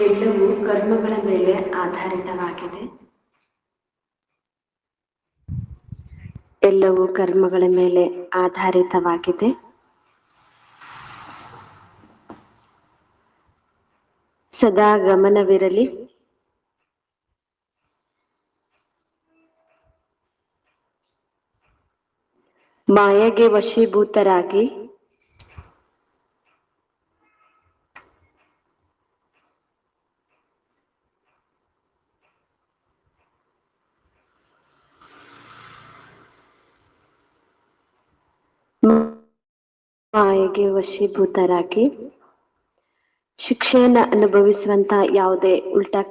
ಎಲ್ಲವೂ ಕರ್ಮಗಳ ಮೇಲೆ ಆಧಾರಿತವಾಗಿದೆ. ಎಲ್ಲವೂ ಕರ್ಮಗಳ ಮೇಲೆ ಆಧಾರಿತವಾಗಿದೆ. ಸದಾ ಗಮನವಿರಲಿ. ಮಾಯೆಗೆ ವಶೀಭೂತರಾಗಿ ಶಿಕ್ಷೆಯನ್ನು ಅನುಭವಿಸುವಂತ ಯಾವುದೇ ಉಲ್ಟಾ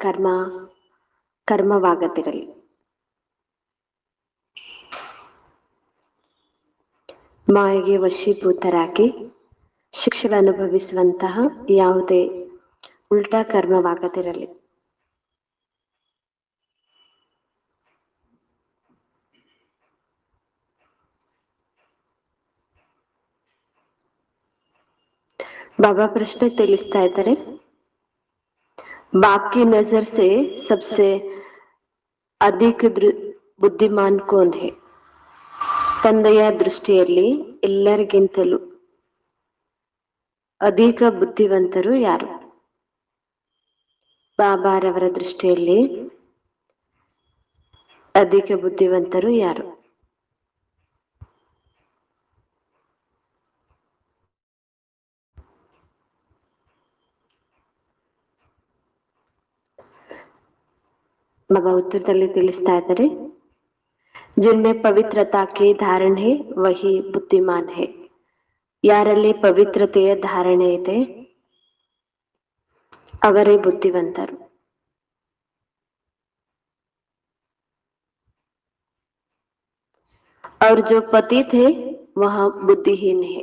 ಕರ್ಮವಾಗದಿರಲಿ. ಮಾಯೆಗೆ ವಶೀಭೂತರಾಗಿ ಶಿಕ್ಷೆ ಅನುಭವಿಸುವಂತಹ ಯಾವುದೇ ಉಲ್ಟಾ ಕರ್ಮವಾಗದಿರಲಿ. बाबा प्रश्न ತಿಳಿಸ್ತಾ ಇದ್ದಾರೆ, बाप की नजर से सबसे अधिक बुद्धिमान कौन है? ತಂದೆಯ ದೃಷ್ಟಿಯಲ್ಲಿ ಎಲ್ಲರಿಗಿಂತಲೂ ಅಧಿಕ ಬುದ್ಧಿವಂತರು ಯಾರು? ಬಾಬಾರವರ ದೃಷ್ಟಿಯಲ್ಲಿ ಅಧಿಕ ಬುದ್ಧಿವಂತರು ಯಾರು? ಬಾಬಾ ಉತ್ತರದಲ್ಲಿ ತಿಳಿಸ್ತಾ ಇದ್ದಾರೆ, जिनमें पवित्रता की धारण है वही बुद्धिमान है. ಯಾರಲ್ಲಿ ಪವಿತ್ರತೆಯ ಧಾರಣೆ ಇದೆ ಅವರೇ ಬುದ್ಧಿವಂತರು. और जो पतित है वह बुद्धिहीन है.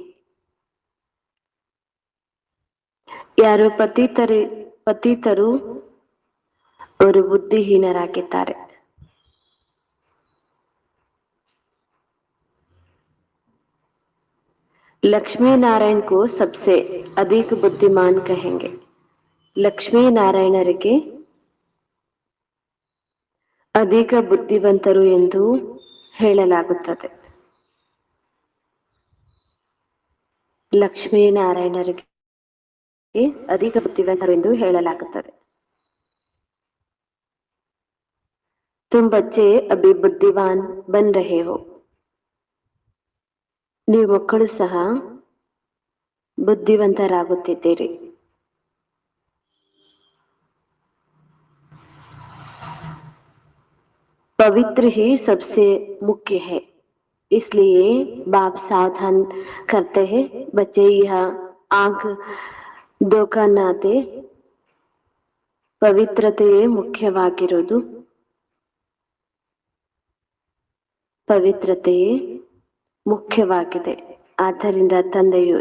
ಯಾರು ಪತಿತರು ಅವರು ಬುದ್ಧಿಹೀನರಾಗಿದ್ದಾರೆ. लक्ष्मी नारायण को सबसे अधिक बुद्धिमान कहेंगे. लक्ष्मी नारायणರಿಗೆ ಅಧಿಕ ಬುದ್ಧಿವಂತರು ಎಂದು ಹೇಳಲಾಗುತ್ತದೆ. ಲಕ್ಷ್ಮೀ ನಾರಾಯಣರಿಗೆ ಅಧಿಕ ಬುದ್ಧಿವಂತರು ಎಂದು ಹೇಳಲಾಗುತ್ತದೆ. तुम बच्चे अभी बुद्धिमान बन रहे हो. ನೀವು ಮಕ್ಕಳು ಸಹ ಬುದ್ಧಿವಂತರಾಗುತ್ತಿದ್ದೀರಿ. पवित्र ही सबसे मुख्य है, इसलिए बाप सावधान करते हैं बच्चे यह आंख धोखा न दे. ಪವಿತ್ರತೆಯೇ ಮುಖ್ಯವಾಗಿರುವುದು. ಪವಿತ್ರತೆಯೇ ಮುಖ್ಯವಾಗಿದೆ. ಆದ್ದರಿಂದ ತಂದೆಯು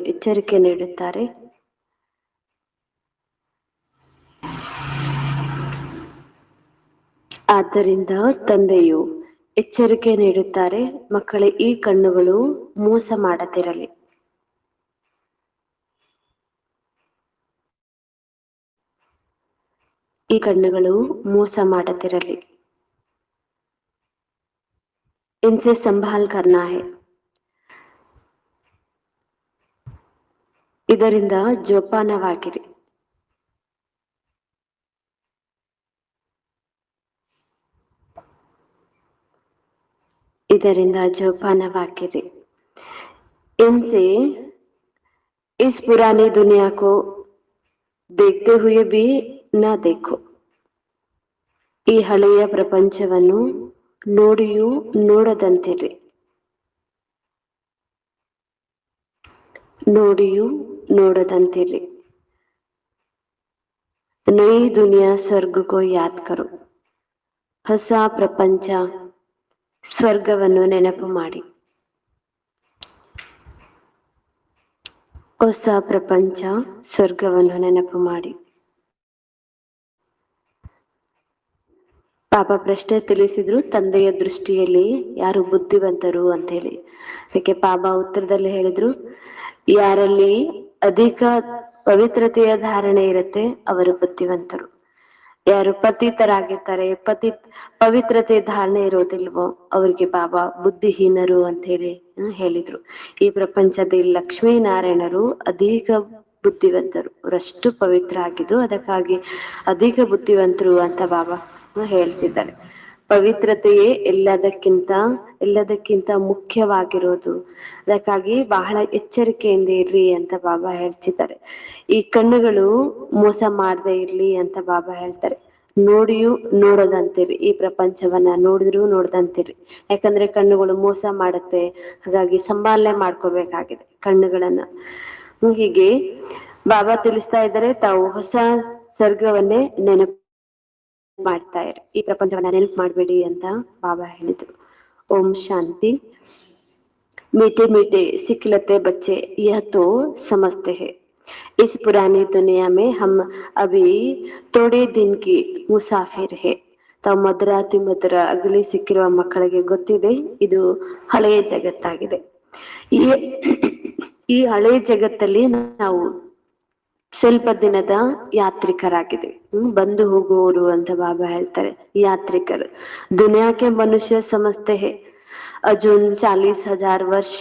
ಎಚ್ಚರಿಕೆ ನೀಡುತ್ತಾರೆ, ಮಕ್ಕಳೇ ಈ ಕಣ್ಣುಗಳು ಮೋಸ ಮಾಡದಿರಲಿ. ಈ ಕಣ್ಣುಗಳು ಮೋಸ ಮಾಡದಿರಲಿ. इनसे संभाल करना है. ಇದರಿಂದ ಜೋಪಾನವಾಗಿರಿ. इनसे इस पुरानी दुनिया को देखते हुए भी न देखो. ಈ ಹಳೆಯ ಪ್ರಪಂಚವನ್ನು ನೋಡಿಯೂ ನೋಡದಂತಿರಿ. नई दुनिया स्वर्ग को याद करो. ಹೊಸ ಪ್ರಪಂಚ ಸ್ವರ್ಗವನ್ನು ನೆನಪು ಮಾಡಿ. ಹೊಸ ಪ್ರಪಂಚ ಸ್ವರ್ಗವನ್ನು ನೆನಪು ಮಾಡಿ. ಪಾಪ ಪ್ರಶ್ನೆ ತಿಳಿಸಿದ್ರು, ತಂದೆಯ ದೃಷ್ಟಿಯಲ್ಲಿ ಯಾರು ಬುದ್ಧಿವಂತರು ಅಂತ ಹೇಳಿ. ಅದಕ್ಕೆ ಪಾಪ ಉತ್ತರದಲ್ಲಿ ಹೇಳಿದ್ರು, ಯಾರಲ್ಲಿ ಅಧಿಕ ಪವಿತ್ರತೆಯ ಧಾರಣೆ ಇರುತ್ತೆ ಅವರು ಬುದ್ಧಿವಂತರು. ಯಾರು ಪತಿತರಾಗಿರ್ತಾರೆ, ಪವಿತ್ರತೆ ಧಾರಣೆ ಇರೋದಿಲ್ವೋ ಅವ್ರಿಗೆ ಬಾಬಾ ಬುದ್ಧಿಹೀನರು ಅಂತ ಹೇಳಿ ಹೇಳಿದ್ರು. ಈ ಪ್ರಪಂಚದಲ್ಲಿ ಲಕ್ಷ್ಮೀನಾರಾಯಣರು ಅಧಿಕ ಬುದ್ಧಿವಂತರು, ಅವರಷ್ಟು ಪವಿತ್ರ ಆಗಿದ್ರು, ಅದಕ್ಕಾಗಿ ಅಧಿಕ ಬುದ್ಧಿವಂತರು ಅಂತ ಬಾಬಾ ಹೇಳ್ತಿದ್ದಾರೆ. ಪವಿತ್ರತೆಯೇ ಎಲ್ಲದಕ್ಕಿಂತ ಮುಖ್ಯವಾಗಿರೋದು. ಅದಕ್ಕಾಗಿ ಬಹಳ ಎಚ್ಚರಿಕೆಯಿಂದ ಇರ್ರಿ ಅಂತ ಬಾಬಾ ಹೇಳ್ತಿದ್ದಾರೆ. ಈ ಕಣ್ಣುಗಳು ಮೋಸ ಮಾಡದೆ ಇರ್ಲಿ ಅಂತ ಬಾಬಾ ಹೇಳ್ತಾರೆ. ನೋಡಿಯೂ ನೋಡದಂತಿರಿ, ಈ ಪ್ರಪಂಚವನ್ನ ನೋಡಿದ್ರು ನೋಡದಂತಿರಿ. ಯಾಕಂದ್ರೆ ಕಣ್ಣುಗಳು ಮೋಸ ಮಾಡುತ್ತೆ, ಹಾಗಾಗಿ ಸಂಭಾಲನೆ ಮಾಡ್ಕೋಬೇಕಾಗಿದೆ ಕಣ್ಣುಗಳನ್ನ. ಹೀಗೆ ಬಾಬಾ ತಿಳಿಸ್ತಾ ಇದ್ದಾರೆ, ತಾವು ಹೊಸ ಸ್ವರ್ಗವನ್ನೇ ನೆನಪು ಮಾಡ್ತಾ ಇರಿ, ಈ ಪ್ರಪಂಚವನ್ನ ನೆನಪು ಮಾಡ್ಬೇಡಿ ಅಂತ ಬಾಬಾ ಹೇಳಿದ್ರು. ಓಂ ಶಾಂತಿ. मीठे मीठे सिखलते बच्चे यह तो समझते हैं, इस पुरानी दुनिया में हम अभी थोड़े दिन की मुसाफिर है. ತಾವು ಮಧುರಾತಿ ಮಧುರ ಅಗಲಿ ಸಿಕ್ಕಿರುವ ಮಕ್ಕಳಿಗೆ ಗೊತ್ತಿದೆ, ಇದು ಹಳೆಯ ಜಗತ್ತಾಗಿದೆ. ಈ ಹಳೆಯ ಜಗತ್ತಲ್ಲಿ ನಾವು ಸ್ವಲ್ಪ ದಿನದ ಯಾತ್ರಿಕರಾಗಿದೆ, ಬಂದು ಹೋಗುವವರು ಅಂತ ಬಾಬಾ ಹೇಳ್ತಾರೆ. ಯಾತ್ರಿಕರು ದುನಿಯಾಕ್ಕೆ ಮನುಷ್ಯ ಸಮಸ್ತೆ ಹೇ, ಅಜುನ್ 40,000 ವರ್ಷ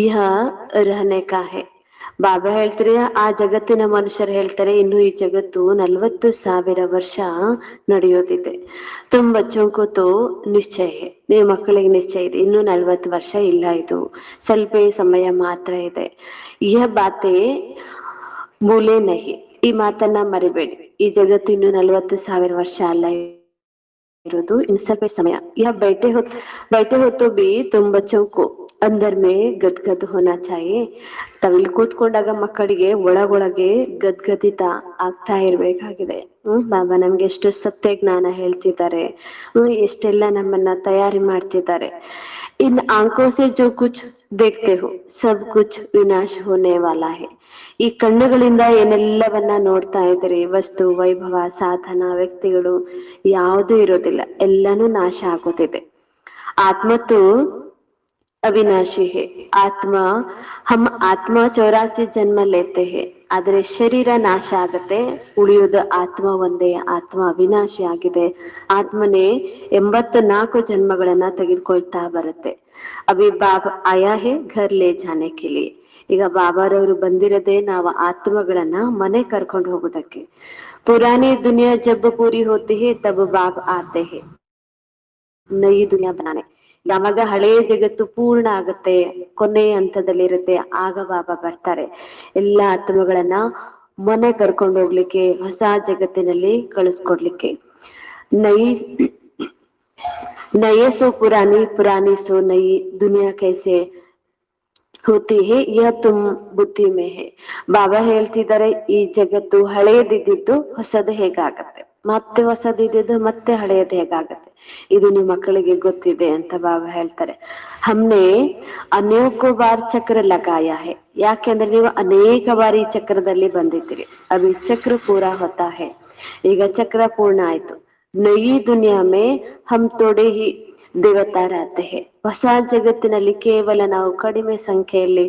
ಇಹ ರಹನೆ ಕಾ ಹೇ. ಬಾಬಾ ಹೇಳ್ತಾರೆ, ಆ ಜಗತ್ತಿನ ಮನುಷ್ಯರು ಹೇಳ್ತಾರೆ, ಇನ್ನು ಈ ಜಗತ್ತು 40,000 ವರ್ಷ ನಡೆಯೋದಿದೆ. ತುಮ್ ಬಚ್ಚೋಂಕು ತೋ ನಿಶ್ಚಯ ಹೇ, ನೀವು ಮಕ್ಕಳಿಗೆ ನಿಶ್ಚಯ ಇದೆ, ಇನ್ನು 40 ವರ್ಷ ಇಲ್ಲ, ಇದು ಸ್ವಲ್ಪ ಸಮಯ ಮಾತ್ರ ಇದೆ. ಇಹ ಬಾತೆ ಮೂಲೆ ನಹಿ, ಈ ಮಾತನ್ನ ಮರಿಬೇಡಿ. ಈ ಜಗತ್ತು ಇನ್ನು 40,000 ವರ್ಷ ಅಲ್ಲ ಇರೋದು, ಇನ್ನು ಸ್ವಲ್ಪ ಸಮಯ. ಯಹ बैठे हो तो भी तुम बच्चों को अंदर में गदगद होना चाहिए. ತಾವಿಲ್ಲಿ ಕೂತ್ಕೊಂಡಾಗ ಮಕ್ಕಳಿಗೆ ಒಳಗೊಳಗೆ ಗದ್ಗದಿತ ಆಗ್ತಾ ಇರ್ಬೇಕಾಗಿದೆ. ಬಾಬಾ ನಮ್ಗೆ ಎಷ್ಟು ಸತ್ಯ ಜ್ಞಾನ ಹೇಳ್ತಿದ್ದಾರೆ, ಎಷ್ಟೆಲ್ಲ ನಮ್ಮನ್ನ ತಯಾರಿ ಮಾಡ್ತಿದ್ದಾರೆ. ಇನ್ ಆಂಖೋ ಸೆ ಜೋ ಕುಚ್ ದೇಖ್ತೆ ಹೋ ಸಬ್ ಕುಚ್ ವಿನಾಶ್ ಹೋನೆ ವಾಲಾ ಹೇ. ಈ ಕಣ್ಣುಗಳಿಂದ ಏನೆಲ್ಲವನ್ನ ನೋಡ್ತಾ ಇದ್ದೀರಿ, ವಸ್ತು ವೈಭವ ಸಾಧನ ವ್ಯಕ್ತಿಗಳು ಯಾವುದೂ ಇರೋದಿಲ್ಲ, ಎಲ್ಲಾನು ನಾಶ ಆಗೋದಿದೆ. ಆತ್ಮತ್ತು ಅವಿನಾಶಿ ಹೇ, ಹಮ್ ಆತ್ಮ 84 ಜನ್ಮ ಲೇತೆ ಹೇ, ಆದ್ರೆ ಶರೀರ ನಾಶ ಆಗತ್ತೆ, ಉಳಿಯೋದು ಆತ್ಮ ಒಂದೇ. ಆತ್ಮ ಅವಿನಾಶಿ ಆಗಿದೆ. ಆತ್ಮನೇ 84 ಜನ್ಮಗಳನ್ನ ತೆಗೆದುಕೊಳ್ತಾ ಬರುತ್ತೆ. ಅಭಿ ಬಾಬಾ ಆಯಾ ಹೇ ಘರ್ ಲೇ ಜಾನೆ ಕೆ ಲಿಯೆ. ಈಗ ಬಾಬಾರವರು ಬಂದಿರದೆ ನಾವು ಆತ್ಮಗಳನ್ನ ಮನೆ ಕರ್ಕೊಂಡು ಹೋಗೋದಕ್ಕೆ. ಪುರಾನಿ ದುನಿಯಾ ಜಬ್ ಪೂರಿ ಹೋತಿ ಹೇ ತಬ್ ಬಾಬ್ ಆತೆ ಹೇ ನಯಿ ದುನಿಯಾ ಬನಾನೆ. ಯಾವಾಗ ಹಳೆಯ ಜಗತ್ತು ಪೂರ್ಣ ಆಗುತ್ತೆ, ಕೊನೆ ಹಂತದಲ್ಲಿರುತ್ತೆ, ಆಗ ಬಾಬಾ ಬರ್ತಾರೆ ಎಲ್ಲ ಆತ್ಮಗಳನ್ನ ಮನೆ ಕರ್ಕೊಂಡು ಹೋಗ್ಲಿಕ್ಕೆ, ಹೊಸ ಜಗತ್ತಿನಲ್ಲಿ ಕಳಿಸ್ಕೊಡ್ಲಿಕ್ಕೆ. ನಯೇ ಸೋ ಪುರಾನಿ, ಪುರಾನಿ ಸೋ ನಯಿ, ದುನಿಯಾ ಕೈಸೆ ಹೋತಿ ಹೇ ಯಹ ತುಮ್ ಬುದ್ಧಿ ಮೇ ಹೇ. ಬಾಬಾ ಹೇಳ್ತಿದ್ದಾರೆ, ಈ ಜಗತ್ತು ಹಳೆಯದಿದ್ದು ಹೊಸದು ಹೇಗಾಗತ್ತೆ, ಮತ್ತೆ ಹೊಸದಿದ್ದು ಮತ್ತೆ ಹಳೆಯದು ಹೇಗಾಗತ್ತೆ, ಇದು ನಿಮ್ಮ ಮಕ್ಕಳಿಗೆ ಗೊತ್ತಿದೆ ಅಂತ ಬಾಬಾ ಹೇಳ್ತಾರೆ. ಹಮ್ನೆ ಅನೇಕ ಬಾರ್ ಚಕ್ರ ಲಗಾಯ ಹೇ, ಯಾಕೆಂದ್ರೆ ನೀವು ಅನೇಕ ಬಾರಿ ಚಕ್ರದಲ್ಲಿ ಬಂದಿದ್ದೀರಿ. ಅದು ಚಕ್ರ ಪೂರಾ ಹೋತಾ ಹೇ, ಈಗ ಚಕ್ರ ಪೂರ್ಣ ಆಯ್ತು. ನಯಿ ದುನಿಯಾ ಮೇ ಹಮ್ ತೋಡೆ ಹಿ ದೇವತಾರಾತೆ ಹೇ. ಹೊಸ ಜಗತ್ತಿನಲ್ಲಿ ಕೇವಲ ನಾವು ಕಡಿಮೆ ಸಂಖ್ಯೆಯಲ್ಲಿ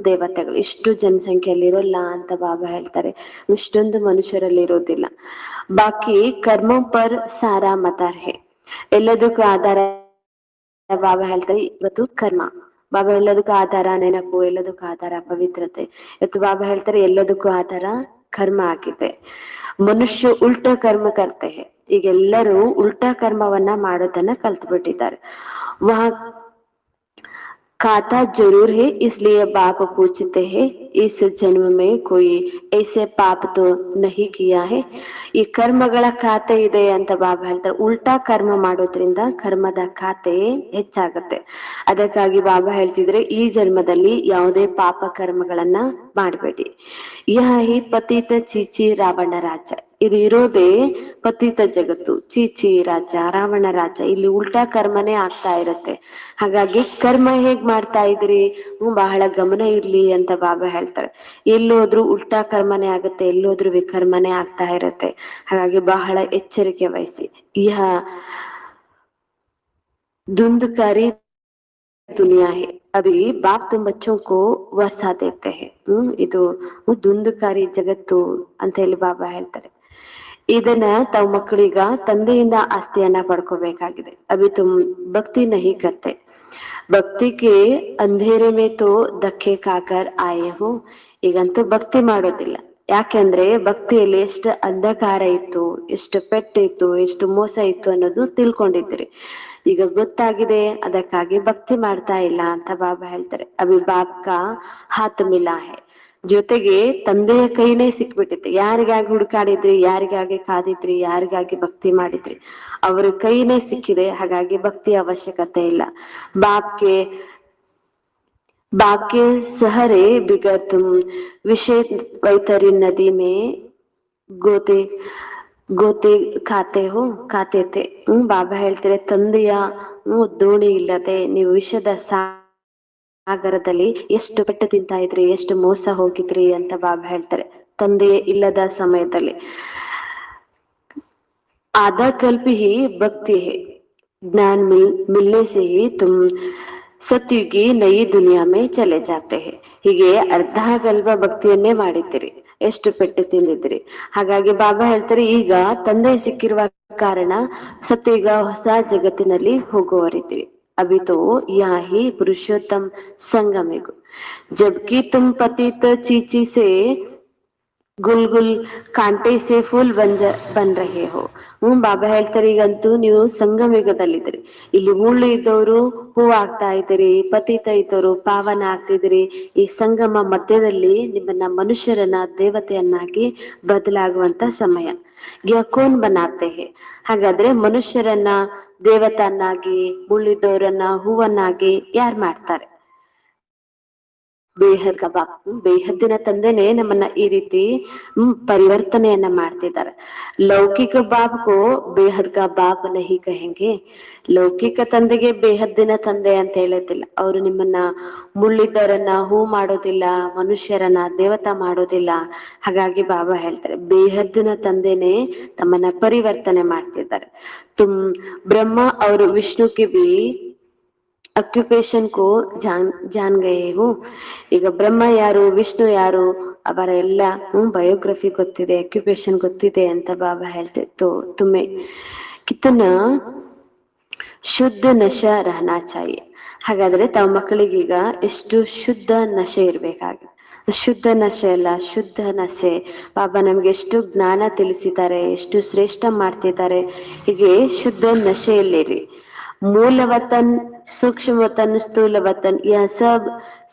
ದೇವತೆಗಳು, ಇಷ್ಟು ಜನಸಂಖ್ಯೆಯಲ್ಲಿ ಇರೋಲ್ಲ ಅಂತ ಬಾಬಾ ಹೇಳ್ತಾರೆ. ಇಷ್ಟೊಂದು ಮನುಷ್ಯರಲ್ಲಿ ಇರೋದಿಲ್ಲ. ಬಾಕಿ ಕರ್ಮ ಪರ್ ಸಾರಾ ಮತಾರ್ ಹೇ, ಎಲ್ಲದಕ್ಕೂ ಆಧಾರ ಬಾಬಾ ಹೇಳ್ತಾರೆ ಇವತ್ತು ಕರ್ಮ. ಬಾಬಾ ಎಲ್ಲದಕ್ಕೂ ಆಧಾರ ನೆನಪು, ಎಲ್ಲದಕ್ಕೂ ಆಧಾರ ಪವಿತ್ರತೆ. ಇವತ್ತು ಬಾಬಾ ಹೇಳ್ತಾರೆ ಎಲ್ಲದಕ್ಕೂ ಆಧಾರ ಕರ್ಮ ಆಗಿದೆ. ಮನುಷ್ಯ ಉಲ್ಟಾ ಕರ್ಮ ಕರ್ತೆ ಹೇ, ಈಗೆಲ್ಲರೂ ಉಲ್ಟಾ ಕರ್ಮವನ್ನ ಮಾಡೋದನ್ನ ಕಲ್ತು ಬಿಟ್ಟಿದ್ದಾರೆ. ವಹ खाता जरूर है, इसलिए बाप पूछते हैं इस जन्म में कोई ऐसे पाप तो नहीं किया है. ಈ ಕರ್ಮಗಳ ಖಾತೆ ಇದೆ ಅಂತ ಬಾಬಾ ಹೇಳ್ತಾರೆ. ಉಲ್ಟಾ ಕರ್ಮ ಮಾಡೋದ್ರಿಂದ ಕರ್ಮದ ಖಾತೆ ಹೆಚ್ಚಾಗತ್ತೆ. ಅದಕ್ಕಾಗಿ ಬಾಬಾ ಹೇಳ್ತಿದ್ರೆ ಈ ಜನ್ಮದಲ್ಲಿ ಯಾವುದೇ ಪಾಪ ಕರ್ಮಗಳನ್ನ ಮಾಡಬೇಡಿ. ಯಹ ಹಿ ಪತಿತ ಚೀಚಿ ರಾವಣ ರಾಜ್ಯ, ಇದು ಇರೋದೇ ಪತಿತ ಜಗತ್ತು, ಚೀಚಿ ರಾಜ್ಯ, ರಾವಣ ರಾಜ್ಯ. ಇಲ್ಲಿ ಉಲ್ಟಾ ಕರ್ಮನೇ ಆಗ್ತಾ ಇರತ್ತೆ. ಹಾಗಾಗಿ ಕರ್ಮ ಹೇಗ್ ಮಾಡ್ತಾ ಇದ್ರಿ, ಬಹಳ ಗಮನ ಇರ್ಲಿ ಅಂತ ಬಾಬಾ ಹೇಳ್ತಾರೆ. ಎಲ್ಲೋದ್ರೂ ಉಲ್ಟಾ ಕರ್ಮನೇ ಆಗುತ್ತೆ, ಎಲ್ಲೋದ್ರೂ ವಿಕರ್ಮನೇ ಆಗ್ತಾ ಇರತ್ತೆ. ಹಾಗಾಗಿ ಬಹಳ ಎಚ್ಚರಿಕೆ ವಹಿಸಿ. ಯಹ ಧುಂಧಕಾರಿ ದುನಿಯಾ ಹೇ, अभी बाप तुम बच्चों को वसा देते हैं. ಇದು ದುಂದುಕಾರಿ ಜಗತ್ತು ಅಂತ ಹೇಳಿ ಬಾಬಾ ಹೇಳ್ತಾರೆ. ಇದನ್ನ ತಾವ್ ಮಕ್ಕಳೀಗ ತಂದೆಯಿಂದ ಆಸ್ತಿಯನ್ನ ಪಡ್ಕೋಬೇಕಾಗಿದೆ. ಅಭಿ ತುಮ್ ಭಕ್ತಿ ನಹಿ ಕರ್ತೆ, ಭಕ್ತಿ ಕೆ ಅಂಧೇರೆ ಮೇ ತೋ ಧಕ್ಕೆ ಖಾಕರ್ ಆಯೆ ಹೋ. ಈಗಂತೂ ಭಕ್ತಿ ಮಾಡೋದಿಲ್ಲ. ಯಾಕೆಂದ್ರೆ ಭಕ್ತಿಯಲ್ಲಿ ಎಷ್ಟು ಅಂಧಕಾರ ಇತ್ತು, ಎಷ್ಟು ಪೆಟ್ಟಿತ್ತು, ಎಷ್ಟು ಮೋಸ ಇತ್ತು ಅನ್ನೋದು ತಿಳ್ಕೊಂಡಿದ್ದೀರಿ. ಈಗ ಗೊತ್ತಾಗಿದೆ, ಅದಕ್ಕಾಗಿ ಭಕ್ತಿ ಮಾಡ್ತಾ ಇಲ್ಲ ಅಂತ ಬಾಬಾ ಹೇಳ್ತಾರೆ. ಅಭಿ ಬಾಪ್ ಕಾ ಹಾತ್ ಮಿಲಾ ಹೈ, ಜೊತೆಗೆ ತಂದೆಯ ಕೈನೇ ಸಿಕ್ಬಿಟ್ಟಿದೆ. ಯಾರಿಗಾಗಿ ಹುಡುಕಾಡಿದ್ರಿ, ಯಾರಿಗಾಗಿ ಕಾದಿದ್ರಿ, ಯಾರಿಗಾಗಿ ಭಕ್ತಿ ಮಾಡಿದ್ರಿ, ಅವ್ರ ಕೈನೇ ಸಿಕ್ಕಿದೆ. ಹಾಗಾಗಿ ಭಕ್ತಿ ಅವಶ್ಯಕತೆ ಇಲ್ಲ. ಬಾಪ್ಗೆ बाके सहरे बिगर तुम विषय वैतरी नदी में ಗೋತೆ ಗೋತೆ ಖಾತೆ ತೆ. ಬಾಬಾ ಹೇಳ್ತಾರೆ, ತಂದೆಯ ದೋಣಿ ಇಲ್ಲದೆ ನೀವು ವಿಷದ ಸಾಗರದಲ್ಲಿ ಎಷ್ಟು ಪೆಟ್ಟು ತಿಂತಾ ಇದ್ರಿ, ಎಷ್ಟು ಮೋಸ ಹೋಗಿದ್ರಿ ಅಂತ ಬಾಬಾ ಹೇಳ್ತಾರೆ. ತಂದೆ ಇಲ್ಲದ ಸಮಯದಲ್ಲಿ आधा कल्प ही भक्ति है, ज्ञान मिलने से ही तुम ಸತ್ಯುಗಿ ನೈ ದುನಿಯಾ ಮೇ ಚಲೆ ಜಾತೆ ಹೇ. ಹೀಗೆ ಅರ್ಧ ಕಲ್ಪ ಭಕ್ತಿಯನ್ನೇ ಮಾಡಿದ್ದೀರಿ, ಎಷ್ಟು ಪೆಟ್ಟು ತಿಂದಿದ್ರಿ. ಹಾಗಾಗಿ ಬಾಬಾ ಹೇಳ್ತಾರೆ, ಈಗ ತಂದೆ ಸಿಕ್ಕಿರುವ ಕಾರಣ ಸತ್ಯುಗ ಹೊಸ ಜಗತ್ತಿನಲ್ಲಿ ಹೋಗುವರಿದ್ದೀರಿ. ಅಭಿ ತೋ ಯಾ ಹಿ ಪುರುಷೋತ್ತಮ ಸಂಗಮಿಗು, ಜಬ್ಕಿ ತುಮ್ ಪತಿತ ಚೀಚಿ ಸೇ ಗುಲ್ ಗುಲ್ ಕಾಂಟೆ ಸೇ ಫುಲ್ ಬನ್ ರಹೆ ಹೋ. ಬಾಬಾ ಹೇಳ್ತಾರೆ, ಈಗಂತೂ ನೀವು ಸಂಗಮಯುಗದಲ್ಲಿದ್ದೀರಿ. ಇಲ್ಲಿ ಮುಳ್ಳು ಇದ್ದವರು ಹೂ ಆಗ್ತಾ ಇದ್ದೀರಿ, ಪತಿತ ಇದ್ದವರು ಪಾವನ ಆಗ್ತಿದ್ದೀರಿ. ಈ ಸಂಗಮ ಮಧ್ಯದಲ್ಲಿ ನಿಮ್ಮನ್ನ ಮನುಷ್ಯರನ್ನ ದೇವತೆಯನ್ನಾಗಿ ಬದಲಾಗುವಂತ ಸಮಯ. ಕೋನ್ ಬನಾತೆ ಹೇ, ಹಾಗಾದ್ರೆ ಮನುಷ್ಯರನ್ನ ದೇವತನ್ನಾಗಿ, ಮುಳ್ಳಿದ್ದವರನ್ನ ಹೂವನ್ನಾಗಿ ಯಾರ್ ಮಾಡ್ತಾರೆ? ಬೇಹದ್ ಕಾ ಬಾಪ್, ಬೇಹದ್ದಿನ ತಂದೆನೆ ನಮ್ಮನ್ನ ಈ ರೀತಿ ಪರಿವರ್ತನೆಯನ್ನ ಮಾಡ್ತಿದ್ದಾರೆ. ಲೌಕಿಕ ಬಾಪ್ ಕೋ ಬೇಹದ್ ಕಾ ಬಾಪ್ ನಹಿ ಕಹೆಂಗೆ. ಲೌಕಿಕ ತಂದೆಗೆ ಬೇಹದ್ದಿನ ತಂದೆ ಅಂತ ಹೇಳೋದಿಲ್ಲ. ಅವರು ನಿಮ್ಮನ್ನ ಮುಳ್ಳಿದ್ದವರನ್ನ ಹೂ ಮಾಡೋದಿಲ್ಲ, ಮನುಷ್ಯರನ್ನ ದೇವತಾ ಮಾಡೋದಿಲ್ಲ. ಹಾಗಾಗಿ ಬಾಬಾ ಹೇಳ್ತಾರೆ, ಬೇಹದ್ದಿನ ತಂದೆನೆ ತಮ್ಮನ್ನ ಪರಿವರ್ತನೆ ಮಾಡ್ತಿದ್ದಾರೆ. ತುಮ್ ಬ್ರಹ್ಮ ಅವರು ವಿಷ್ಣುಗೆ ಬಿ ಅಕ್ಯುಪೇಶನ್ ಕೋ ಜಾನ್ ಗಯೇ ಹೋ. ಈಗ ಬ್ರಹ್ಮ ಯಾರು, ವಿಷ್ಣು ಯಾರು, ಅವರ ಎಲ್ಲ ಬಯೋಗ್ರಫಿ ಗೊತ್ತಿದೆ, ಅಕ್ಯುಪೇಶನ್ ಗೊತ್ತಿದೆ ಅಂತ ಬಾಬಾ ಹೇಳ್ತಿತ್ತು. ತುಮ್ಮೆ ಕಿತನ ಶುದ್ಧ ನಶೆ ರಹನಾ ಚಾಹಿಯೆ. ಹಾಗಾದ್ರೆ ತಾವ್ ಮಕ್ಕಳಿಗೀಗ ಎಷ್ಟು ಶುದ್ಧ ನಶೆ ಇರ್ಬೇಕಾಗಿದೆ. ಶುದ್ಧ ನಶೆ ಅಲ್ಲ, ಶುದ್ಧ ನಶೆ. ಬಾಬಾ ನಮ್ಗೆ ಎಷ್ಟು ಜ್ಞಾನ ತಿಳಿಸಿದ್ದಾರೆ, ಎಷ್ಟು ಶ್ರೇಷ್ಠ ಮಾಡ್ತಿದ್ದಾರೆ. ಹೀಗೆ ಶುದ್ಧ ನಶೆಯಲ್ಲಿರಿ. मूल वतन, सूक्ष्म वतन, स्थूल वतन, यह सब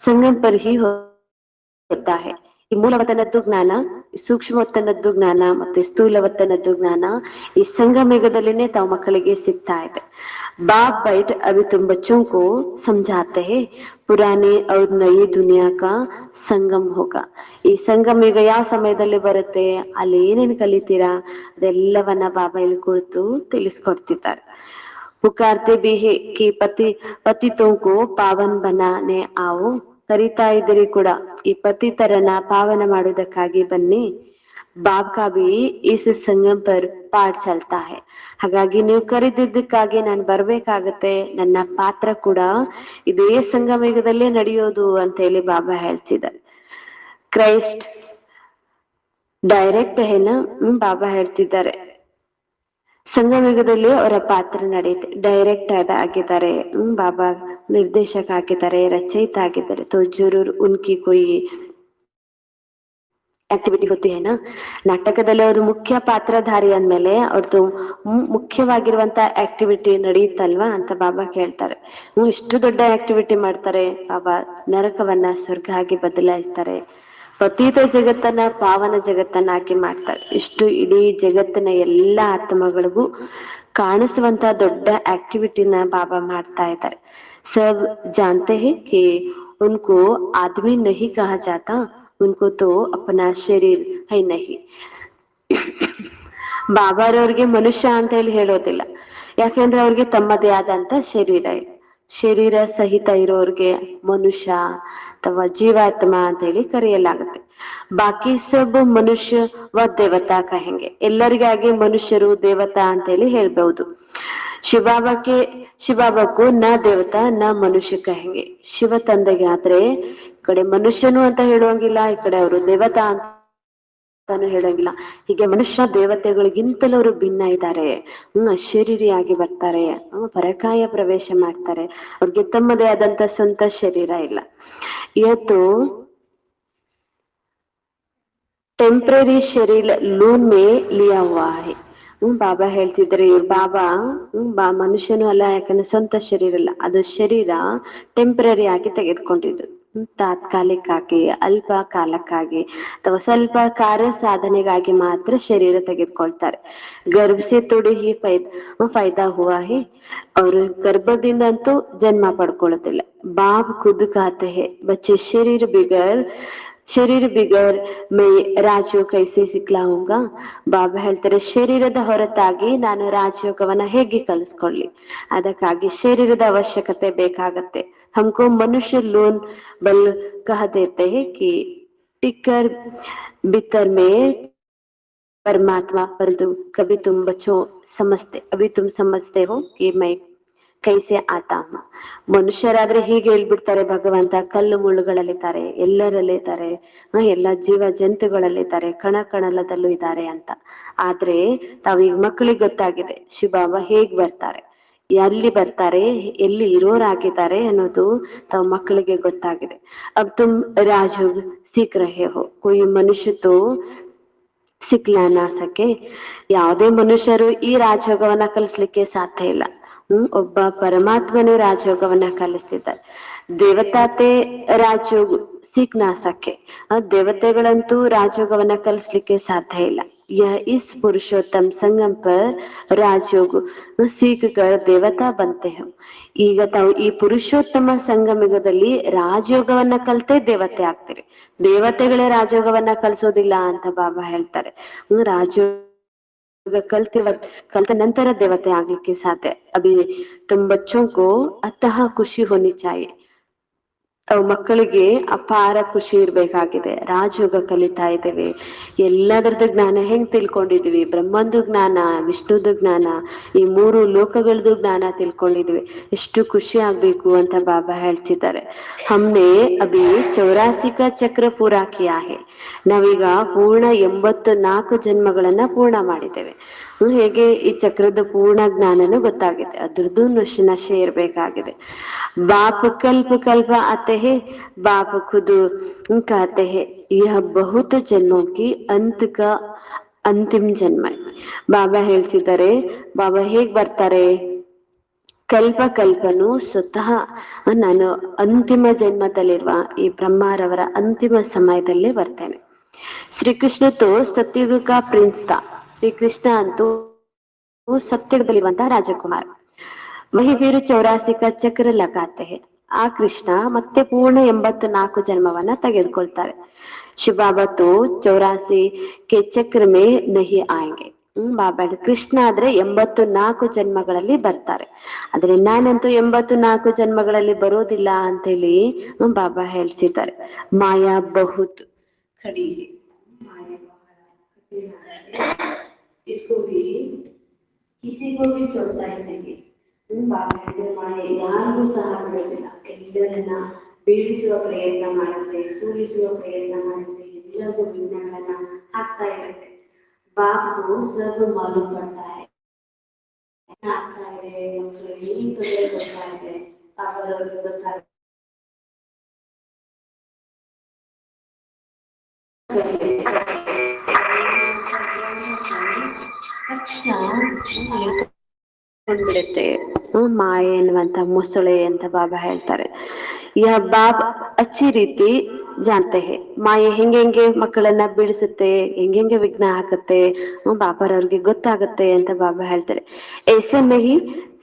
संगम पर ही होता है. ಈ ಮೂಲವತನದ್ದು ಜ್ಞಾನ, ಸೂಕ್ಷ್ಮವತನದ್ದು ಜ್ಞಾನ ಮತ್ತೆ ಸ್ಥೂಲವತನದ್ದು ಜ್ಞಾನ ಈ ಸಂಗಮಯುಗದಲ್ಲಿನೇ ತಾವು ಮಕ್ಕಳಿಗೆ ಸಿಗ್ತಾ ಇದೆ. ಬಾಪ್ बैठ अभी तुम बच्चों को समझाते हैं, पुरानी और नई दुनिया का संगम होगा. ಈ ಸಂಗಮ ಯುಗ ಯಾವ ಸಮಯದಲ್ಲಿ ಬರುತ್ತೆ, ಅಲ್ಲಿ ಏನೇನು ಕಲಿತೀರಾ ಅದೆಲ್ಲವನ್ನ ಬಾಬಾ ಇಲ್ಲಿ ಕುರಿತು ತಿಳಿಸ್ಕೊಡ್ತಿದ್ದಾರೆ. पुकारते भी है कि ಪತಿತೋं को ಪಾವನ್ ಬನಾನೆ आओ. ಕರಿತಾ ಇದ್ದೀರಿ ಕೂಡ, ಈ ಪತಿತರನ್ನ ಪಾವನ ಮಾಡುವುದಕ್ಕಾಗಿ ಬನ್ನಿ. ಬಾಬ್ ಕಾ ಬಿ ಇಸ್ ಸಂಗಮ್ ಪರ್ ಪಾಠ ಚಲ್ತಾ ಹೈ. ಹಾಗಾಗಿ ನೀವು ಕರೆದಿದ್ದಕ್ಕಾಗಿ ನಾನು ಬರ್ಬೇಕಾಗತ್ತೆ. ನನ್ನ ಪಾತ್ರ ಕೂಡ ಇದೇ ಸಂಗಮ ಯುಗದಲ್ಲೇ ನಡೆಯೋದು ಅಂತ ಹೇಳಿ ಬಾಬಾ ಹೇಳ್ತಿದ್ದಾರೆ. ಕ್ರೈಸ್ಟ್ ಡೈರೆಕ್ಟ್ ಏನ ಬಾಬಾ ಹೇಳ್ತಿದ್ದಾರೆ, ಸಂಗಮಯುಗದಲ್ಲಿ ಅವರ ಪಾತ್ರ ನಡೆಯುತ್ತೆ. ಡೈರೆಕ್ಟ್ ಆಗಿದ್ದಾರೆ, ಬಾಬಾ ನಿರ್ದೇಶಕ ಆಗಿದ್ದಾರೆ, ರಚಯಿತ ಆಗಿದ್ದಾರೆ. ತೋ ಜರೂರ್ ಉನ್ಕಿ ಕೊಯಿ ಆಕ್ಟಿವಿಟಿ ಹೋತಿ है ना. ನಾಟಕದಲ್ಲಿ ಅವ್ರು ಮುಖ್ಯ ಪಾತ್ರಧಾರಿ ಅಂದ್ಮೇಲೆ ಅವ್ರದ್ದು ಮುಖ್ಯವಾಗಿರುವಂತ ಆಕ್ಟಿವಿಟಿ ನಡೆಯುತ್ತಲ್ವಾ ಅಂತ ಬಾಬಾ ಕೇಳ್ತಾರೆ. ಇಷ್ಟು ದೊಡ್ಡ ಆಕ್ಟಿವಿಟಿ ಮಾಡ್ತಾರೆ ಬಾಬಾ, ನರಕವನ್ನ ಸ್ವರ್ಗ ಆಗಿ ಬದಲಾಯಿಸ್ತಾರೆ, ಪತೀತ ಜಗತ್ತನ್ನ ಪಾವನ ಜಗತ್ತನ್ನಾಗಿ ಮಾಡ್ತಾರೆ. ಇಷ್ಟು ಇಡೀ ಜಗತ್ತಿನ ಎಲ್ಲಾ ಆತ್ಮಗಳಿಗೂ ಕಾಣಿಸುವಂತ ದೊಡ್ಡ ಆಕ್ಟಿವಿಟಿನ ಬಾಬಾ ಮಾಡ್ತಾ ಇದ್ದಾರೆ. ಸಬ್ ಜಾನ್ತೆ ಹೈ ಕಿ ಉನ್ಕೋ ಆದ್ಮಿ ನಹಿ ಕಹಾ ಜಾತಾ, ಉನ್ಕೋ ತೋ ಅಪನಾ ಶರೀರ್ ಹೈ ನಹಿ. ಬಾಬಾರವ್ರಿಗೆ ಮನುಷ್ಯ ಅಂತ ಹೇಳಿ ಹೇಳೋದಿಲ್ಲ, ಯಾಕೆಂದ್ರೆ ಅವ್ರಿಗೆ ತಮ್ಮದೇ ಆದಂತ ಶರೀರ ಇದೆ. ಶರೀರ ಸಹಿತ ಇರೋರ್ಗೆ ಮನುಷ್ಯ ಅಥವಾ ಜೀವಾತ್ಮ ಅಂತ ಹೇಳಿ ಕರೆಯಲಾಗುತ್ತೆ. ಬಾಕಿ ಸಬ್ ಮನುಷ್ಯ ವ ದೇವತಾ ಕಹೆಂಗೆ. ಎಲ್ಲರಿಗಾಗಿ ಮನುಷ್ಯರು ದೇವತಾ ಅಂತ ಹೇಳಿ ಹೇಳ್ಬಹುದು. शिव बाबा के शिव बाबा को न देवता न मनुष्य कहेंगे. ಶಿವ ತಂದೆಗೆ ಆದ್ರೆ ಈ ಕಡೆ ಮನುಷ್ಯನು ಅಂತ ಹೇಳುವಂಗಿಲ್ಲ, ಈ ಕಡೆ ಅವರು ದೇವತಾ ಅಂತಾನು ಹೇಳಂಗಿಲ್ಲ. ಹೀಗೆ ಮನುಷ್ಯ ದೇವತೆಗಳಿಗಿಂತಲೂ ಅವರು ಭಿನ್ನ ಇದ್ದಾರೆ. ಅಶರೀರಿಯಾಗಿ ಬರ್ತಾರೆ, ಪರಕಾಯ ಪ್ರವೇಶ ಮಾಡ್ತಾರೆ. ಅವ್ರಿಗೆ ತಮ್ಮದೇ ಆದಂತ ಸ್ವಂತ ಶರೀರ ಇಲ್ಲ. ಇವತ್ತು टेम्पररी शरीर लोन में लिया हुआ है. ಬಾಬಾ ಹೇಳ್ತಿದ್ರೆ ಬಾಬಾ ಮನುಷ್ಯನು ಅಲ್ಲ, ಯಾಕಂದ್ರೆ ಸ್ವಂತ ಶರೀರ ಇಲ್ಲ, ಅದು ಶರೀರ ಟೆಂಪರರಿ ಆಗಿ ತೆಗೆದುಕೊಂಡಿದ್ದು, ತಾತ್ಕಾಲಿಕವಾಗಿ ಅಲ್ಪ ಕಾಲಕ್ಕಾಗಿ ಅಥವಾ ಸ್ವಲ್ಪ ಕಾರ್ಯ ಸಾಧನೆಗಾಗಿ ಮಾತ್ರ ಶರೀರ ತೆಗೆದುಕೊಳ್ತಾರೆ. ಗರ್ಭ ತೊಡಿ ಹಿ ಫೈದಾ ಹುವಾ ಹಿ, ಅವರು ಗರ್ಭದಿಂದ ಅಂತೂ ಜನ್ಮ ಪಡ್ಕೊಳ್ಳೋದಿಲ್ಲ. ಬಾಬ್ ಖುದ್ ಕಾತೆ ಹೇ ಬಚ್ಚೆ ಶರೀರ ಬಿಗರ್ ಮೈ ರಾಜಯೋಗ ಕೈಸೆ ಸಿಕ್ಲಾವುಂಗ. ಬಾಬಾ ಹೇಳ್ತಾರೆ ಶರೀರದ ಹೊರತಾಗಿ ನಾನು ರಾಜಯೋಗವನ್ನ ಹೇಗೆ ಕಲಿಸ್ಕೊಳ್ಳಿ, ಅದಕ್ಕಾಗಿ ಶರೀರದ ಅವಶ್ಯಕತೆ ಬೇಕಾಗತ್ತೆ. हमको मनुष्य लोन बल कह देते हैं कि टिकर भीतर में परमात्मा, परंतु कभी तुम बच्चों समझते, अभी तुम समझते हो कि मैं ಕೈಸೆ ಆತ. ಮನುಷ್ಯರಾದ್ರೆ ಹೀಗೆ ಹೇಳ್ಬಿಡ್ತಾರೆ, ಭಗವಂತ ಕಲ್ಲು ಮುಳ್ಳುಗಳಲ್ಲಿದ್ದಾರೆ, ಎಲ್ಲರಲ್ಲಿದ್ದಾರೆ, ಎಲ್ಲ ಜೀವ ಜಂತುಗಳಲ್ಲಿದ್ದಾರೆ, ಕಣ ಕಣಲದಲ್ಲೂ ಇದ್ದಾರೆ ಅಂತ. ಆದ್ರೆ ತಾವೀಗ ಮಕ್ಕಳಿಗೆ ಗೊತ್ತಾಗಿದೆ ಶಿವಬಾಬಾ ಹೇಗ್ ಬರ್ತಾರೆ, ಎಲ್ಲಿ ಬರ್ತಾರೆ, ಎಲ್ಲಿ ಇರೋರಾಗಿದ್ದಾರೆ ಅನ್ನೋದು ತಾವ್ ಮಕ್ಕಳಿಗೆ ಗೊತ್ತಾಗಿದೆ. ಅಬ್ ತುಮ್ ರಾಜಯೋಗ ಸೀಖ್ ರಹೆ ಹೋ, ಕೊಯ್ ಮನುಷ್ಯ ತೋ ಸಿಕ್ಲಾನ ಸಕೆ. ಯಾವುದೇ ಮನುಷ್ಯರು ಈ ರಾಜಯೋಗವನ್ನ ಕಲಿಸ್ಲಿಕ್ಕೆ ಸಾಧ್ಯ ಇಲ್ಲ. ಒಬ್ಬ ಪರಮಾತ್ಮನೇ ರಾಜಯೋಗವನ್ನ ಕಲಿಸ್ತಿದ್ದಾರೆ. ದೇವತಾತೆ ರಾಜಯೋಗ ಸೀಖ್ ನಾ ಸಕೆ, ದೇವತೆಗಳಂತೂ ರಾಜಯೋಗವನ್ನ ಕಲಿಸ್ಲಿಕ್ಕೆ ಸಾಧ್ಯ ಇಲ್ಲ. ಇಸ್ ಪುರುಷೋತ್ತಮ ಸಂಗಮ್ ಪರ್ ರಾಜಯೋಗ ಸೀಖ್ ಕರ್ ದೇವತಾ ಬಂತೆ ಹೋ. ಈಗ ತಾವು ಈ ಪುರುಷೋತ್ತಮ ಸಂಗಮದಲ್ಲಿ ರಾಜಯೋಗವನ್ನ ಕಲ್ತೇ ದೇವತೆ ಆಗ್ತೀರಿ, ದೇವತೆಗಳೇ ರಾಜಯೋಗವನ್ನ ಕಲಿಸೋದಿಲ್ಲ ಅಂತ ಬಾಬಾ ಹೇಳ್ತಾರೆ. ರಾಜಯೋಗ कल नंतर देवते ಆಗ್ಲಿಕ್ಕೆ ಸಾಧ್ಯ. अभी तुम बच्चों को अतः खुशी होनी चाहिए. ಮಕ್ಕಳಿಗೆ ಅಪಾರ ಖುಷಿ ಇರ್ಬೇಕಾಗಿದೆ. ರಾಜಯೋಗ ಕಲಿತಾ ಇದ್ದೇವೆ, ಎಲ್ಲದರದ ಜ್ಞಾನ ಹೆಂಗ್ ತಿಳ್ಕೊಂಡಿದ್ವಿ, ಬ್ರಹ್ಮಂದು ಜ್ಞಾನ, ವಿಷ್ಣುದು ಜ್ಞಾನ, ಈ 3 ಲೋಕಗಳದ್ದು ಜ್ಞಾನ ತಿಳ್ಕೊಂಡಿದ್ವಿ, ಎಷ್ಟು ಖುಷಿ ಆಗ್ಬೇಕು ಅಂತ ಬಾಬಾ ಹೇಳ್ತಿದ್ದಾರೆ. ಹಮ್ನೆ ಅಭಿ 84 का ಚಕ್ರ ಪೂರಾ ಕಿಯಾ ಹೇ. ನಾವೀಗ ಪೂರ್ಣ 84 ಜನ್ಮಗಳನ್ನ ಪೂರ್ಣ ಮಾಡಿದ್ದೇವೆ. ಹೇಗೆ ಈ ಚಕ್ರದ ಪೂರ್ಣ ಜ್ಞಾನನೂ ಗೊತ್ತಾಗಿದೆ, ಅದ್ರದ್ದು ನಶೆ ಇರ್ಬೇಕಾಗಿದೆ. बाप कल्प कल्प आते हैं, बाप खुद कहते हैं यह बहुत जन्मों की अंत का अंतिम जन्म है. ಬಾಬಾ ಹೇಳ್ತಿದ್ದಾರೆ, ಬಾಬಾ ಹೇಗ್ ಬರ್ತಾರೆ, ಕಲ್ಪ ಕಲ್ಪನು ಸ್ವತಃ ನಾನು ಅಂತಿಮ ಜನ್ಮದಲ್ಲಿರುವ ಈ ಬ್ರಹ್ಮಾರವರ ಅಂತಿಮ ಸಮಯದಲ್ಲೇ ಬರ್ತೇನೆ. ಶ್ರೀಕೃಷ್ಣ ತೋ ಸತ್ಯುಗ ಕಾ ಪ್ರಿನ್ಸ್ ತಾ. ಶ್ರೀಕೃಷ್ಣ ಅಂತೂ ಸತ್ಯುಗದಲ್ಲಿರುವಂತಹ ರಾಜಕುಮಾರ. वही फिर 84 का ಚಕ್ರ ಲಗಾತೆ ಹೇ. ಆ ಕೃಷ್ಣ ಮತ್ತೆ ಪೂರ್ಣ 84 ಜನ್ಮವನ್ನ ತೆಗೆದುಕೊಳ್ತಾರೆ. ಶಿವಬಾಬಾ ತೋ 84 ಕೆ ಚಕ್ರ ಮೇ ನಹಿ ಆಯಂಗೆ. ಬಾಬಾ ಕೃಷ್ಣ ಆದ್ರೆ 84 ಜನ್ಮಗಳಲ್ಲಿ ಬರ್ತಾರೆ, ಆದ್ರೆ ನಾನಂತೂ 84 ಜನ್ಮಗಳಲ್ಲಿ ಬರೋದಿಲ್ಲ ಅಂತ ಹೇಳಿ ಬಾಬಾ ಹೇಳ್ತಿದ್ದಾರೆ. ಮಾಯಾ ಬಹುತ್ ಖಡಿ ಹೇ, इसको भी किसी को भी छोड़ता ही नहीं. ಬಾಬಾ ಹೇಳಿದ್ರೆ ಮಾಯೆ ಯಾರಿಗೂ ಸಹ ಬಿಡೋದಿಲ್ಲ, ಎಲ್ಲರನ್ನ ಬೀಳಿಸುವ ಪ್ರಯತ್ನ ಮಾಡುತ್ತೆ, ಸೋಲಿಸುವ ಪ್ರಯತ್ನ ಮಾಡುತ್ತೆ, ಎಲ್ಲರಿಗೂ ವಿಘ್ನಗಳನ್ನ ಹಾಕ್ತಾ ಇರುತ್ತೆ. ಬಾಬು ಸಬ್ ಮಾಲೂಮ್ ಪಡ್ತಾ ಹೈ, ಆಗ್ತಾ ಇದೆ, ಮಕ್ಕಳಿಗೆ ಏನ್ ತೊಂದರೆ ಬರ್ತಾ ಇದೆ, ಬಾಬಾರವ್ರಿಗೆ ಗೊತ್ತಾಗುತ್ತೆ. ತಕ್ಷಣ ಬಿಡುತ್ತೆ ಮಾಯೆ ಎನ್ನುವಂತ ಮೊಸಳೆ ಅಂತ ಬಾಬಾ ಹೇಳ್ತಾರೆ. ಯಾ ಬಾಬ್ ಅಚ್ಚಿ ರೀತಿ ಜಾನ್ತೆ ಹೇ. ಮಾಯೆ ಹೆಂಗೆ ಮಕ್ಕಳನ್ನ ಬೀಳಿಸುತ್ತೆ, ಹೆಂಗೆ ವಿಘ್ನ ಹಾಕತ್ತೆ, ಬಾಬಾರವ್ರಿಗೆ ಗೊತ್ತಾಗತ್ತೆ ಅಂತ ಬಾಬಾ ಹೇಳ್ತಾರೆ. ऐसे नहीं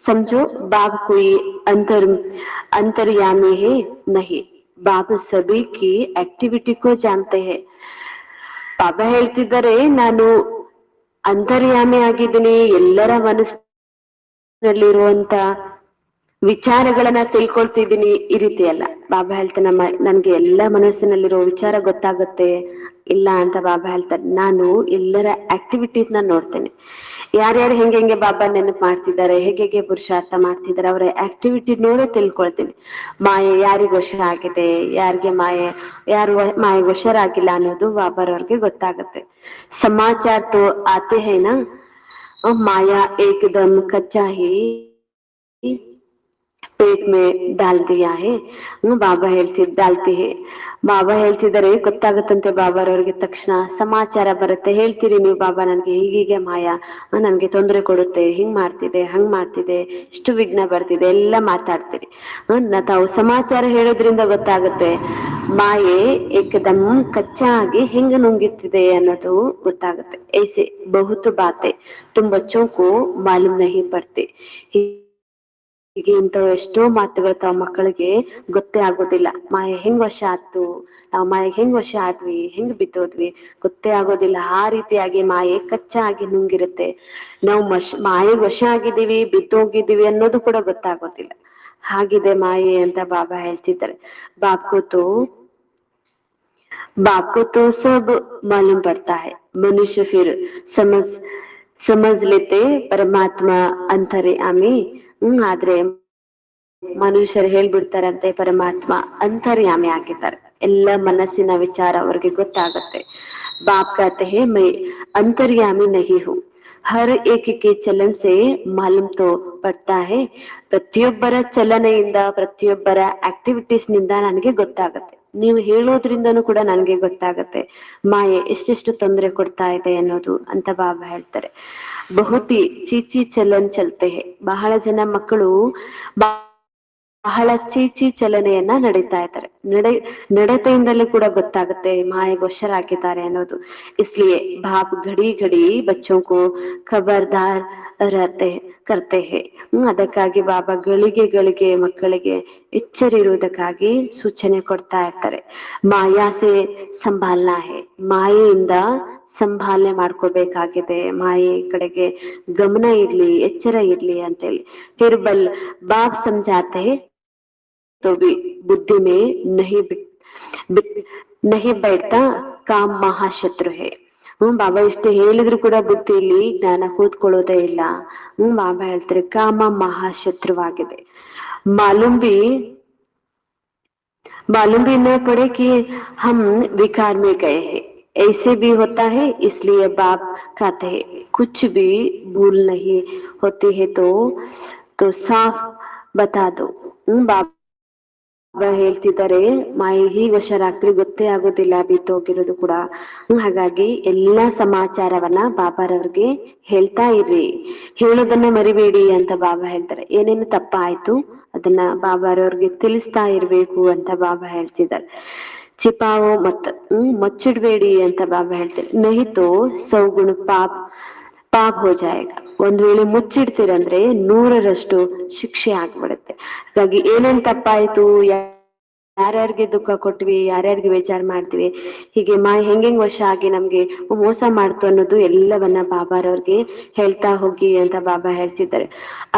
समझो बाप कोई अंतर्यामी है, नहीं, बाप सभी की एक्टिविटी को जानते हैं. ಬಾಬಾ ಹೇಳ್ತಿದ್ದಾರೆ ನಾನು ಅಂತರ್ಯಾಮಿ ಆಗಿದ್ದೀನಿ, ಎಲ್ಲರ ಮನಸ್ಸಿನಲ್ಲಿರುವಂತ ವಿಚಾರಗಳನ್ನ ತಿಳ್ಕೊಳ್ತಿದ್ದೀನಿ, ಈ ರೀತಿ ಅಲ್ಲ. ಬಾಬಾ ಹೇಳ್ತಾನೆ ನನ್ಗೆ ಎಲ್ಲ ಮನಸ್ಸಿನಲ್ಲಿರೋ ವಿಚಾರ ಗೊತ್ತಾಗುತ್ತೆ ಇಲ್ಲ ಅಂತ ಬಾಬಾ ಹೇಳ್ತಾರೆ. ನಾನು ಎಲ್ಲರ ಆಕ್ಟಿವಿಟೀಸ್ ನ ನೋಡ್ತೇನೆ, ಯಾರ್ಯಾರು ಹೆಂಗೆ ಬಾಬಾ ನೆನಪು ಮಾಡ್ತಿದ್ದಾರೆ, ಹೇಗೆ ಪುರುಷಾರ್ಥ ಮಾಡ್ತಿದ್ದಾರೆ, ಅವರ ಆಕ್ಟಿವಿಟಿ ನೋಡೇ ತಿಳ್ಕೊಳ್ತೀನಿ. ಮಾಯೆ ಯಾರಿಗ ವಶ ಆಗಿದೆ, ಯಾರಿಗೆ ಯಾರು ಮಾಯೆ ವಶರಾಗಿಲ್ಲ ಅನ್ನೋದು ಬಾಬಾರವ್ರಿಗೆ ಗೊತ್ತಾಗತ್ತೆ. ಸಮಾಚಾರ ತೋ ಆತೆ ಹೈ ನಾ, ಮಾಯಾ ಏಕದಮ್ ಕಚ್ಚಾ ಹಿ ಪೇಟ್ ಮೇ ಡಾಲ್ ದಿಯಾ ಹೇ. ಬಾಬಾ ಡಾಲ್ತಿ ಹೇ. ಬಾಬಾ ಹೇಳ್ತಿದ್ದಾರೆ, ಗೊತ್ತಾಗತ್ತಂತೆ ಬಾಬಾರವ್ರಿಗೆ. ತಕ್ಷಣ ಸಮಾಚಾರ ಬರುತ್ತೆ, ಹೇಳ್ತೀರಿ ನೀವು ಬಾಬಾ ನನ್ಗೆ ಹೀಗೀಗೆ ಮಾಯಾ ನನ್ಗೆ ತೊಂದರೆ ಕೊಡುತ್ತೆ, ಹಿಂಗ್ ಮಾಡ್ತಿದೆ, ಹಂಗ್ ಮಾಡ್ತಿದೆ, ಇಷ್ಟು ವಿಘ್ನ ಬರ್ತಿದೆ, ಎಲ್ಲ ಮಾತಾಡ್ತೀರಿ. ತಾವು ಸಮಾಚಾರ ಹೇಳೋದ್ರಿಂದ ಗೊತ್ತಾಗುತ್ತೆ ಮಾಯೆ ಏಕದಮ್ ಕಚ್ಚಾ ಆಗಿ ಹೆಂಗ ನುಂಗಿತ್ತಿದೆ ಅನ್ನೋದು ಗೊತ್ತಾಗುತ್ತೆ. ಐಸೆ ಬಹುತ್ ಬಾತೆ ತುಮ್ ಬಚ್ಚೋಂ ಕೋ ಮಾಲೂಮ್ ನಹಿ ಪಡ್ತೆ. ಹೀಗೆ ಇಂತ ಎಷ್ಟೋ ಮಾತುಗಳು ತಾವ್ ಮಕ್ಕಳಿಗೆ ಗೊತ್ತೇ ಆಗೋದಿಲ್ಲ. ಮಾಯೆ ಹೆಂಗ್ ವಶ ಆತು, ನಾವ್ ಮಾಯೆ ಹೆಂಗ್ ವಶ ಆದ್ವಿ, ಹೆಂಗ್ ಬಿದ್ದೋದ್ವಿ ಗೊತ್ತೇ ಆಗೋದಿಲ್ಲ. ಆ ರೀತಿಯಾಗಿ ಮಾಯೆ ಕಚ್ಚಾ ಆಗಿ ನುಂಗಿರುತ್ತೆ. ನಾವು ಮಾಯೆಗೆ ವಶ ಆಗಿದ್ದೀವಿ, ಬಿದ್ದೋಗಿದ್ದೀವಿ ಅನ್ನೋದು ಕೂಡ ಗೊತ್ತಾಗೋದಿಲ್ಲ. ಹಾಗಿದೆ ಮಾಯೆ ಅಂತ ಬಾಬಾ ಹೇಳ್ತಿದ್ದಾರೆ. बाप को तो सब मालूम पड़ता है, मनुष्य फिर समझ लेते ಪರಮಾತ್ಮ ಅಂತರ್ಯಾಮಿ. ಆದ್ರೆ ಮನುಷ್ಯರು ಹೇಳ್ಬಿಡ್ತಾರಂತೆ ಪರಮಾತ್ಮ ಅಂತರ್ಯಾಮಿ ಆಗಿದ್ದಾರೆ. ಎಲ್ಲ ಮನಸ್ಸಿನ ವಿಚಾರ ಅವ್ರಿಗೆ ಗೊತ್ತಾಗತ್ತೆ. ಬಾಪ್ कहते हैं मैं अंतर्यामी नहीं हूँ, हर एक के चलन से मालूम तो पड़ता है. ಪ್ರತಿಯೊಬ್ಬರ ಚಲನೆಯಿಂದ, ಪ್ರತಿಯೊಬ್ಬರ ಆಕ್ಟಿವಿಟೀಸ್ ನಿಂದ ನನಗೆ ಗೊತ್ತಾಗತ್ತೆ. ನೀವು ಹೇಳೋದ್ರಿಂದನೂ ಕೂಡ ನನ್ಗೆ ಗೊತ್ತಾಗತ್ತೆ ಮಾಯೆ ಎಷ್ಟೆಷ್ಟು ತೊಂದರೆ ಕೊಡ್ತಾ ಇದೆ ಅನ್ನೋದು ಅಂತ ಬಾಬಾ ಹೇಳ್ತಾರೆ. ಬಹುತಿ ಚೀಚಿ ಚಲನ್ ಚಲ್ತೆ ಹೇ. ಬಹಳ ಜನ ಮಕ್ಕಳು ಬಹಳ ಚೀಚಿ ಚಲನೆಯನ್ನ ನಡೀತಾ ಇದ್ದಾರೆ. ನಡತೆಯಿಂದಲೂ ಕೂಡ ಗೊತ್ತಾಗುತ್ತೆ ಮಾಯೆಗೆ ವಶರಾಗಿದ್ದಾರೆ ಅನ್ನೋದು. ಇಸ್ಲಿಯೇ ಬಾಪ್ ಘಡಿ ಘಡಿ ಬಚ್ಚೋಂ ಕೋ ಖಬರ್ದಾರ್ ಕರ್ತೆ ಹೇ. ಅದಕ್ಕಾಗಿ ಬಾಬಾ ಗಳಿಗೆ ಮಕ್ಕಳಿಗೆ ಎಚ್ಚರಿರುವುದಕ್ಕಾಗಿ ಸೂಚನೆ ಕೊಡ್ತಾ ಇರ್ತಾರೆ. ಮಾಯಾಸೆ ಸಂಭಾಲನಾ ಹೇ, ಮಾಯೆಯಿಂದ ಸಂಭಾಲನೆ ಮಾಡ್ಕೋಬೇಕಾಗಿದೆ. ಮಾಯೆ ಕಡೆಗೆ ಗಮನ ಇರ್ಲಿ, ಎಚ್ಚರ ಇರ್ಲಿ ಅಂತೇಳಿ. ಫಿರ್ ಬಾಪ್ ಸಮझाते तो भी बुद्धि में नहीं बैठता, काम महाशत्रु है. ಬಾಬಾ ಇಷ್ಟು ಹೇಳಿದ್ರು ಕೂಡ ಬುದ್ಧಿಯಲ್ಲಿ ಜ್ಞಾನ ಕೂತ್ಕೊಳ್ಳೋದೇ ಇಲ್ಲ. ಬಾಬಾ ಹೇಳ್ತಾರೆ ಕಾಮ ಮಹಾಶತ್ರುವಾಗಿದೆ. ಮಾಲೂಮ್ भी न पड़े कि हम विकार में गए हैं, ऐसे भी होता है. इसलिए बाप कहते हैं कुछ भी भूल नहीं होती है तो साफ बता दो. बाबಾ ಹೇಳ್ತಿದ್ದಾರೆ ಮಾಯೆ ಹೀಗೆ ವಶರಾತ್ರಿ ಗೊತ್ತೇ ಆಗೋದಿಲ್ಲ, ಬಿತ್ತೋಗಿರೋದು ಕೂಡ. ಹಾಗಾಗಿ ಎಲ್ಲಾ ಸಮಾಚಾರವನ್ನ ಬಾಬಾರವ್ರಿಗೆ ಹೇಳ್ತಾ ಇರ್ರಿ, ಹೇಳೋದನ್ನ ಮರಿಬೇಡಿ ಅಂತ ಬಾಬಾ ಹೇಳ್ತಾರೆ. ಏನೇನು ತಪ್ಪಾಯ್ತು ಅದನ್ನ ಬಾಬಾರವ್ರಿಗೆ ತಿಳಿಸ್ತಾ ಇರ್ಬೇಕು ಅಂತ ಬಾಬಾ ಹೇಳ್ತಿದ್ದಾರೆ. ಚಿಪಾವೋ ಮಚ್ಚಿಡ್ಬೇಡಿ ಅಂತ ಬಾಬಾ ಹೇಳ್ತಾರೆ. ನಹಿತೋ ಸೌಗುಣ ಪಾಪ್ ಹೋ ಜಾಯೇಗ. ಒಂದ್ ವೇಳೆ ಮುಚ್ಚಿಡ್ತೀರಂದ್ರೆ 100ರಷ್ಟು ಶಿಕ್ಷೆ ಆಗ್ಬಿಡುತ್ತೆ. ಹಾಗಾಗಿ ಏನೇನ್ ತಪ್ಪಾಯ್ತು, ಯಾರ್ಯಾರಿಗೆ ದುಃಖ ಕೊಟ್ವಿ, ಯಾರ್ಯಾರಿಗೆ ವಿಚಾರ ಮಾಡ್ತೀವಿ, ಹೀಗೆ ಮಾಯೆ ಹೆಂಗೆಂಗ್ ವಶ ಆಗಿ ನಮ್ಗೆ ಮೋಸ ಮಾಡ್ತು ಅನ್ನೋದು ಎಲ್ಲವನ್ನ ಬಾಬಾರವ್ರಿಗೆ ಹೇಳ್ತಾ ಹೋಗಿ ಅಂತ ಬಾಬಾ ಹೇಳ್ತಿದ್ದಾರೆ.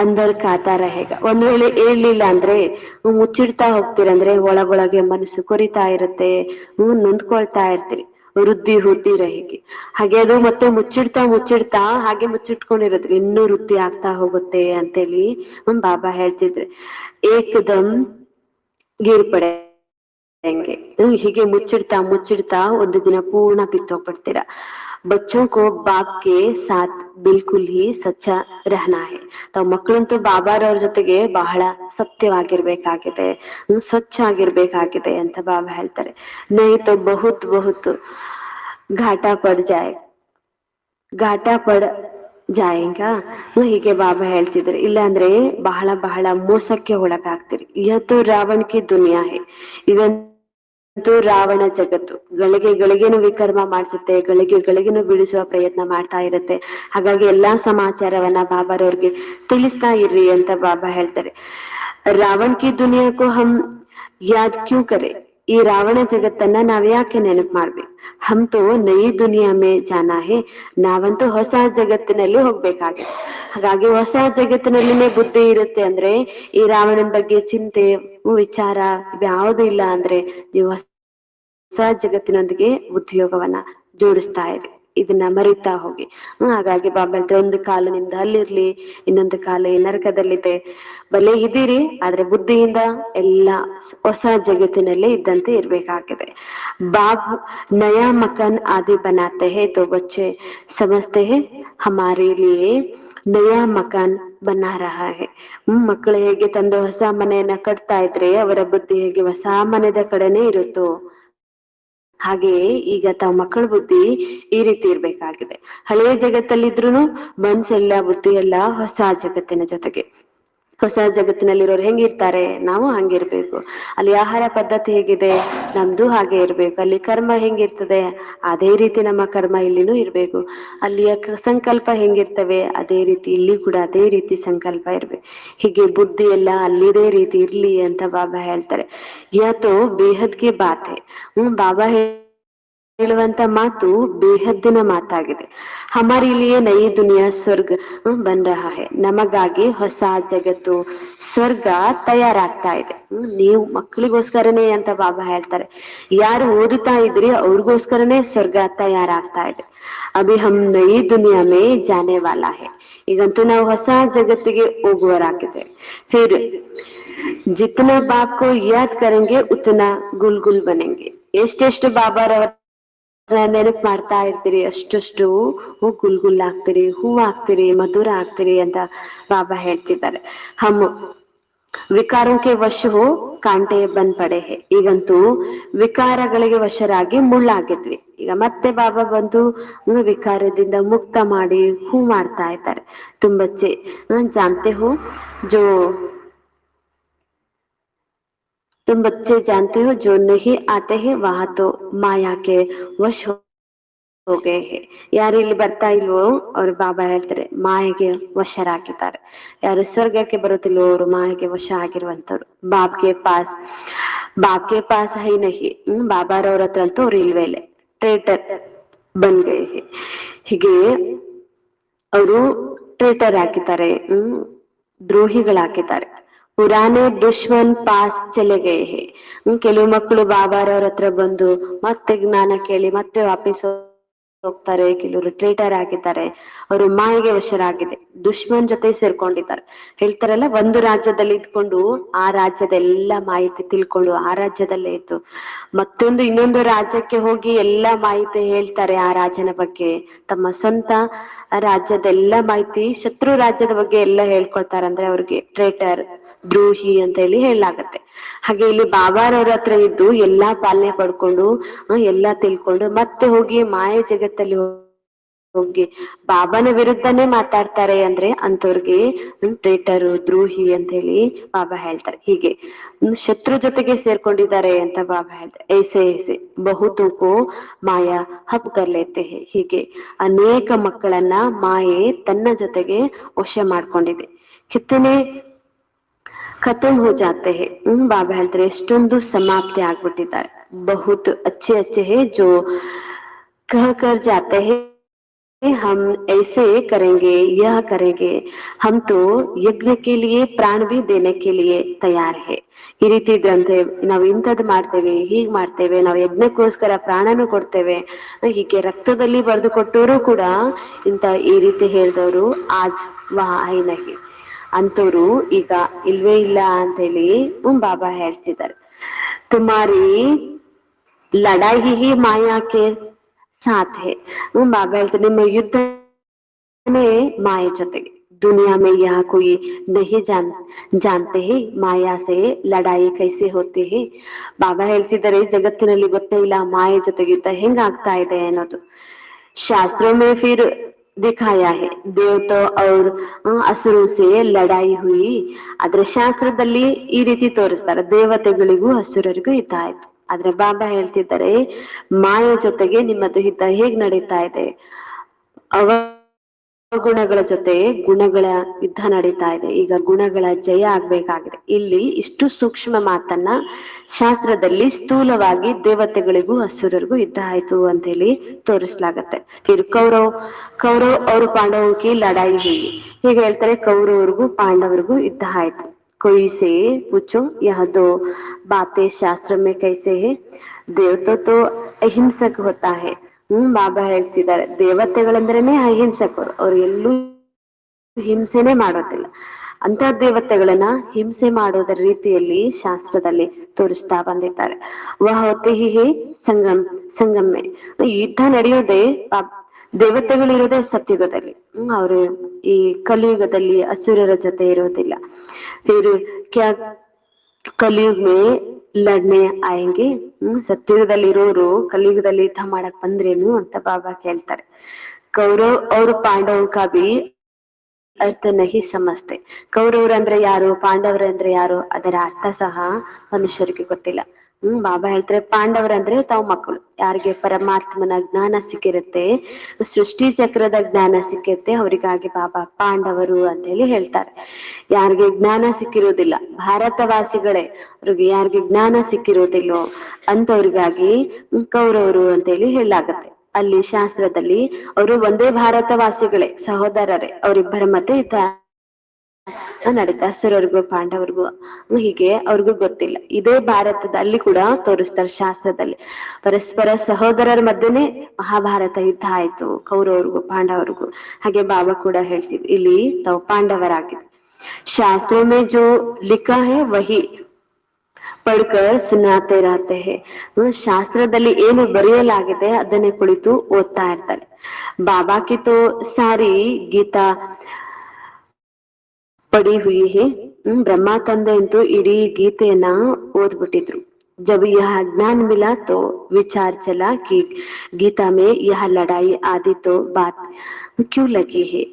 ಅಂದರ್ ಕಾತಾರ ಹೇಗ. ಒಂದ್ ವೇಳೆ ಹೇಳ್ಲಿಲ್ಲ ಅಂದ್ರೆ ಮುಚ್ಚಿಡ್ತಾ ಹೋಗ್ತೀರಂದ್ರೆ ಒಳಗೊಳಗೆ ಮನಸ್ಸು ಕೊರಿತಾ ಇರುತ್ತೆ, ನೊಂದ್ಕೊಳ್ತಾ ಇರ್ತೀರಿ. ವೃದ್ಧಿ ಹೀಗೆ ಹಾಗೆ ಅದು ಮತ್ತೆ ಮುಚ್ಚಿಡ್ತಾ ಹಾಗೆ ಮುಚ್ಚಿಟ್ಕೊಂಡಿರೋದ್ರಿ ಇನ್ನೂ ವೃದ್ಧಿ ಆಗ್ತಾ ಹೋಗುತ್ತೆ ಅಂತೇಳಿ ಬಾಬಾ ಹೇಳ್ತಿದ್ರೆ. ಏಕದಮ್ ಗಿರ್ಪಡೆ ಹೆಂಗೆ ಹೀಗೆ ಮುಚ್ಚಿಡ್ತಾ ಒಂದು ದಿನ ಪೂರ್ಣ ಬಿತ್ತೋಗ್ಬಿಡ್ತೀರಾ. बच्चों को बाप के साथ बिल्कुल ही सच्चा रहना है. ತಾವ್ ಮಕ್ಕಳಂತೂ ಬಾಬಾರವ್ರ ಜೊತೆಗೆ ಬಹಳ ಸತ್ಯವಾಗಿರ್ಬೇಕಾಗಿದೆ, ಸ್ವಚ್ಛ ಆಗಿರ್ಬೇಕಾಗಿದೆ ಅಂತ ಬಾಬಾ ಹೇಳ್ತಾರೆ. ನೈ ತೋ ಬಹುತ್ ಘಾಟಾ ಪಡ್ ಜಾಯೇಗಾ. ಹೀಗೆ ಬಾಬಾ ಹೇಳ್ತಿದ್ರು. ಇಲ್ಲ ಅಂದ್ರೆ ಬಹಳ ಮೋಸಕ್ಕೆ ಒಳಗಾಗ್ತೀರಿ. ಇವತ್ತು ರಾವಣ ಕಿ ದುನಿಯಾ ಹೇ, ಇದಂತೂ ರಾವಣ ಜಗತ್ತು. ಗಳಿಗೆನು ವಿಕರ್ಮ ಮಾಡ್ಸುತ್ತೆ, ಗಳಿಗೆನು ಬೀಳಿಸುವ ಪ್ರಯತ್ನ ಮಾಡ್ತಾ ಇರುತ್ತೆ. ಹಾಗಾಗಿ ಎಲ್ಲಾ ಸಮಾಚಾರವನ್ನ ಬಾಬಾರವ್ರಿಗೆ ತಿಳಿಸ್ತಾ ಇರ್ರಿ ಅಂತ ಬಾಬಾ ಹೇಳ್ತಾರೆ. ರಾವಣ ಕಿ ದುನಿಯಾಕ್ಕೂ ಹಮ್ ಯಾದ್ ಕ್ಯೂ ಕರೆ. ಈ ರಾವಣ ಜಗತ್ತನ್ನ ನಾವ್ ಯಾಕೆ ನೆನಪು ಮಾಡ್ಬೇಕು? ಹಮ್ತೋ ನೈ ದುನಿಯಾ ಮೇ ಜಾನಾ ಹೇ. ನಾವಂತೂ ಹೊಸ ಜಗತ್ತಿನಲ್ಲಿ ಹೋಗ್ಬೇಕಾಗಿದೆ. ಹಾಗಾಗಿ ಹೊಸ ಜಗತ್ತಿನಲ್ಲಿನೇ ಬುದ್ಧಿ ಇರುತ್ತೆ ಅಂದ್ರೆ ಈ ರಾವಣನ ಬಗ್ಗೆ ಚಿಂತೆ ವಿಚಾರ ಯಾವುದು ಇಲ್ಲ ಅಂದ್ರೆ ನೀವು ಹೊಸ ಜಗತ್ತಿನೊಂದಿಗೆ ಉದ್ಯೋಗವನ್ನ ಜೋಡಿಸ್ತಾ ಇರಿ. ಇದನ್ನ ಮರಿತಾ ಹೋಗಿ. ಹಾಗಾಗಿ ಬಾಬಾ ಹೇಳ್ತಾರೆ, ಒಂದು ಕಾಲು ನಿಮ್ದು ಅಲ್ಲಿರ್ಲಿ, ಇನ್ನೊಂದು ಕಾಲು ಈ ನರಕದಲ್ಲಿದೆ, ಬಲೆ ಇದೀರಿ ಆದ್ರೆ ಬುದ್ಧಿಯಿಂದ ಎಲ್ಲ ಹೊಸ ಜಗತ್ತಿನಲ್ಲಿ ಇದ್ದಂತೆ ಇರ್ಬೇಕಾಗಿದೆ. ಬಾಬ್ ನಯಾ ಮಕಾನ್ ಆದಿ ಬನಾತೆ ಹೇ ತೋ ಬಚ್ಚೆ ಸಮಜ್ತೆ ಹೇ ಹಮಾರೆ ಲಿಯೇ ನಯಾ ಮಕಾನ್ ಬನಾ ರಹಾ ಹೇ. ಮಕ್ಕಳು ಹೇಗೆ ತಂದು ಹೊಸ ಮನೆಯನ್ನ ಕಟ್ತಾ ಇದ್ರೆ ಅವರ ಬುದ್ಧಿ ಹೇಗೆ ಹೊಸ ಮನೆದ ಕಡೆನೆ ಇರುತ್ತೋ, ಹಾಗೆಯೇ ಈಗ ತಾವ್ ಮಕ್ಕಳ ಬುದ್ಧಿ ಈ ರೀತಿ ಇರ್ಬೇಕಾಗಿದೆ. ಹಳೆಯ ಜಗತ್ತಲ್ಲಿದ್ರು ಮನ್ಸೆಲ್ಲ ಬುದ್ಧಿ ಎಲ್ಲ ಹೊಸ ಜಗತ್ತಿನ ಜೊತೆಗೆ. ಹೊಸ ಜಗತ್ತಿನಲ್ಲಿರೋರು ಹೆಂಗಿರ್ತಾರೆ, ನಾವು ಹಂಗಿರ್ಬೇಕು. ಅಲ್ಲಿ ಆಹಾರ ಪದ್ಧತಿ ಹೇಗಿದೆ, ನಮ್ದು ಹಾಗೆ ಇರ್ಬೇಕು. ಅಲ್ಲಿ ಕರ್ಮ ಹೆಂಗಿರ್ತದೆ, ಅದೇ ರೀತಿ ನಮ್ಮ ಕರ್ಮ ಇಲ್ಲಿನೂ ಇರ್ಬೇಕು. ಅಲ್ಲಿಯ ಸಂಕಲ್ಪ ಹೆಂಗಿರ್ತವೆ, ಅದೇ ರೀತಿ ಇಲ್ಲಿ ಕೂಡ ಅದೇ ರೀತಿ ಸಂಕಲ್ಪ ಇರ್ಬೇಕು. ಹೀಗೆ ಬುದ್ಧಿ ಎಲ್ಲ ಅಲ್ಲಿದೇ ರೀತಿ ಇರ್ಲಿ ಅಂತ ಬಾಬಾ ಹೇಳ್ತಾರೆ. ಯಾತೋ ಬೇಹದ್ಗೆ ಬಾತ್ ಹೈ. ಬಾಬಾ ಹೇಳುವಂತ ಮಾತು ಬೇಹದ್ದಿನ ಮಾತಾಗಿದೆ. ಹಮಾರಿ ಲಿಯೇ ನಯಿ ದುನಿಯಾ ಸ್ವರ್ಗ ಬನ್ ರಹಾ ಹೈ. ನಮಗಾಗಿ ಹೊಸ ಜಗತ್ತು ಸ್ವರ್ಗ ತಯಾರಾಗ್ತಾ ಇದೆ. ನೀವು ಮಕ್ಕಳಿಗೋಸ್ಕರನೇ ಅಂತ ಬಾಬಾ ಹೇಳ್ತಾರೆ. ಯಾರು ಓದುತ್ತಾ ಇದ್ರಿ ಅವ್ರಿಗೋಸ್ಕರನೇ ಸ್ವರ್ಗ ತಯಾರಾಗ್ತಾ ಇದೆ. ಅಭಿ ಹಮ್ ನಯಿ ದುನಿಯಾ ಮೇ ಜಾನೆ ವಾಲಾ ಹೈ. ಈಗಂತೂ ನಾವು ಹೊಸ ಜಗತ್ತಿಗೆ ಹೋಗುವರಾಗಿದೆ. ಫಿರ್ ಜಿತನಾ ಬಾಪ್ ಕೋ ಯಾದ್ ಕರೆಂಗೆ ಉತನಾ ಗುಲ್ ಗುಲ್ ಬನೆಂಗೆ. ಎಷ್ಟೆಷ್ಟು ಬಾಬಾರವರ ನೆನಪು ಮಾಡ್ತಾ ಇರ್ತೀರಿ ಅಷ್ಟಷ್ಟು ಗುಲ್ ಗುಲ್ ಆಗ್ತೀರಿ, ಹೂ ಆಗ್ತೀರಿ, ಮಧುರ ಆಗ್ತೀರಿ ಅಂತ ಬಾಬಾ ಹೇಳ್ತಿದ್ದಾರೆ. ಹಮ್ ವಿಕಾರಕ್ಕೆ ವಶ ಹೋ ಕಾಂಟೆ ಬಂದ್ ಪಡೆ ಹೇ. ಈಗಂತೂ ವಿಕಾರಗಳಿಗೆ ವಶರಾಗಿ ಮುಳ್ಳಾಗಿದ್ವಿ. ಈಗ ಮತ್ತೆ ಬಾಬಾ ಬಂದು ವಿಕಾರದಿಂದ ಮುಕ್ತ ಮಾಡಿ ಹೂ ಮಾಡ್ತಾ ಇದ್ದಾರೆ. ತುಂಬಚ್ಚೆ ಜಾನ್ತೆ ಹೋ ಜೋ तुम बच्चे जानते हो जो नहीं आते हैं वहां तो माया के वश हो गए हैं. ಯಾರು ಇಲ್ಲಿ ಬರ್ತಾ ಇಲ್ವೋ ಅವ್ರು ಬಾಬಾ ಹೇಳ್ತಾರೆ ಮಾಯೆಗೆ ವಶರಾಗಿದ್ದಾರೆ. ಯಾರು ಸ್ವರ್ಗಕ್ಕೆ ಬರುತ್ತಿಲ್ವೋ ಅವರು ಮಾಯೆಗೆ ವಶ ಆಗಿರುವಂತವ್ರು. ಬಾಬ್ಗೆ ಪಾಸ್ ಹೈ ನಹಿ. ಬಾಬಾರವ್ರ ಹತ್ರ ಅಂತೂ ಅವ್ರು ಇಲ್ವೇ ಇಲ್ಲ. ಟ್ರೇಟರ್ ಬನ್ ಗಯೆ ಹೈ. ಹೀಗೆ ಅವರು ಟ್ರೇಟರ್ ಹಾಕಿದ್ದಾರೆ, ದ್ರೋಹಿಗಳಾಕಿದ್ದಾರೆ. ಪುರಾನೆ ದುಶ್ಮನ್ ಪಾಸ್ ಚಲೆ ಗಯೆ ಹೇ. ಕೆಲವು ಮಕ್ಕಳು ಬಾಬಾರವ್ರ ಹತ್ರ ಬಂದು ಮತ್ತೆ ಜ್ಞಾನ ಕೇಳಿ ಮತ್ತೆ ವಾಪಸ್ ಹೋಗ್ತಾರೆ. ಕೆಲವರು ಟ್ರೇಟರ್ ಆಗಿದ್ದಾರೆ, ಅವರು ಮಾಯೆಗೆ ವಶರಾಗಿದೆ, ದುಶ್ಮನ್ ಜೊತೆ ಸೇರ್ಕೊಂಡಿದ್ದಾರೆ. ಹೇಳ್ತಾರಲ್ಲ, ಒಂದು ರಾಜ್ಯದಲ್ಲಿ ಇದ್ಕೊಂಡು ಆ ರಾಜ್ಯದ ಎಲ್ಲಾ ಮಾಹಿತಿ ತಿಳ್ಕೊಂಡು ಆ ರಾಜ್ಯದಲ್ಲೇ ಇದ್ದು ಮತ್ತೊಂದು ಇನ್ನೊಂದು ರಾಜ್ಯಕ್ಕೆ ಹೋಗಿ ಎಲ್ಲಾ ಮಾಹಿತಿ ಹೇಳ್ತಾರೆ ಆ ರಾಜ್ಯನ ಬಗ್ಗೆ. ತಮ್ಮ ಸ್ವಂತ ರಾಜ್ಯದ ಎಲ್ಲಾ ಮಾಹಿತಿ ಶತ್ರು ರಾಜ್ಯದ ಬಗ್ಗೆ ಎಲ್ಲ ಹೇಳ್ಕೊಳ್ತಾರಂದ್ರೆ ಅವ್ರಿಗೆ ಟ್ರೇಟರ್, ದ್ರೋಹಿ ಅಂತ ಹೇಳಿ ಹೇಳಲಾಗತ್ತೆ. ಹಾಗೆ ಇಲ್ಲಿ ಬಾಬಾರವ್ರ ಹತ್ರ ಇದ್ದು ಎಲ್ಲಾ ಪಾಲನೆ ಪಡ್ಕೊಂಡು ಎಲ್ಲಾ ತಿಳ್ಕೊಂಡು ಮತ್ತೆ ಹೋಗಿ ಮಾಯ ಜಗತ್ತಲ್ಲಿ ಹೋಗಿ ಬಾಬಾನ ವಿರುದ್ಧನೇ ಮಾತಾಡ್ತಾರೆ ಅಂದ್ರೆ ಅಂತವ್ರಿಗೆ ಟ್ರೇಟರು, ದ್ರೋಹಿ ಅಂತ ಹೇಳಿ ಬಾಬಾ ಹೇಳ್ತಾರೆ. ಹೀಗೆ ಶತ್ರು ಜೊತೆಗೆ ಸೇರ್ಕೊಂಡಿದ್ದಾರೆ ಅಂತ ಬಾಬಾ ಹೇಳ್ತಾರೆ. ಐಸೆ ಐಸೆ ಬಹುತೋಕೋ ಮಾಯಾ ಹಬ್ ಕರ್ ಲೇತೆ ಹೇ. ಹೀಗೆ ಅನೇಕ ಮಕ್ಕಳನ್ನ ಮಾಯೆ ತನ್ನ ಜೊತೆಗೆ ವಶ ಮಾಡ್ಕೊಂಡಿದೆ. ಕಿತ್ತನೆ ಖತಮ್ ಹೋ ಜಾತೆ ಹೇ. ಬಾಬಾ ಹೇಳ್ತಾರೆ ಎಷ್ಟೊಂದು ಸಮಾಪ್ತಿ ಆಗ್ಬಿಟ್ಟಿದ್ದಾರೆ. ಬಹುತ್ ಅಚ್ಚೆ ಅಚ್ಚೆ ಹೇ ಜೋ ಕಹ ಕರ್ ಜಾತೆ ಹೇ हम ऐसे करेंगे, यह करेंगे, हम तो यज्ञ के लिए प्राण भी देने के लिए तैयार है. ಈ ರೀತಿ ಇದ್ರಂತೆ, ನಾವು ಇಂಥದ್ದು ಮಾಡ್ತೇವೆ, ಹೀಗ್ ಮಾಡ್ತೇವೆ, ನಾವು ಯಜ್ಞಕ್ಕೋಸ್ಕರ ಪ್ರಾಣನೂ ಕೊಡ್ತೇವೆ. ಹೀಗೆ ರಕ್ತದಲ್ಲಿ ಬರೆದು ಕೊಟ್ಟವರು ಕೂಡ ಇಂತ ಈ ರೀತಿ ಹೇಳಿದವರು ಆಜ್ ವಹಾ ಹೈ ನಹಿ ಅಂತವ್ರು ಈಗ ಇಲ್ವೇ ಇಲ್ಲ ಅಂತ ಹೇಳಿ ಬಾಬಾ ಹೇಳ್ತಿದ್ದಾರೆ. ತುಮಾರಿ ಲಡಾಯಿ ಹಿ ಮಾಯಾಕೆ ಸಾಥ್ ಹೇ. ಬಾಬಾ ಹೇಳ್ತಾರೆ ನಿಮ್ಮ ಯುದ್ಧನೇ ಮಾಯೆ ಜೊತೆಗೆ. दुनिया में यहाँ कोई नहीं जानते हैं माया से लड़ाई कैसे होती है. ಬಾಬಾ ಹೇಳ್ತಿದ್ದಾರೆ ಜಗತ್ತಿನಲ್ಲಿ ಗೊತ್ತೇ ಇಲ್ಲ ಮಾಯೆ ಜೊತೆಗೆ ಯುದ್ಧ ಹೆಂಗಾಗ್ತಾ ಇದೆ ಅನ್ನೋದು. शास्त्रों में फिर दिखाया है देवता और असुरों से लड़ाई हुई. ಆದ್ರೆ ಶಾಸ್ತ್ರದಲ್ಲಿ ಈ ರೀತಿ ತೋರಿಸ್ತಾರೆ, ದೇವತೆಗಳಿಗೂ ಅಸುರರಿಗೂ ಯುದ್ಧ ಆಯ್ತು. ಆದ್ರೆ ಬಾಬಾ ಹೇಳ್ತಿದ್ದಾರೆ ಮಾಯೆ ಜೊತೆಗೆ ನಿಮ್ಮದು ಯುದ್ಧ ಹೇಗ್ ನಡೀತಾ ಇದೆ, ಅವಗುಣಗಳ ಜೊತೆ ಗುಣಗಳ ಯುದ್ಧ ನಡೀತಾ ಇದೆ. ಈಗ ಗುಣಗಳ ಜಯ ಆಗ್ಬೇಕಾಗಿದೆ. ಇಲ್ಲಿ ಇಷ್ಟು ಸೂಕ್ಷ್ಮ ಮಾತನ್ನ ಶಾಸ್ತ್ರದಲ್ಲಿ ಸ್ಥೂಲವಾಗಿ ದೇವತೆಗಳಿಗೂ ಅಸುರರಿಗೂ ಯುದ್ಧ ಆಯ್ತು ಅಂತ ಹೇಳಿ ತೋರಿಸ್ಲಾಗತ್ತೆ. ಕೌರವ್ ಅವರು ಪಾಂಡವಕ್ಕೆ ಲಡಾಯಿ ಹುಯಿ. ಹೀಗೆ ಹೇಳ್ತಾರೆ ಕೌರವರಿಗೂ ಪಾಂಡವರಿಗೂ ಯುದ್ಧ ಆಯ್ತು. कोई से पूछो यह दो बातें शास्त्र में कैसे है. देवता तो अहिंसक होता है ಬಾಬಾ ಹೇಳ್ತಿದ್ದಾರೆ, ದೇವತೆಗಳಂದ್ರೇನೆ ಅಹಿಂಸಕರು, ಅವ್ರು ಎಲ್ಲೂ ಹಿಂಸೆನೆ ಮಾಡೋದಿಲ್ಲ. ಅಂತ ದೇವತೆಗಳನ್ನ ಹಿಂಸೆ ಮಾಡೋದರ ರೀತಿಯಲ್ಲಿ ಶಾಸ್ತ್ರದಲ್ಲಿ ತೋರಿಸ್ತಾ ಬಂದಿದ್ದಾರೆ. ವಹೋತಿ ಹಿ ಸಂಗಮ್ಮೆ, ಯುದ್ಧ ನಡೆಯೋದೇ ದೇವತೆಗಳಿರೋದೇ ಸತ್ಯುಗದಲ್ಲಿ. ಅವರು ಈ ಕಲಿಯುಗದಲ್ಲಿ ಅಸುರರ ಜೊತೆ ಇರೋದಿಲ್ಲ. ಇವರು ಕಲಿಯುಗ ಮೇ ಲಡ್ನೆ ಆಯಂಗೆ, ಸತ್ಯುಗದಲ್ಲಿ ಇರೋರು ಕಲಿಯುಗದಲ್ಲಿ ಯುದ್ಧ ಮಾಡಕ್ ಬಂದ್ರೇನು ಅಂತ ಬಾಬಾ ಕೇಳ್ತಾರೆ. ಕೌರವ್ ಅವರು ಪಾಂಡವ್ ಕಾ ಭಿ ಅರ್ಥ ನಹಿ ಸಮಸ್ತೆ. ಕೌರವ್ರ ಅಂದ್ರೆ ಯಾರು, ಪಾಂಡವ್ರ ಅಂದ್ರೆ ಯಾರು, ಅದರ ಅರ್ಥ ಸಹ ಮನುಷ್ಯರಿಗೆ ಗೊತ್ತಿಲ್ಲ. ಬಾಬಾ ಹೇಳ್ತಾರೆ, ಪಾಂಡವರಂದ್ರೆ ತಾವು ಮಕ್ಕಳು, ಯಾರಿಗೆ ಪರಮಾತ್ಮನ ಜ್ಞಾನ ಸಿಕ್ಕಿರುತ್ತೆ, ಸೃಷ್ಟಿ ಚಕ್ರದ ಜ್ಞಾನ ಸಿಕ್ಕಿರುತ್ತೆ, ಅವರಿಗಾಗಿ ಬಾಬಾ ಪಾಂಡವರು ಅಂತ ಹೇಳಿ ಹೇಳ್ತಾರೆ. ಯಾರಿಗೆ ಜ್ಞಾನ ಸಿಕ್ಕಿರೋದಿಲ್ಲ, ಭಾರತವಾಸಿಗಳೇ, ಅವ್ರಿಗೆ ಯಾರಿಗೆ ಜ್ಞಾನ ಸಿಕ್ಕಿರೋದಿಲ್ಲೋ ಅಂತವ್ರಿಗಾಗಿ ಕೌರವರು ಅಂತ ಹೇಳಿ ಹೇಳಲಾಗತ್ತೆ. ಅಲ್ಲಿ ಶಾಸ್ತ್ರದಲ್ಲಿ ಅವರು ಒಂದೇ ಭಾರತವಾಸಿಗಳೇ, ಸಹೋದರರೇ, ಅವರಿಬ್ಬರ ಮಧ್ಯೆ ಯುದ್ಧ ನಡೀತಾ, ಅಸುರರಿಗೂ ಪಾಂಡವರಿಗೂ, ಹೀಗೆ ಅವ್ರಿಗೂ ಗೊತ್ತಿಲ್ಲ. ಇದೇ ಭಾರತದಲ್ಲಿ ಕೂಡ ತೋರಿಸ್ತಾರೆ ಶಾಸ್ತ್ರದಲ್ಲಿ, ಪರಸ್ಪರ ಸಹೋದರರ ಮಧ್ಯೆನೆ ಮಹಾಭಾರತ ಯುದ್ಧ ಆಯ್ತು, ಕೌರವ್ರಿಗೂ ಪಾಂಡವರಿಗೂ. ಹಾಗೆ ಬಾಬಾ ಕೂಡ ಹೇಳ್ತಿದ್ರು, ಇಲ್ಲಿ ತಾವು ಪಾಂಡವರಾಗಿದೆ. ಶಾಸ್ತ್ರ ಮೇ ಜೋ ಲಿಖಾ ಹೈ ವಹಿ ಪಡ್ಕರ್ ಸುನಾತೆ ರಹತೆ ಹೇ. ಶಾಸ್ತ್ರದಲ್ಲಿ ಏನು ಬರೆಯಲಾಗಿದೆ ಅದನ್ನೇ ಕುಳಿತು ಓದ್ತಾ ಇರ್ತಾರೆ. ಬಾಬಾ ಕಿ ತೋ ಸಾರಿ ಗೀತಾ ಪಡಿ ಹುಯಿ ಹೇ. ಬ್ರಹ್ಮ ತಂದೆ ಅಂತೂ ಇಡೀ ಗೀತೆಯನ್ನ ಓದ್ಬಿಟ್ಟಿದ್ರು. जब यह ज्ञान मिला तो विचार चला कि गीता में यह लड़ाई आदि तो बात क्यों लगी है.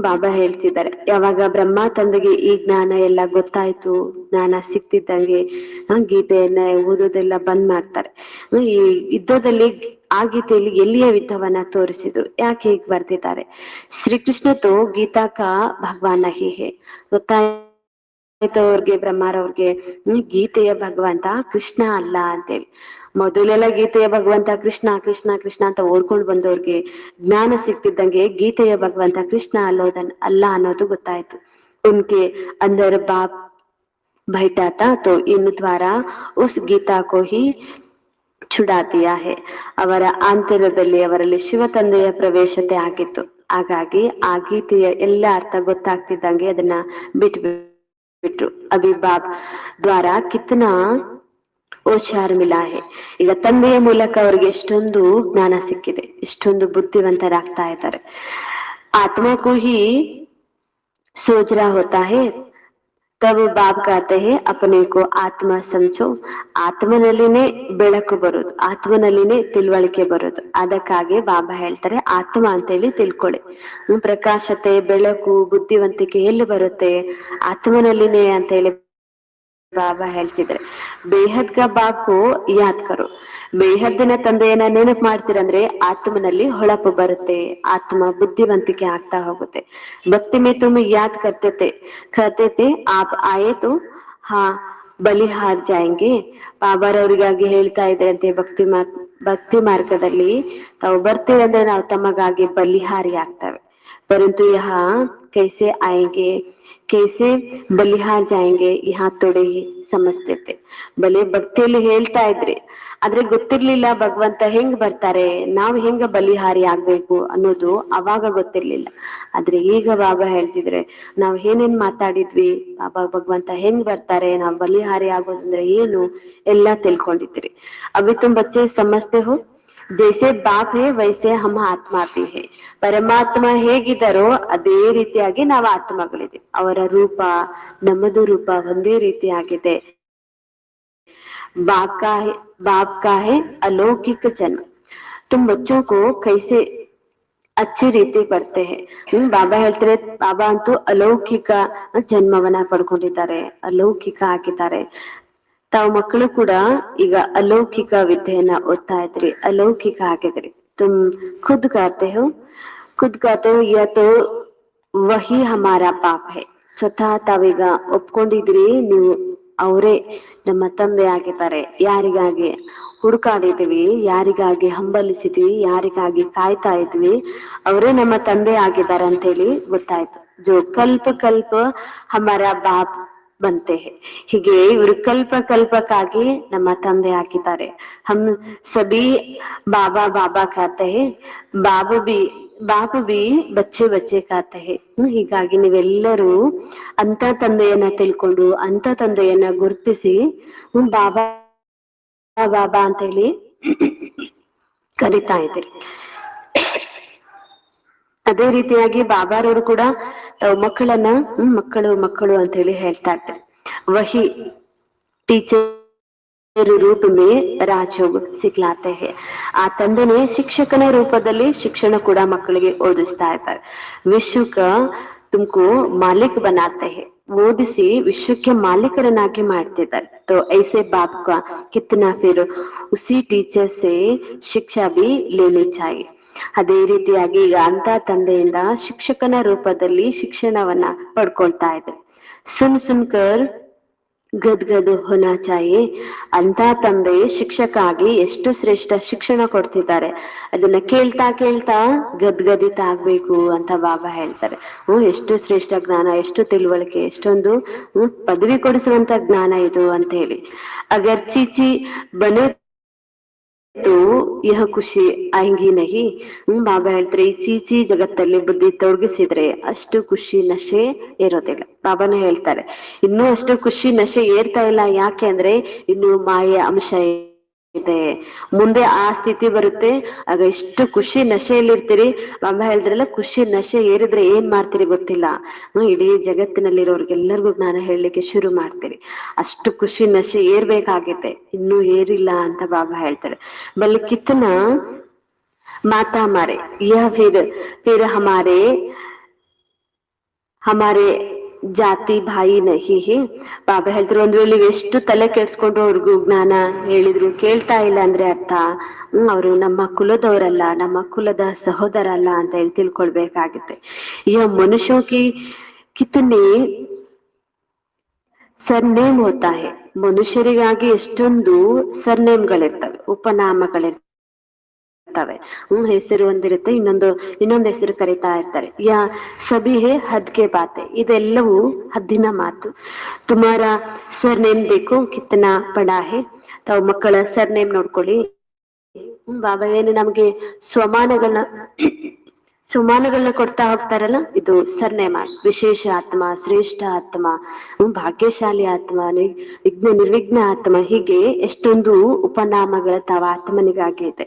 ಬಾಬಾ ಹೇಳ್ತಿದ್ದಾರೆ, ಯಾವಾಗ ಬ್ರಹ್ಮ ತಂದೆಗೆ ಈ ಜ್ಞಾನ ಎಲ್ಲ ಗೊತ್ತಾಯ್ತು, ಜ್ಞಾನ ಸಿಕ್ತಿದ್ದಂಗೆ ಗೀತೆಯನ್ನ ಓದೋದೆಲ್ಲ ಬಂದ್ ಮಾಡ್ತಾರೆ. ಈ ಯುದ್ಧದಲ್ಲಿ, ಆ ಗೀತೆಯಲ್ಲಿ ಎಲ್ಲಿಯ ಯುದ್ಧವನ್ನ ತೋರಿಸಿದ್ರು, ಯಾಕೆ ಹೀಗ್ ಬರ್ತಿದ್ದಾರೆ. ಶ್ರೀಕೃಷ್ಣ ತೋ ಗೀತಾ ಕಾ ಭಗವಾನ್ ನಹಿ ಹೇ. ಅವ್ರಿಗೆ ಬ್ರಹ್ಮಾರವ್ರಿಗೆ ಗೀತೆಯ ಭಗವಂತ ಕೃಷ್ಣ ಅಲ್ಲ ಅಂತೇಳಿ. ಮೊದಲೆಲ್ಲ ಗೀತೆಯ ಭಗವಂತ ಕೃಷ್ಣ ಕೃಷ್ಣ ಕೃಷ್ಣ ಅಂತ ಓದ್ಕೊಂಡು ಬಂದವ್ರಿಗೆ ಜ್ಞಾನ ಸಿಕ್ತಿದ್ದಂಗೆ ಗೀತೆಯ ಭಗವಂತ ಕೃಷ್ಣ ಅಲ್ಲ ಅನ್ನೋದು ಗೊತ್ತಾಯ್ತು. ಉನ್ಕೆ ಅಂದರ್ ಬಾಪ್ बैठा था तो इन द्वारा उस गीता को ही छुड़ा दिया है. ಅವರ ಆಂತರ್ಯದಲ್ಲಿ, ಅವರಲ್ಲಿ ಶಿವ ತಂದೆಯ ಪ್ರವೇಶತೆ ಆಗಿತ್ತು. ಹಾಗಾಗಿ ಆ ಗೀತೆಯ ಎಲ್ಲ ಅರ್ಥ ಗೊತ್ತಾಗ್ತಿದ್ದಂಗೆ ಅದನ್ನ ಬಿಟ್ರು. ಅಭಿ ಬಾಪ್ ದ್ವಾರ ಕಿತ್ನಾ ಓಶಾರ್ ಮಿಲಾ ಹೇ. ಈಗ ತಂದೆಯ ಮೂಲಕ ಅವರಿಗೆ ಎಷ್ಟೊಂದು ಜ್ಞಾನ ಸಿಕ್ಕಿದೆ, ಎಷ್ಟೊಂದು ಬುದ್ಧಿವಂತರಾಗ್ತಾ ಇದ್ದಾರೆ. ಆತ್ಮಕ್ಕೂ ಹಿ ಸೋಚ ರಹಾ ಹೋತಾ ಹೇ तब बाप कहते हैं अपने को आत्मा समझो. ಆತ್ಮನಲ್ಲಿನೇ ಬೆಳಕು ಬರೋದು, ಆತ್ಮನಲ್ಲಿನೇ ತಿಳುವಳಿಕೆ ಬರೋದು. ಅದಕ್ಕಾಗಿ ಬಾಬಾ ಹೇಳ್ತಾರೆ, ಆತ್ಮ ಅಂತೇಳಿ ತಿಳ್ಕೊಳ್ಳಿ. ಪ್ರಕಾಶತೆ, ಬೆಳಕು, ಬುದ್ಧಿವಂತಿಕೆ ಎಲ್ಲಿ ಬರುತ್ತೆ, ಆತ್ಮನಲ್ಲಿನೇ ಅಂತ ಹೇಳಿ ಬಾಬಾ ಹೇಳ್ತಿದ್ರೆ. ಬೇಹದ್ ಕಾ ಬಾಪ್ಕು ಯಾದ್ ಕರೋ. ಬೇಹದ್ದಿನ ತಂದೆಯನ್ನ ನೆನಪು ಮಾಡ್ತೀರಂದ್ರೆ ಆತ್ಮನಲ್ಲಿ ಹೊಳಪು ಬರುತ್ತೆ, ಆತ್ಮ ಬುದ್ಧಿವಂತಿಕೆ ಆಗ್ತಾ ಹೋಗುತ್ತೆ. ಭಕ್ತಿ ಮೇ ತುಮ್ ಯಾದ್ ಕರ್ತೆ ಆಪ್ ಆಯೇ ತೋ ಹಾ ಬಲಿಹಾರ್ ಜಾಯಂಗೆ. ಬಾಬಾರವರಿಗಾಗಿ ಹೇಳ್ತಾ ಇದ್ರಂತೆ, ಭಕ್ತಿ ಮಾರ್ಗದಲ್ಲಿ ತಾವು ಬರ್ತೀವಿ ಅಂದ್ರೆ ನಾವು ತಮಗಾಗಿ ಬಲಿಹಾರಿ ಆಗ್ತವೆ. ಪರಂತು ಯಹ ಕೈಸೆ ಆಯಂಗೆ, ಕೈಸೆ ಬಲಿಹಾರ್ ಜಾಯಂಗೆ, ಯಹ ತೊಡೆ ಸಮಸ್ತಿತೆ. ಬಲೆ ಭಕ್ತಿಯಲ್ಲಿ ಹೇಳ್ತಾ ಇದ್ರಿ, ಆದ್ರೆ ಗೊತ್ತಿರ್ಲಿಲ್ಲ ಭಗವಂತ ಹೆಂಗ್ ಬರ್ತಾರೆ, ನಾವು ಹೆಂಗ ಬಲಿಹಾರಿ ಆಗ್ಬೇಕು ಅನ್ನೋದು ಅವಾಗ ಗೊತ್ತಿರ್ಲಿಲ್ಲ. ಆದ್ರೆ ಈಗ ಬಾಬಾ ಹೇಳ್ತಿದ್ರೆ, ನಾವ್ ಏನೇನ್ ಮಾತಾಡಿದ್ವಿ, ಬಾಬಾ ಭಗವಂತ ಹೆಂಗ್ ಬರ್ತಾರೆ, ನಾವ್ ಬಲಿಹಾರಿ ಆಗೋದಂದ್ರೆ ಏನು ಎಲ್ಲ ತಿಳ್ಕೊಂಡಿದ್ರಿ. ಅಭಿ ತುಮ್ ಬಚ್ಚೆ ಸಮಜ್ತೆ ಹೋ, ಜೈಸೆ ಬಾಪ್ ಹೇ ವೈಸೆ ಹಮ್ ಆತ್ಮ ಭಿ ಹೇ. ಪರಮಾತ್ಮ ಹೇಗಿದ್ದಾರೋ ಅದೇ ರೀತಿಯಾಗಿ ನಾವು ಆತ್ಮಗಳಿದೆ. ಅವರ ರೂಪ ನಮ್ಮದು ರೂಪ ಒಂದೇ ರೀತಿಯಾಗಿದೆ. बाप का है अलौकिक जन्म. तुम बच्चों को कैसे अच्छी ರೀತಿ ಪಡ್ತೆ ಹೇ. ಬಾಬಾ ಹೇಳ್ತಾರೆ, ಬಾಬಾ ಅಂತೂ ಅಲೌಕಿಕ ಜನ್ಮವನ್ನ ಪಡ್ಕೊಂಡಿದ್ದಾರೆ, ಅಲೌಕಿಕ ಆಗಿದ್ದಾರೆ. ತಾವು ಮಕ್ಕಳು ಕೂಡ ಈಗ ಅಲೌಕಿಕ ವಿದ್ಯೆಯನ್ನ ಓದ್ತಾ ಇದ್ರಿ, ಅಲೌಕಿಕ ಆಗಿದ್ರಿ. ತುಮ್ ಖುದ್ कहते हो, ಯಾ ತೋ ವಹಿ ಹಮಾರಾ ಪಾಪ್ ಹೇ. ಸ್ವತಃ ತಾವೀಗ ಒಪ್ಕೊಂಡಿದ್ರಿ, ನೀವು ಅವರೇ ನಮ್ಮ ತಂದೆ ಆಗಿದ್ದಾರೆ. ಯಾರಿಗಾಗಿ ಹುಡುಕಾಡಿದ್ವಿ, ಯಾರಿಗಾಗಿ ಹಂಬಲಿಸಿದ್ವಿ, ಯಾರಿಗಾಗಿ ಕಾಯ್ತಾ ಇದ್ವಿ, ಅವರೇ ನಮ್ಮ ತಂದೆ ಆಗಿದ್ದಾರೆ ಅಂತ ಹೇಳಿ ಗೊತ್ತಾಯ್ತು. ಜೋ ಕಲ್ಪ ಕಲ್ಪ ಹಮಾರ ಬಾಪ್ ಬಂತೆ ಹೀಗೆ ಇವರು ಕಲ್ಪಕ್ಕಾಗಿ ನಮ್ಮ ತಂದೆ ಹಾಕಿದ್ದಾರೆ. ಹಮ್ ಸಭಿ ಬಾಬಾ ಬಾಬಾ ಖಾತೆ ಹೇ, ಬಾಬು ಬಿ ಬಚ್ಚೆ ಬಚ್ಚೆ ಖಾತೆ ಹೇ. ಹೀಗಾಗಿ ನೀವೆಲ್ಲರೂ ಅಂತ ತಂದೆಯನ್ನ ತಿಳ್ಕೊಂಡು ಅಂತ ತಂದೆಯನ್ನ ಗುರುತಿಸಿ ಬಾಬಾ ಬಾಬಾ ಅಂತ ಹೇಳಿ ಕರಿತಾ ಇದ್ದೀರಿ. ಅದೇ ರೀತಿಯಾಗಿ ಬಾಬಾರವರು ಕೂಡ ಮಕ್ಕಳನ್ನ ಮಕ್ಕಳು ಮಕ್ಕಳು ಅಂತ ಹೇಳಿ ಹೇಳ್ತಾ ಇರ್ತಾರೆ. ವಹಿ ಟೀಚರ್ ರೂಪ ಮೇ ರಾಜಯೋಗ ಸಿಕ್ಲಾತೆ ಹೇ. ಆ ತಂದೆನೇ ಶಿಕ್ಷಕನ ರೂಪದಲ್ಲಿ ಶಿಕ್ಷಣ ಕೂಡ ಮಕ್ಕಳಿಗೆ ಓದಿಸ್ತಾ ಇರ್ತಾರೆ. ವಿಶ್ವಕ ತುಮಕು ಮಾಲಿಕ್ ಬನಾತೆ ಹೇ, ಓದಿಸಿ ವಿಶ್ವಕ್ಕೆ ಮಾಲೀಕರನ್ನಾಗಿ ಮಾಡ್ತಿದ್ದಾರೆ. तो ऐसे बाप का कितना फिर उसी टीचर से शिक्षा भी लेनी चाहिए. ಅದೇ ರೀತಿಯಾಗಿ ಈಗ ಅಂತ ತಂದೆಯಿಂದ ಶಿಕ್ಷಕನ ರೂಪದಲ್ಲಿ ಶಿಕ್ಷಣವನ್ನ ಪಡ್ಕೊಳ್ತಾ ಇದ್ದಾರೆ. ಸುನ್ಕರ್ ಗದ್ಗದ್ ಹೋನಾ ಚಾಹಿಯೆ. ಅಂತ ತಂದೆ ಶಿಕ್ಷಕ ಆಗಿ ಎಷ್ಟು ಶ್ರೇಷ್ಠ ಶಿಕ್ಷಣ ಕೊಡ್ತಿದ್ದಾರೆ, ಅದನ್ನ ಕೇಳ್ತಾ ಕೇಳ್ತಾ ಗದ್ಗದಿತ ಆಗ್ಬೇಕು ಅಂತ ಬಾಬಾ ಹೇಳ್ತಾರೆ. ಎಷ್ಟು ಶ್ರೇಷ್ಠ ಜ್ಞಾನ, ಎಷ್ಟು ತಿಳುವಳಿಕೆ, ಎಷ್ಟೊಂದು ಪದವಿ ಕೊಡಿಸುವಂತ ಜ್ಞಾನ ಇದು ಅಂತ ಹೇಳಿ. ಅಗರ್ ಚೀಚಿ ಬನೆ ಯಹ ಖುಷಿ ಆಯಂಗಿ ನಹಿ. ಬಾಬಾ ಹೇಳ್ತಾರೆ, ಈ ಚೀಚಿ ಜಗತ್ತಲ್ಲಿ ಬುದ್ಧಿ ತೊಡಗಿಸಿದ್ರೆ ಅಷ್ಟು ಖುಷಿ ನಶೆ ಇರೋದಿಲ್ಲ. ಬಾಬಾನೇ ಹೇಳ್ತಾರೆ, ಇನ್ನೂ ಅಷ್ಟು ಖುಷಿ ನಶೆ ಏರ್ತಾ ಇಲ್ಲ. ಯಾಕೆ ಅಂದ್ರೆ ಇನ್ನು ಮಾಯೆ ಅಂಶ ಇದೆ. ಮುಂದೆ ಆ ಸ್ಥಿತಿ ಬರುತ್ತೆ, ಆಗ ಎಷ್ಟು ಖುಷಿ ನಶೆಯಲ್ಲಿ ಇರ್ತೀರಿ. ಬಾಬಾ ಹೇಳಿದ್ರಲ್ಲ, ಖುಷಿ ನಶೆ ಏರಿದ್ರೆ ಏನ್ ಮಾಡ್ತೀರಿ ಗೊತ್ತಿಲ್ಲ. ಇಡೀ ಜಗತ್ತಿನಲ್ಲಿರೋರ್ಗೆಲ್ಲರಿಗೂ ಜ್ಞಾನ ಹೇಳಲಿಕ್ಕೆ ಶುರು ಮಾಡ್ತೀರಿ. ಅಷ್ಟು ಖುಷಿ ನಶೆ ಏರ್ಬೇಕಾಗಿದೆ, ಇನ್ನೂ ಏರಿಲ್ಲ ಅಂತ ಬಾಬಾ ಹೇಳ್ತಾರೆ. ಬಲ್ ಕಿತ್ತನ ಮಾತಾ ಮಾರೆ ಯಹ ಫಿರ್ ಹಮಾರೆ ಜಾತಿ ಭಾಯಿ ನಹಿ ಹೇ. ಬಾಬಾ ಹೇಳ್ತಾರೆ, ಒಂದ್ ವೇಳೆ ಎಷ್ಟು ತಲೆ ಕೆಡ್ಸ್ಕೊಂಡ್ರು, ಅವ್ರಿಗೂ ಜ್ಞಾನ ಹೇಳಿದ್ರು ಕೇಳ್ತಾ ಇಲ್ಲ ಅಂದ್ರೆ ಅರ್ಥ ಅವರು ನಮ್ಮ ಕುಲದವರಲ್ಲ, ನಮ್ಮ ಕುಲದ ಸಹೋದರ ಅಲ್ಲ ಅಂತ ಹೇಳಿ ತಿಳ್ಕೊಳ್ಬೇಕಾಗುತ್ತೆ. ಈ ಮನುಷ್ಯ ಕಿತನೆ ಸರ್ನೇಮ್ ಹೋತಾ ಹೇ. ಮನುಷ್ಯರಿಗಾಗಿ ಎಷ್ಟೊಂದು ಸರ್ನೇಮ್ಗಳಿರ್ತವೆ, ಉಪನಾಮಗಳಿರ್ತವೆ. ಹೆಸರು ಒಂದಿರುತ್ತೆ, ಇನ್ನೊಂದು ಹೆಸರು ಕರಿತಾ ಇರ್ತಾರೆ. ಯಾ ಸಭಿ ಹೇ ಹದ್ ಕೆ ಬಾತೆ. ಇದೆಲ್ಲವೂ ಹದ್ದಿನ ಮಾತು. ತುಮಾರ ಸರ್ನೇಮ್ ಬೇಕು, ಕಿತ್ತನಾ ಪಡಾ ಹೇ. ತಾವು ಮಕ್ಕಳ ಸರ್ನೇಮ್ ನೋಡ್ಕೊಳ್ಳಿ. ಬಾಬಾ ಏನು ನಮ್ಗೆ ಸುಮಾನಗಳನ್ನ ಕೊಡ್ತಾ ಹೋಗ್ತಾರಲ್ಲ, ಇದು ಸರ್ನೇಮ. ವಿಶೇಷ ಆತ್ಮ, ಶ್ರೇಷ್ಠ ಆತ್ಮ, ಭಾಗ್ಯಶಾಲಿ ಆತ್ಮ, ನಿರ್ವಿಘ್ನ ಆತ್ಮ, ಹೀಗೆ ಎಷ್ಟೊಂದು ಉಪನಾಮಗಳ ತಾವ ಆತ್ಮನಿಗಾಗಿ ಇದೆ.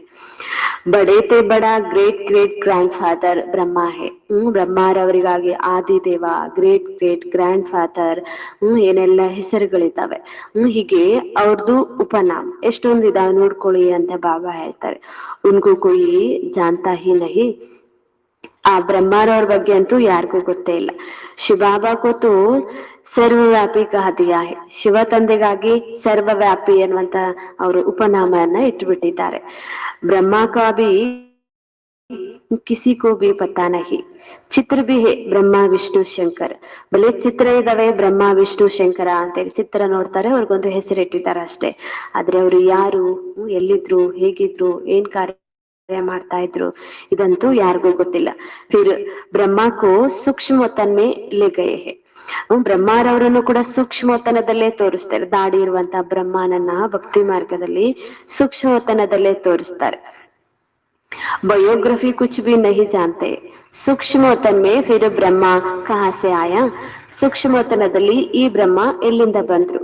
ಬಡೇತೆ ಬಡ ಗ್ರೇಟ್ ಗ್ರ್ಯಾಂಡ್ ಫಾದರ್ ಬ್ರಹ್ಮ ಹೇ. ಬ್ರಹ್ಮಾರವರಿಗಾಗಿ ಆದಿದೇವ, ಗ್ರೇಟ್ ಗ್ರ್ಯಾಂಡ್ ಫಾದರ್, ಏನೆಲ್ಲ ಹೆಸರುಗಳಿದ್ದಾವೆ. ಹೀಗೆ ಅವ್ರದ್ದು ಉಪನಾಮ ಎಷ್ಟೊಂದು ಇದಾವೆ ನೋಡ್ಕೊಳ್ಳಿ ಅಂತ ಬಾಬಾ ಹೇಳ್ತಾರೆ. ಉನ್ಗೂ ಕೊಯಿ ಜಾನ್ತಾ ಹಿ ನಹಿ. ಆ ಬ್ರಹ್ಮಾರವ್ರ ಬಗ್ಗೆ ಅಂತೂ ಯಾರಿಗೂ ಗೊತ್ತೇ ಇಲ್ಲ. ಶಿವಬಾಬಾ ಕೂತು ಸರ್ವವ್ಯಾಪಿ ಕಹ ದಿಯಾ ಹೇ. ಶಿವ ತಂದೆಗಾಗಿ ಸರ್ವವ್ಯಾಪಿ ಅನ್ನುವಂತ ಅವರು ಉಪನಾಮಯನ್ನ ಇಟ್ಟುಬಿಟ್ಟಿದ್ದಾರೆ. ಬ್ರಹ್ಮ ಕಾ ಭಿ ಕಿಸಿ ಕೋ ಭಿ ಪತಾ ನಹಿ. ಚಿತ್ರ ಭಿ ಹೇ ಬ್ರಹ್ಮ ವಿಷ್ಣು ಶಂಕರ್. ಬಲೆ ಚಿತ್ರ ಇದಾವೆ, ಬ್ರಹ್ಮ ವಿಷ್ಣು ಶಂಕರ ಅಂತೇಳಿ ಚಿತ್ರ ನೋಡ್ತಾರೆ, ಅವ್ರಿಗೊಂದು ಹೆಸರಿಟ್ಟಿದ್ದಾರೆ ಅಷ್ಟೇ. ಆದ್ರೆ ಅವ್ರು ಯಾರು, ಎಲ್ಲಿದ್ರು, ಹೇಗಿದ್ರು, ಏನ್ ಕಾರ್ಯ ಮಾಡ್ತಾ ಇದ್ರು, ಇದಂತೂ ಯಾರಿಗೂ ಗೊತ್ತಿಲ್ಲ. ಫಿರ್ ಬ್ರಹ್ಮಕೋ ಸೂಕ್ಷ್ಮತನ್ಮೇ ಲೇ ಗಯೇ ಹೇ. ಬ್ರಹ್ಮಾರವರನ್ನು ಕೂಡ ಸೂಕ್ಷ್ಮತನದಲ್ಲೇ ತೋರಿಸ್ತಾರೆ. ದಾಡಿ ಇರುವಂತಹ ಬ್ರಹ್ಮನನ್ನ ಭಕ್ತಿ ಮಾರ್ಗದಲ್ಲಿ ಸೂಕ್ಷ್ಮತನದಲ್ಲೇ ತೋರಿಸ್ತಾರೆ. ಬಯೋಗ್ರಫಿ ಕುಚ್ ಭಿ ನಹಿ ಜಾನ್ತೆ. ಸೂಕ್ಷ್ಮತನ್ಮೇ ಫಿರ್ ಬ್ರಹ್ಮ ಕಹಾ ಸೆ ಆಯಾ. ಸೂಕ್ಷ್ಮತನದಲ್ಲಿ ಈ ಬ್ರಹ್ಮ ಎಲ್ಲಿಂದ ಬಂದ್ರು,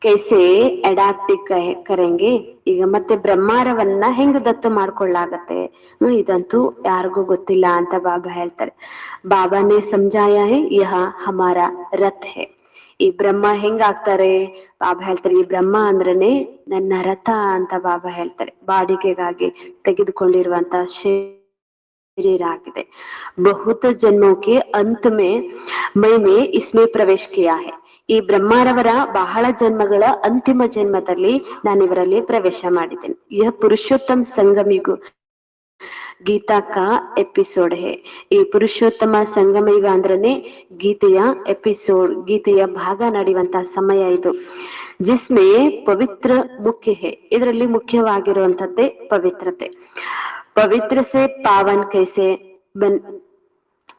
ಕೈಸೆ ಅಡಾಪ್ಟ್ ಕರೆಂಗೆ. ಈಗ ಮತ್ತೆ ಬ್ರಹ್ಮಾರವನ್ನ ಹೆಂಗ ದತ್ತು ಮಾಡ್ಕೊಳ್ಳಾಗತ್ತೆ, ಇದಂತೂ ಯಾರಿಗೂ ಗೊತ್ತಿಲ್ಲ ಅಂತ ಬಾಬಾ ಹೇಳ್ತಾರೆ. ಬಾಬಾನೇ ಸಮಜಾಯ ಹೇ ಯಹ ಹಮಾರ ರಥ್ ಹೇ. ಈ ಬ್ರಹ್ಮ ಹೆಂಗ ಆಗ್ತಾರೆ, ಬಾಬಾ ಹೇಳ್ತಾರೆ, ಈ ಬ್ರಹ್ಮ ಅಂದ್ರನೆ ನನ್ನ ರಥ ಅಂತ ಬಾಬಾ ಹೇಳ್ತಾರೆ. ಬಾಡಿಗೆಗಾಗಿ ತೆಗೆದುಕೊಂಡಿರುವಂತ ಶರೀರ ಆಗಿದೆ. ಬಹುತ ಜನ್ಮೋಕೆ ಅಂತ್ ಮೈನೆ ಇಸ್ಮೇ ಪ್ರವೇಶ ಕಿಯಾ ಹೇ. ಈ ಬ್ರಹ್ಮಾರವರ ಬಹಳ ಜನ್ಮಗಳ ಅಂತಿಮ ಜನ್ಮದಲ್ಲಿ ನಾನು ಇವರಲ್ಲಿ ಪ್ರವೇಶ ಮಾಡಿದ್ದೇನೆ. ಯಹ ಪುರುಷೋತ್ತಮ ಸಂಗಮಿಗೂ ಗೀತಾ ಕಾ ಎಪಿಸೋಡ್ ಹೇ. ಈ ಪುರುಷೋತ್ತಮ ಸಂಗಮ ಯುಗ ಅಂದ್ರನೆ ಗೀತೆಯ ಎಪಿಸೋಡ್, ಗೀತೆಯ ಭಾಗ ನಡೆಯುವಂತಹ ಸಮಯ ಇದು. ಜಿಸ್ಮೆ ಪವಿತ್ರ ಮುಖ್ಯ ಹೇ. ಇದರಲ್ಲಿ ಮುಖ್ಯವಾಗಿರುವಂತದ್ದೇ ಪವಿತ್ರತೆ. ಪವಿತ್ರ ಸೆ ಪಾವನ್ ಕೈಸೆ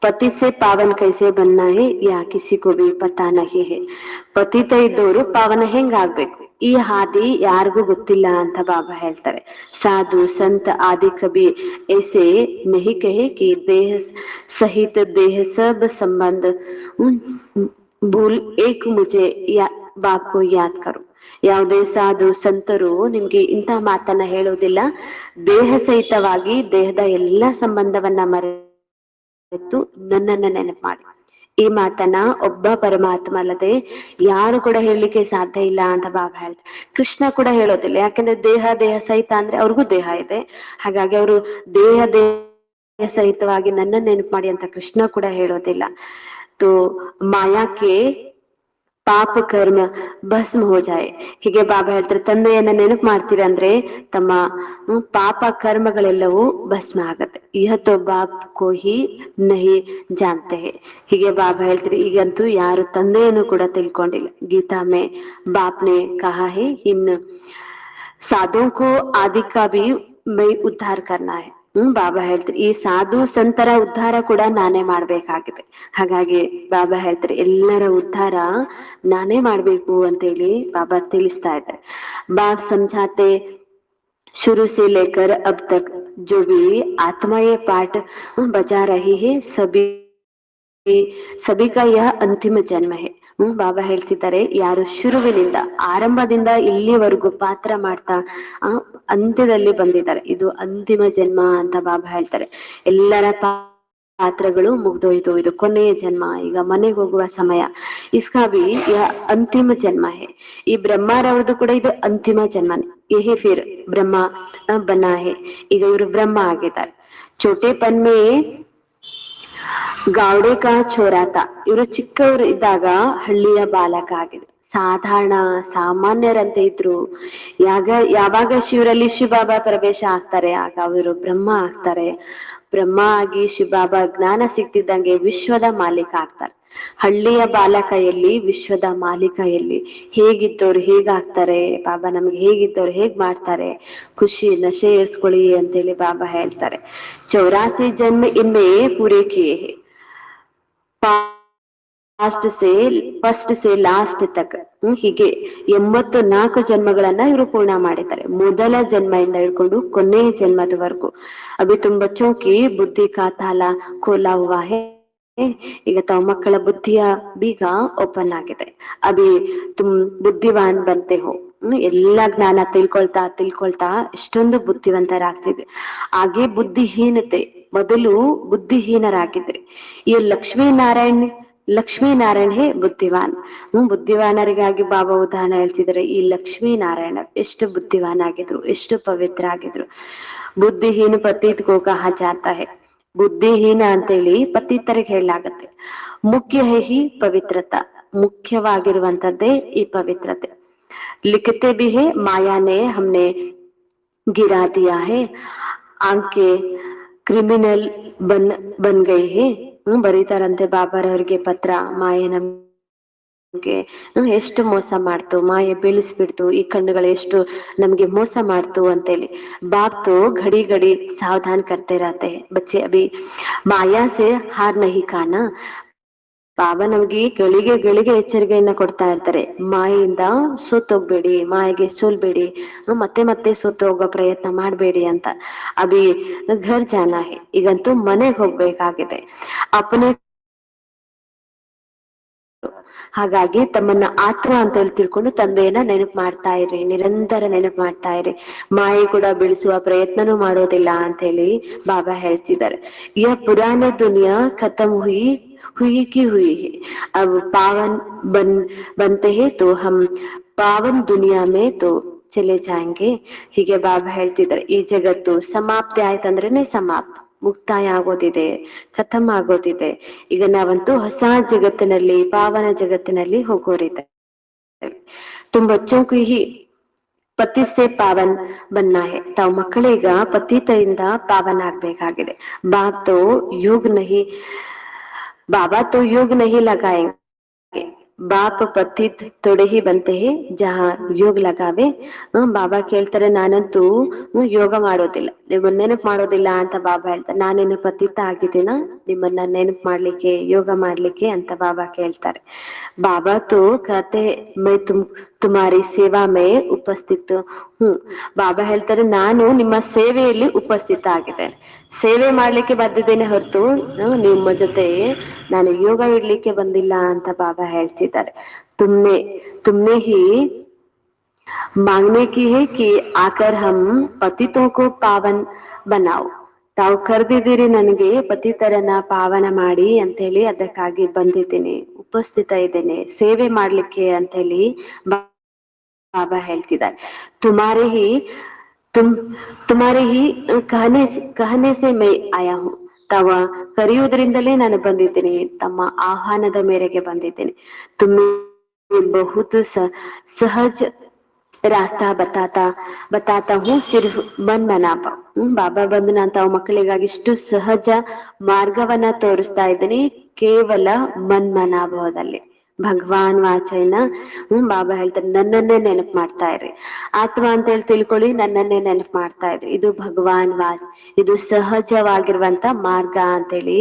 ಪತಿ ಸೆ ಪಾವನ್ ಕೈಸೆ ಬನ್ನ ಹೇ ಯಾ ಕಿಸಿ ಕೋ ಭಿ ಪತಾ ನಹಿ ಹೇ. ಪತಿತ ಇದ್ದವರು ಪಾವನ ಹೆಂಗ್ ಆಗ್ಬೇಕು ಈ ಹಾದಿ ಯಾರಿಗೂ ಗೊತ್ತಿಲ್ಲ ಅಂತ ಬಾಬಾ ಹೇಳ್ತಾರೆ. ಸಾಧು ಸಂತ ಆದಿ ಕಬಿ ऐसे नहीं कहे कि देह सहित देह सब संबंध भूल एक मुझे बाप को याद करो. ಯಾವುದೇ ಸಾಧು ಸಂತರು ನಿಮ್ಗೆ ಇಂತಹ ಮಾತನ್ನ ಹೇಳೋದಿಲ್ಲ. ದೇಹ ಸಹಿತವಾಗಿ ದೇಹದ ಎಲ್ಲಾ ಸಂಬಂಧವನ್ನ ಮರೆತು ನನ್ನನ್ನ ನೆನಪು ಮಾಡಿ. ಈ ಮಾತನ್ನ ಒಬ್ಬ ಪರಮಾತ್ಮ ಅಲ್ಲದೆ ಯಾರು ಕೂಡ ಹೇಳಲಿಕ್ಕೆ ಸಾಧ್ಯ ಇಲ್ಲ ಅಂತ ಬಾಬಾ ಹೇಳ್ತಾರೆ. ಕೃಷ್ಣ ಕೂಡ ಹೇಳೋದಿಲ್ಲ, ಯಾಕಂದ್ರೆ ದೇಹ ಸಹಿತ ಅಂದ್ರೆ ಅವ್ರಿಗೂ ದೇಹ ಇದೆ. ಹಾಗಾಗಿ ಅವರು ದೇಹ ಸಹಿತವಾಗಿ ನನ್ನ ನೆನಪು ಮಾಡಿ ಅಂತ ಕೃಷ್ಣ ಕೂಡ ಹೇಳೋದಿಲ್ಲ. ತೋ ಮಾಯಾಕ್ಕೆ ಪಾಪ ಕರ್ಮ ಭಸ್ಮ ಹೋ ಜಾಯ್. ಹೀಗೆ ಬಾಬಾ ಹೇಳ್ತಾರೆ, ತಂದೆಯನ್ನ ನೆನಪು ಮಾಡ್ತೀರ ಅಂದ್ರೆ ತಮ್ಮ ಪಾಪ ಕರ್ಮಗಳೆಲ್ಲವೂ ಭಸ್ಮ ಆಗತ್ತೆ. ಯಹ ತೋ ಬಾಪ್ ಕೋ ಹಿ ನಹಿ ಜಾನ್ತೆ ಹೇ. ಹೀಗೆ ಬಾಬಾ ಹೇಳ್ತಾರೆ, ಈಗಂತೂ ಯಾರು ತಂದೆಯನ್ನು ಕೂಡ ತಿಳ್ಕೊಂಡಿಲ್ಲ. ಗೀತಾ ಮೇ ಬಾಪ್ನೆ ಕಹಾ ಹೇ ಇನ್ ಸಾಧು ಕೋ ಆದಿ ಕಾ ಭಿ ಮೈ ಉದ್ಧಾರ ಕರ್ನಾ ಹೇ. ಬಾಬಾ ಹೇಳ್ತಾರೆ, ಈ ಸಾಧು ಸಂತರ ಉದ್ಧಾರ ಕೂಡ ನಾನೇ ಮಾಡ್ಬೇಕಾಗಿದೆ. ಹಾಗಾಗಿ ಬಾಬಾ ಹೇಳ್ತಾರೆ, ಎಲ್ಲರ ಉದ್ಧಾರ ನಾನೇ ಮಾಡ್ಬೇಕು ಅಂತೇಳಿ ಬಾಬಾ ತಿಳಿಸ್ತಾ ಇದ್ದಾರೆ. ಬಾಬ್ ಸಮझाते शुरू से लेकर अब तक जो भी आत्मा ये पाठ बजा रही है सभी का यह अंतिम जन्म है. ಬಾಬಾ ಹೇಳ್ತಿದ್ದಾರೆ, ಯಾರು ಶುರುವಿನಿಂದ ಆರಂಭದಿಂದ ಇಲ್ಲಿವರೆಗೂ ಪಾತ್ರ ಮಾಡ್ತಾ ಅಂತ್ಯದಲ್ಲಿ ಬಂದಿದ್ದಾರೆ, ಇದು ಅಂತಿಮ ಜನ್ಮ ಅಂತ ಬಾಬಾ ಹೇಳ್ತಾರೆ. ಎಲ್ಲರ ಪಾತ್ರಗಳು ಮುಗ್ದೋಯ್ತು, ಇದು ಕೊನೆಯ ಜನ್ಮ, ಈಗ ಮನೆಗೆ ಹೋಗುವ ಸಮಯ. ಇಸ್ಕಾ ಭಿ ಅಂತಿಮ ಜನ್ಮ ಹೇ. ಈ ಬ್ರಹ್ಮರವ್ರದ್ದು ಕೂಡ ಇದು ಅಂತಿಮ ಜನ್ಮನೆ. ಯಹಿ ಫಿರ್ ಬ್ರಹ್ಮ ಬನಾ ಹೇ. ಈಗ ಇವರು ಬ್ರಹ್ಮ ಆಗಿದ್ದಾರೆ. ಚೋಟೆಪನ್ ಮೇ ಗಾವಡೆ ಕಾ ಚೋರಾತ. ಇವರು ಚಿಕ್ಕವರು ಇದ್ದಾಗ ಹಳ್ಳಿಯ ಬಾಲಕ ಆಗಿದ್ರು. ಸಾಧಾರಣ ಸಾಮಾನ್ಯರಂತೆ ಇದ್ರು. ಯಾವಾಗ ಶಿವರಲ್ಲಿ ಶಿವಬಾಬಾ ಪ್ರವೇಶ ಆಗ್ತಾರೆ ಆಗ ಅವರು ಬ್ರಹ್ಮ ಆಗ್ತಾರೆ. ಬ್ರಹ್ಮ ಆಗಿ ಶಿವಬಾಬಾ ಜ್ಞಾನ ಸಿಗ್ತಿದ್ದಂಗೆ ವಿಶ್ವದ ಮಾಲೀಕ ಆಗ್ತಾರೆ. ಹಳ್ಳಿಯ ಬಾಲಕ ಎಲ್ಲಿ, ವಿಶ್ವದ ಮಾಲೀಕ ಎಲ್ಲಿ? ಹೇಗಿದ್ದವ್ರು ಹೇಗಾಗ್ತಾರೆ, ಬಾಬಾ ನಮ್ಗೆ ಹೇಗಿದ್ದವ್ರು ಹೇಗ್ ಮಾಡ್ತಾರೆ, ಖುಷಿ ನಶೆ ಏರ್ಸ್ಕೊಳ್ಳಿ ಅಂತೇಳಿ ಬಾಬಾ ಹೇಳ್ತಾರೆ. 84 ಜನ್ಮ ಇನ್ಮೇ ಪೂರೇ ಕಿಯೇ ಹೇ, ಫಸ್ಟ್ ಸೇ ಲಾಸ್ಟ್ ತಕ್. ಹೀಗೆ 84 ಜನ್ಮಗಳನ್ನ ಇವರು ಪೂರ್ಣ ಮಾಡಿದ್ದಾರೆ, ಮೊದಲ ಜನ್ಮದಿಂದ ಹಿಡ್ಕೊಂಡು ಕೊನೆಯ ಜನ್ಮದವರೆಗೂ. ಅಭಿ ತುಮ್ ಬಚ್ಚೋಂ ಕಿ ಬುದ್ಧಿ ಕಾ ತಾಲ ಖೋಲಾ ಹುವಾ ಹೈ. ಈಗ ತಾವು ಮಕ್ಕಳ ಬುದ್ಧಿಯ ಬೀಗ ಓಪನ್ ಆಗಿದೆ. ಅಭಿ ತುಮ್ ಬುದ್ಧಿವಾನ್ ಬಂತೆ ಹೋ. ಎಲ್ಲಾ ಜ್ಞಾನ ತಿಳ್ಕೊಳ್ತಾ ಎಷ್ಟೊಂದು ಬುದ್ಧಿವಂತರಾಗ್ತಿದೆ. ಹಾಗೆ ಬುದ್ಧಿಹೀನತೆ, ಮೊದಲು ಬುದ್ಧಿಹೀನರಾಗಿದ್ರೆ. ಈ ಲಕ್ಷ್ಮೀನಾರಾಯಣ್ ಹೇ ಬುದ್ಧಿವಾನ್. ಬುದ್ಧಿವಾನರಿಗಾಗಿ ಬಾಬಾ ಉದಾಹರಣೆ ಹೇಳ್ತಿದ್ದಾರೆ. ಈ ಲಕ್ಷ್ಮೀನಾರಾಯಣ ಎಷ್ಟು ಬುದ್ಧಿವಾನ್ ಆಗಿದ್ರು, ಎಷ್ಟು ಪವಿತ್ರ ಆಗಿದ್ರು. ಬುದ್ಧಿಹೀನ ಪತೀತ್ ಕೋ ಕಹಾ ಜಾತಾ ಹೈ. ಬುದ್ಧಿಹೀನ ಅಂತೇಳಿ ಪತಿತರಿಗೆ ಹೇಳಲಾಗತ್ತೆ. ಮುಖ್ಯ ಹೇ ಹಿ ಪವಿತ್ರತಾ, ಮುಖ್ಯವಾಗಿರುವಂತದ್ದೇ ಈ ಪವಿತ್ರತೆ. ಲಿಖತೆ ಭಿ ಹೇ ಮಾಯಾನೆ ಹಮ್ನೆ ಗಿರಾ ದಿಯಾ ಹೇ, ಆಂಕೆ ಕ್ರಿಮಿನಲ್ ಬನ್ ಗೈ ಹೇ. ಬರೀತಾರಂತೆ ಬಾಬಾರವ್ರಿಗೆ ಪತ್ರ. ಮಾಯೆ ನಮ್ಗೆ ಎಷ್ಟು ಮೋಸ ಮಾಡ್ತು, ಮಾಯೆ ಬೀಳಿಸ್ಬಿಡ್ತು, ಈ ಕಣ್ಣುಗಳು ಎಷ್ಟು ನಮ್ಗೆ ಮೋಸ ಮಾಡ್ತು ಅಂತೇಳಿ. बाप तो घड़ी घड़ी सावधान करते रहते हैं, बच्चे अभी माया से हार नहीं खाना. ಬಾಬಾ ನಮ್ಗೆ ಗಳಿಗೆ ಎಚ್ಚರಿಕೆಯನ್ನ ಕೊಡ್ತಾ ಇರ್ತಾರೆ. ಮಾಯೆಯಿಂದ ಸೋತೋಗ್ಬೇಡಿ, ಮಾಯೆಗೆ ಸೋಲ್ಬೇಡಿ, ಮತ್ತೆ ಸೋತು ಹೋಗೋ ಪ್ರಯತ್ನ ಮಾಡ್ಬೇಡಿ ಅಂತ. ಅಭಿ ಘರ್ ಜಾನಾ ಹೇ, ಈಗಂತೂ ಮನೆಗೆ ಹೋಗ್ಬೇಕಾಗಿದೆ. ಅಪನೆ ಹಾಗಾಗಿ ತಮ್ಮನ್ನ ಆತ್ಮ ಅಂತ ಹೇಳಿ ತಿಳ್ಕೊಂಡು ತಂದೆಯನ್ನ ನೆನಪು ಮಾಡ್ತಾ ಇರಿ, ನಿರಂತರ ನೆನಪು ಮಾಡ್ತಾ ಇರಿ. ಮಾಯೆ ಕೂಡ ಬೆಳೆಸುವ ಪ್ರಯತ್ನನೂ ಮಾಡೋದಿಲ್ಲ ಅಂತ ಹೇಳಿ ಬಾಬಾ ಹೇಳ್ತಿದ್ದಾರೆ. ಯಹ ಪುರಾಣ ದುನಿಯಾ ಖತಮ್ हुई की हुई है, अब पावन बनते हैं तो हम पावन दुनिया में तो ಚಲೆ ಜಾಯಂಗೆ. ಹೀಗೆ ಬಾಬಾ ಹೇಳ್ತಿದ್ದಾರೆ, ಈ ಜಗತ್ತು ಸಮಾಪ್ತಿ ಆಯ್ತಂದ್ರೇನೆ ಸಮಾಪ್ತ, ಮುಕ್ತಾಯ ಆಗೋದಿದೆ, ಖತಮ್ ಆಗೋದಿದೆ. ಈಗ ನಾವಂತೂ ಹೊಸ ಜಗತ್ತಿನಲ್ಲಿ, ಪಾವನ ಜಗತ್ತಿನಲ್ಲಿ ಹೋಗೋರಿದೆ. ತುಂಬ ಬಚ್ಚೋಂಕು ಹಿ ಪತಿ ಸೇ ಪಾವನ್ ಬನ್ನ ಹೇ. ತಾವು ಮಕ್ಕಳೀಗ ಪತಿತೆಯಿಂದ ಪಾವನ ಆಗ್ಬೇಕಾಗಿದೆ. बाबा तो योग नहीं लगाएंगे, बाप पतित थोड़े ही बनते हैं जहाँ योग लगावे. ಬಾಬಾ ಕೇಳ್ತಾರೆ, ನಾನಂತೂ ಯೋಗ ಮಾಡೋದಿಲ್ಲ, ನೀವು ನೆನಪು ಮಾಡೋದಿಲ್ಲ ಅಂತ ಬಾಬಾ ಹೇಳ್ತಾರೆ. ನಾನೇನು ಪತಿತ ಆಗಿದ್ದೀನ, ನಿಮ್ಮನ್ನ ನೆನಪು ಮಾಡ್ಲಿಕ್ಕೆ, ಯೋಗ ಮಾಡ್ಲಿಕ್ಕೆ ಅಂತ ಬಾಬಾ ಕೇಳ್ತಾರೆ. ಬಾಬಾ ತೋ ಕತೆ ಮೈ ತುಮಾರಿ ಸೇವಾ ಮೇ ಉಪಸ್ಥಿತ ಬಾಬಾ ಹೇಳ್ತಾರೆ, ನಾನು ನಿಮ್ಮ ಸೇವೆಯಲ್ಲಿ ಉಪಸ್ಥಿತ ಆಗಿದ್ದೇನೆ, ಸೇವೆ ಮಾಡ್ಲಿಕ್ಕೆ ಬಂದಿದ್ದೇನೆ ಹೊರತು ನಿಮ್ಮ ಜೊತೆ ನಾನು ಯೋಗ ಇಡ್ಲಿಕ್ಕೆ ಬಂದಿಲ್ಲ ಅಂತ ಬಾಬಾ ಹೇಳ್ತಿದ್ದಾರೆ. ತುಮ್ನೆ ತುಮ್ನೆ ಹಿ मांगने की है कि आकर हम पतितों को पावन बनाओ. ತಾವು ಕರೆದಿದ್ದೀರಿ ನನಗೆ ಪತಿತರನ್ನ ಪಾವನ ಮಾಡಿ ಅಂತ ಹೇಳಿ, ಅದಕ್ಕಾಗಿ ಬಂದಿದ್ದೇನೆ, ಉಪಸ್ಥಿತ ಇದ್ದೇನೆ ಸೇವೆ ಮಾಡ್ಲಿಕ್ಕೆ ಅಂತ ಹೇಳಿ ಬಾಬಾ ಹೇಳ್ತಿದ್ದಾರೆ. ತುಮಾರೇ ಹಿ ತುಮಾರೇ ಹಿ ಕಹನೆ ಸೆ ಮೈ ಆಯಾ ಹೂಂ. ತಾವ ಕರೆಯುವುದರಿಂದಲೇ ನಾನು ಬಂದಿದ್ದೇನೆ, ತಮ್ಮ ಆಹ್ವಾನದ ಮೇರೆಗೆ ಬಂದಿದ್ದೇನೆ. ತುಮ್ಮೆ ಬಹುತ್ ಸಹಜ ರಾಸ್ತಾ ಬತಾತಾ ಹೂ ಸಿರ್ಫ್ ಮನ್ ಮನಾಪ. ಬಾಬಾ ಬಂದು ನಾನು ತಾವು ಮಕ್ಕಳಿಗಾಗಿ ಇಷ್ಟು ಸಹಜ ಮಾರ್ಗವನ್ನ ತೋರಿಸ್ತಾ ಇದ್ದೀನಿ, ಕೇವಲ ಮನ್ ಮನಾಭವದಲ್ಲಿ. ಭಗವಾನ್ ವಾಚನ ಬಾಬಾ ಹೇಳ್ತಾರೆ, ನನ್ನನ್ನೇ ನೆನಪು ಮಾಡ್ತಾ ಇರ್ರಿ. ಆತ್ಮ ಅಂತ ಹೇಳಿ ತಿಳ್ಕೊಳ್ಳಿ, ನನ್ನನ್ನೇ ನೆನಪು ಮಾಡ್ತಾ ಇದ್ರಿ. ಇದು ಭಗವಾನ್ ವಾಚ್, ಇದು ಸಹಜವಾಗಿರುವಂತ ಮಾರ್ಗ ಅಂತೇಳಿ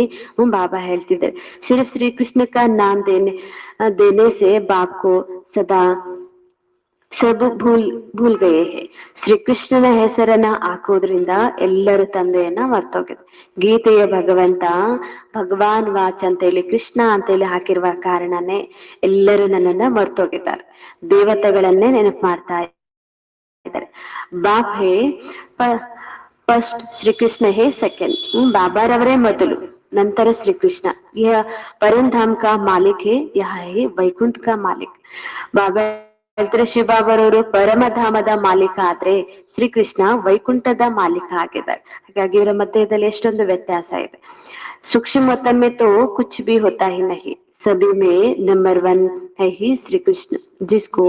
ಬಾಬಾ ಹೇಳ್ತಿದ್ದಾರೆ. ಸಿರ್ಫ್ ಶ್ರೀ ಕೃಷ್ಣ ಕಾ ನಾಮ್ ದೇನೆ ಸೆ ಬಾಪ್ ಕೋ ಸದಾ ಸಬ್ ಭೂಲ್ ಗಯೇ ಹೇ. ಶ್ರೀಕೃಷ್ಣನ ಹೆಸರನ್ನ ಹಾಕೋದ್ರಿಂದ ಎಲ್ಲರೂ ತಂದೆಯನ್ನ ಮರ್ತೋಗಿದೆ. ಗೀತೆಯ ಭಗವಂತ ಭಗವಾನ್ ವಾಚ್ ಅಂತೇಳಿ ಕೃಷ್ಣ ಅಂತೇಳಿ ಹಾಕಿರುವ ಕಾರಣನೇ ಎಲ್ಲರೂ ನನ್ನನ್ನ ಮರ್ತೋಗಿದ್ದಾರೆ, ದೇವತೆಗಳನ್ನೇ ನೆನಪು ಮಾಡ್ತಾ ಇದ್ದಾರೆ. ಬಾಪ್ ಹೇ ಫಸ್ಟ್, ಶ್ರೀಕೃಷ್ಣ ಹೇ ಸೆಕೆಂಡ್. ಬಾಬಾರವರೇ ಮೊದಲು, ನಂತರ ಶ್ರೀಕೃಷ್ಣ. ಯಹ ಪರಂಧಾಮ್ ಕಾ ಮಾಲಿಕ್ ಹೇ, ಯಹ ಹೇ ವೈಕುಂಠ ಕಾ ಮಾಲಿಕ್. ಬಾಬಾ ಹೇಳ್ತಾರೆ, ಶಿವಬಾಬರವರು ಪರಮಧಾಮದ ಮಾಲೀಕ ಆದ್ರೆ ಶ್ರೀಕೃಷ್ಣ ವೈಕುಂಠದ ಮಾಲೀಕ ಆಗಿದ್ದಾರೆ. ಹಾಗಾಗಿ ಇವರ ಮಧ್ಯದಲ್ಲಿ ಎಷ್ಟೊಂದು ವ್ಯತ್ಯಾಸ ಇದೆ. सूक्ष्म वतन में तो कुछ भी होता ही नहीं, सभी में नंबर 1 है ही श्री कृष्ण, जिसको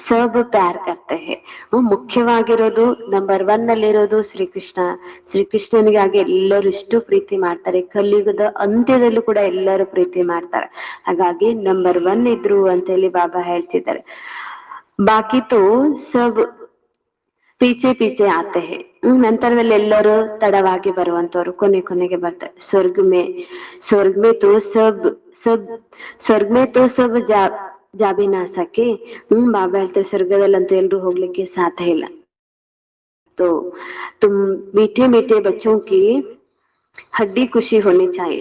सब प्यार करते हैं. ಮುಖ್ಯವಾಗಿರೋದು ನಂಬರ್ 1 ನಲ್ಲಿರೋದು ಶ್ರೀಕೃಷ್ಣ. ಶ್ರೀಕೃಷ್ಣನಿಗಾಗಿ ಎಲ್ಲರೂ ಇಷ್ಟು ಪ್ರೀತಿ ಮಾಡ್ತಾರೆ. ಕಲಿಯುಗದ ಅಂತ್ಯದಲ್ಲೂ ಕೂಡ ಎಲ್ಲರೂ ಪ್ರೀತಿ ಮಾಡ್ತಾರೆ. ಹಾಗಾಗಿ ನಂಬರ್ 1 ಇದ್ರು ಅಂತ ಹೇಳಿ ಬಾಬಾ ಹೇಳ್ತಿದ್ದಾರೆ. ಬಾಕಿ ತೋ ಸಬ್ ಪೀಚೆ ಪೀಚೆ ಆತೆ ಹೇ. ನಂತರದಲ್ಲಿ ಎಲ್ಲರೂ ತಡವಾಗಿ ಬರುವಂತವ್ರು, ಕೊನೆಗೆ ಬರ್ತಾರೆ. ಸ್ವರ್ಗ ಮೇ ತೋ ಸಬ್ ಜಾಬಿ ನಾ ಸಕೆ. ಬಾಬಾ ಹೇಳ್ತಾರೆ, ಸ್ವರ್ಗದಲ್ಲಂತೂ ಎಲ್ರು ಹೋಗ್ಲಿಕ್ಕೆ ಸಾಧ್ಯ ಇಲ್ಲ. ತೋ ತುಮ್ ಮೀಠೆ ಮೀಠೆ ಬಚ್ಚೋ ಕಿ ಹಡ್ಡಿ ಖುಷಿ ಹೋನಿ ಚಾಹಿ.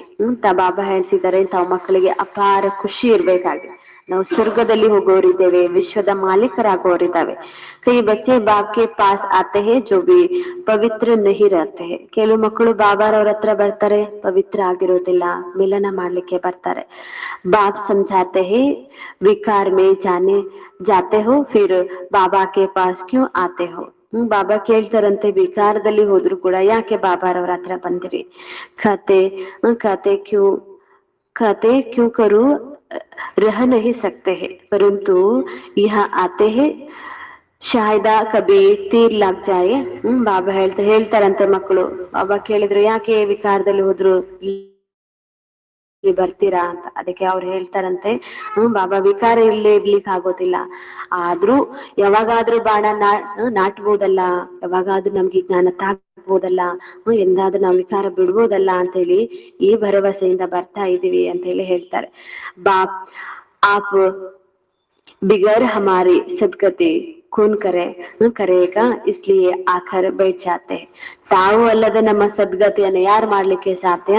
ಬಾಬಾ ಹೇಳ್ತಿದ್ದಾರೆ, ತಾವು ಮಕ್ಕಳಿಗೆ ಅಪಾರ ಖುಷಿ ಇರ್ಬೇಕಾಗಿದೆ. ನಾವು ಸ್ವರ್ಗದಲ್ಲಿ ಹೋಗೋರಿದ್ದೇವೆ, ವಿಶ್ವದ ಮಾಲೀಕರಾಗೋರಿದ್ದಾವೆ. ಕೈ ಬಚ್ಚೆ ಬಾಪ್ ಕೆ ಪಾಸ್ ಆತೆ ಹೇ ಜೋ ಬಿ ಪವಿತ್ರ ನಹಿ ರಹತೆ ಹೇ. ಕೆಲವು ಮಕ್ಕಳು ಬಾಬಾರವ್ರ ಹತ್ರ ಬರ್ತಾರೆ, ಪವಿತ್ರ ಆಗಿರೋದಿಲ್ಲ, ಮಿಲನ ಮಾಡ್ಲಿಕ್ಕೆ ಬರ್ತಾರೆ. ಬಾಪ್ ಸಮझाते हैं, ವಿಕಾರ ಮೇ ಜಾತೆ ಹೋ ಫಿರ್ ಬಾಬಾ ಕೆ ಪಾಸ್ ಕ್ಯೂ ಆತೆ ಹೋ. ಬಾಬಾ ಕೇಳ್ತಾರಂತೆ, ವಿಕಾರದಲ್ಲಿ ಹೋದ್ರು ಕೂಡ ಯಾಕೆ ಬಾಬಾರವ್ರ ಹತ್ರ ಬಂದಿರಿ? ಖಾತೆ ಕ್ಯೂ ಕರು रह नहीं सकते हैं, परंतु यहाँ आते हैं ಶಾಯ್ದ ಕಬಿ ತೀರ್ ಲಾಗ್ ಜಾಯೆ. ಬಾಬಾ ಹೇಳ್ತಾರಂತೆ ಮಕ್ಕಳು. ಬಾಬಾ ಕೇಳಿದ್ರು, ಯಾಕೆ ವಿಕಾರದಲ್ಲಿ ಹೋದ್ರು ಬರ್ತೀರಾ ಅಂತ. ಅದಕ್ಕೆ ಅವ್ರು ಹೇಳ್ತಾರಂತೆ, ಬಾಬಾ ವಿಕಾರ ಇಲ್ಲೇ ಇರ್ಲಿಕ್ಕೆ ಆಗೋದಿಲ್ಲ, ಆದ್ರೂ ಯಾವಾಗಾದ್ರೂ ಬಾಣ ನಾಟ್ಬೋದಲ್ಲ, ಯಾವಾಗಾದ್ರೂ ನಮ್ಗೆ ಜ್ಞಾನ ತಾಕ್ಬೋದಲ್ಲ, ಎಂದಾದ್ರೂ ನಾವು ವಿಕಾರ ಬಿಡ್ಬೋದಲ್ಲ ಅಂತ ಹೇಳಿ ಈ ಭರವಸೆಯಿಂದ ಬರ್ತಾ ಇದೀವಿ ಅಂತ ಹೇಳಿ ಹೇಳ್ತಾರೆ. ಬಾಪ್ ಆಪ್ बिगर हमारी सदगति कौन करेगा, इसलिए आकर बैठ जाते हैं. ತಾವು ಅಲ್ಲದೆ ನಮ್ಮ ಸದ್ಗತಿಯನ್ನು ಯಾರು ಮಾಡ್ಲಿಕ್ಕೆ ಸಾಧ್ಯ?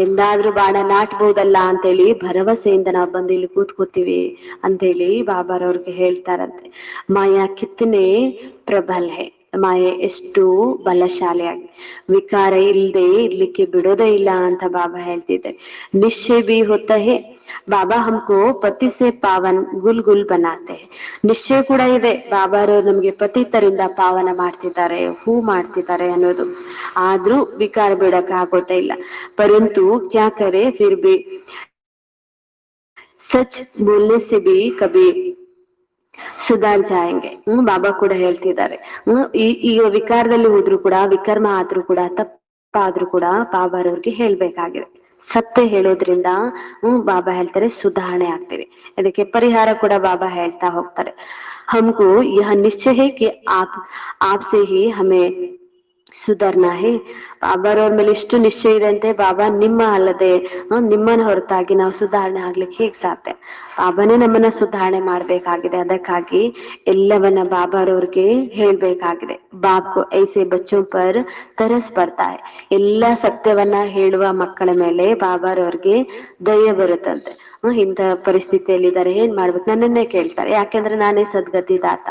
ಎಂದಾದ್ರೂ ಬಾಣ ನಾಟ್ಬೋದಲ್ಲ ಅಂತೇಳಿ ಭರವಸೆಯಿಂದ ನಾವು ಬಂದು ಇಲ್ಲಿ ಕೂತ್ಕೋತೀವಿ ಅಂತೇಳಿ ಬಾಬಾರವ್ರಿಗೆ ಹೇಳ್ತಾರಂತೆ. ಮಾಯಾ ಕಿತ್ತನೆ ಪ್ರಬಲ್ ಹೇ, ಮಾಯೆ ಎಷ್ಟು ಬಲಶಾಲಿಯಾಗಿ, ವಿಕಾರ ಇಲ್ಲದೆ ಇರ್ಲಿಕ್ಕೆ ಬಿಡೋದೇ ಇಲ್ಲ ಅಂತ ಬಾಬಾ ಹೇಳ್ತಿದ್ದೆ. ನಿಶ್ಚಯ ಬಿ ಹೋತಾ ಹೇ, ಬಾಬಾ ಹಮ್ಕೋ ಪತಿ ಸೆ ಪಾವನ್ ಗುಲ್ ಗುಲ್ ಬನಾತೆ. ನಿಶ್ಚಯ ಕೂಡ ಇದೆ, ಬಾಬಾರು ನಮ್ಗೆ ಪತಿತರಿಂದ ಪಾವನ ಮಾಡ್ತಿದ್ದಾರೆ, ಹೂ ಮಾಡ್ತಿದ್ದಾರೆ ಅನ್ನೋದು. ಆದ್ರೂ ವಿಕಾರ ಬಿಡಕ್ ಆಗೋದೇ ಇಲ್ಲ. ಪರಂತು ಕ್ಯಾ ಕರೆ ಫಿರ್ ಬಿ ಸಚ್ ಬೋಲ್ನೆ ಸೆ ಬಿ ಕಬಿ ಸುಧಾರ್ ಜಾಯಂಗೆ. ಬಾಬಾ ಕೂಡ ಹೇಳ್ತಿದ್ದಾರೆ, ಈಗ ವಿಕಾರದಲ್ಲಿ ಹೋದ್ರು ಕೂಡ, ವಿಕರ್ಮ ಆದ್ರೂ ಕೂಡ, ತಪ್ಪಾದ್ರೂ ಕೂಡ ಬಾಬಾರವ್ರಿಗೆ ಹೇಳ್ಬೇಕಾಗಿದೆ. ಸತ್ಯ ಹೇಳೋದ್ರಿಂದ ಬಾಬಾ ಹೇಳ್ತಾರೆ ಸುಧಾರಣೆ ಆಗ್ತೀವಿ. ಅದಕ್ಕೆ ಪರಿಹಾರ ಕೂಡ ಬಾಬಾ ಹೇಳ್ತಾ ಹೋಗ್ತಾರೆ. हमको यह निश्चय है कि आपसे ही हमें सुधरना है, ಬಾಬಾರವ್ರ ಮೇಲೆ ಇಷ್ಟು ನಿಶ್ಚಯ ಇದೆ ಅಂತೆ, ಬಾಬಾ ನಿಮ್ಮ ಅಲ್ಲದೆ ನಿಮ್ಮನ್ನ ಹೊರತಾಗಿ ನಾವು ಸುಧಾರಣೆ ಆಗ್ಲಿಕ್ಕೆ ಹೇಗ್ ಸಾಧ್ಯ? ಬಾಬಾನೇ ನಮ್ಮನ್ನ ಸುಧಾರಣೆ ಮಾಡ್ಬೇಕಾಗಿದೆ. ಅದಕ್ಕಾಗಿ ಎಲ್ಲವನ್ನ ಬಾಬಾರವ್ರಿಗೆ ಹೇಳ್ಬೇಕಾಗಿದೆ. ಬಾಪ್ಕೋ ಐಸೆ ಬಚ್ಚೋ ಪರ್ ತರಸ್ ಪಡ್ತಾ ಹೈ. ಎಲ್ಲ ಸತ್ಯವನ್ನ ಹೇಳುವ ಮಕ್ಕಳ ಮೇಲೆ ಬಾಬಾರವ್ರಿಗೆ ದಯ ಬರುತ್ತಂತೆ. ಇಂಥ ಪರಿಸ್ಥಿತಿಯಲ್ಲಿ ಇದ್ದಾರೆ, ಏನ್ ಮಾಡ್ಬೇಕು? ನನ್ನನ್ನೇ ಕೇಳ್ತಾರೆ. ಯಾಕೆಂದ್ರೆ ನಾನೇ ಸದ್ಗತಿ ದಾತ,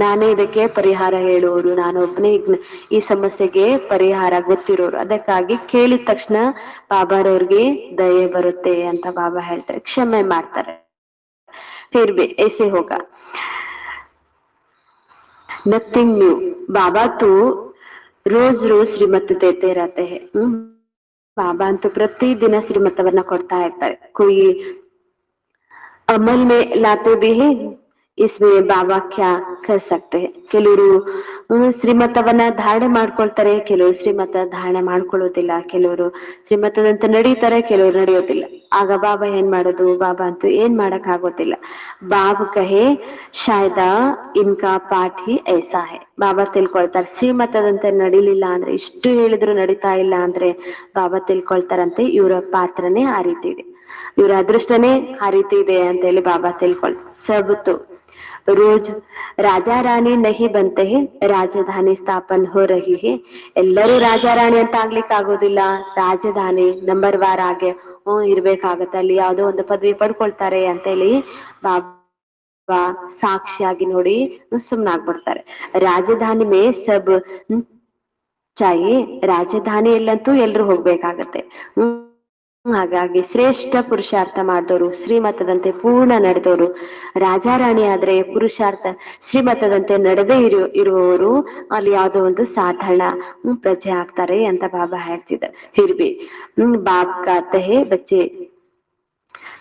ನಾನೇ ಇದಕ್ಕೆ ಪರಿಹಾರ ಹೇಳುವವರು, ನಾನೊಬ್ಬನೇ ಈ ಸಮಸ್ಯೆಗೆ ಪರಿಹಾರ ಗೊತ್ತಿರೋರು. ಅದಕ್ಕಾಗಿ ಕೇಳಿದ ತಕ್ಷಣ ಬಾಬಾರವ್ರಿಗೆ ದಯೆ ಬರುತ್ತೆ ಅಂತ ಬಾಬಾ ಹೇಳ್ತಾರೆ, ಕ್ಷಮೆ ಮಾಡ್ತಾರೆ. फिर भी ऐसे होगा, नथिंग न्यू. बाबा तो रोज रोज श्रीमत देते रहते हैं. बाबा ಅಂತೂ ಪ್ರತಿದಿನ ಶ್ರೀಮತವನ್ನ ಕೊಡ್ತಾ ಇರ್ತಾರೆ. कोई अमल में लाते भी है, इसमें बाबा क्या कर सकते हैं. ಕೆಲವರು ಶ್ರೀಮತವನ್ನ ಧಾರಣೆ ಮಾಡ್ಕೊಳ್ತಾರೆ, ಕೆಲವರು ಶ್ರೀಮತ ಧಾರಣೆ ಮಾಡ್ಕೊಳ್ಳೋದಿಲ್ಲ, ಕೆಲವರು ಶ್ರೀಮತದಂತೆ ನಡೀತಾರೆ, ಕೆಲವರು ನಡೆಯೋದಿಲ್ಲ. ಆಗ ಬಾಬಾ ಏನ್ ಮಾಡೋದು? ಬಾಬಾ ಅಂತೂ ಏನ್ ಮಾಡಕ್ ಆಗೋದಿಲ್ಲ. ಬಾಬಾ ಕಹೆ ಶಾಯದ ಇನ್ಕಾ ಪಾಠ ಹಿ ಐಸಾ ಹೈ. ಬಾಬಾ ತಿಳ್ಕೊಳ್ತಾರೆ, ಶ್ರೀಮತದಂತೆ ನಡಿಲಿಲ್ಲ ಅಂದ್ರೆ, ಇಷ್ಟು ಹೇಳಿದ್ರು ನಡೀತಾ ಇಲ್ಲ ಅಂದ್ರೆ ಬಾಬಾ ತಿಳ್ಕೊಳ್ತಾರಂತೆ ಇವರ ಪಾತ್ರನೇ ಆ ರೀತಿ ಇದೆ, ಇವರ ಅದೃಷ್ಟನೇ ಆ ರೀತಿ ಇದೆ ಅಂತ ಹೇಳಿ ಬಾಬಾ ತಿಳ್ಕೊಳ್ತಾರೆ. ಸಬತು ರೋಜ್ ರಾಜಾ ರಾಣಿ ನಹಿ ಬಂತೆ ಹೇ, ರಾಜಧಾನಿ ಸ್ಥಾಪನ್ ಹೋ ರಹಿ ಹೇ. ಎಲ್ಲರೂ ರಾಜಾ ರಾಣಿ ಅಂತ ಆಗ್ಲಿಕ್ಕೆ ಆಗೋದಿಲ್ಲ, ರಾಜಧಾನಿ ನಂಬರ್ ವಾರ್ ಆಗಿ ಇರ್ಬೇಕಾಗತ್ತೆ. ಅಲ್ಲಿ ಯಾವ್ದೋ ಒಂದು ಪದವಿ ಪಡ್ಕೊಳ್ತಾರೆ ಅಂತ ಹೇಳಿ ಬಾಬಾ ಸಾಕ್ಷಿಯಾಗಿ ನೋಡಿ ಸುಮ್ನಾಗ್ಬಿಡ್ತಾರೆ. ರಾಜಧಾನಿ ಮೇ ಸಬ್ ಚಾಯೇ, ರಾಜಧಾನಿಯಲ್ಲಂತೂ ಎಲ್ರು ಹೋಗ್ಬೇಕಾಗತ್ತೆ. ಹಾಗಾಗಿ ಶ್ರೇಷ್ಠ ಪುರುಷಾರ್ಥ ಮಾಡಿದವರು, ಶ್ರೀಮತದಂತೆ ಪೂರ್ಣ ನಡೆದವರು, ರಾಜಾರಾಣಿ ಆದ್ರೆ ಪುರುಷಾರ್ಥ ಶ್ರೀಮತದಂತೆ ನಡೆದೇ ಇರುವವರು ಅಲ್ಲಿ ಯಾವುದೋ ಒಂದು ಸಾಧಾರಣ ಪ್ರಜೆ ಆಗ್ತಾರೆ ಅಂತ ಬಾಬಾ ಹೇಳ್ತಿದ್ದಾರೆ. ಹಿರ್ಬಿ ಬಾಪ್ ಕಾತೆ ಹೇ ಬಚ್ಚೆ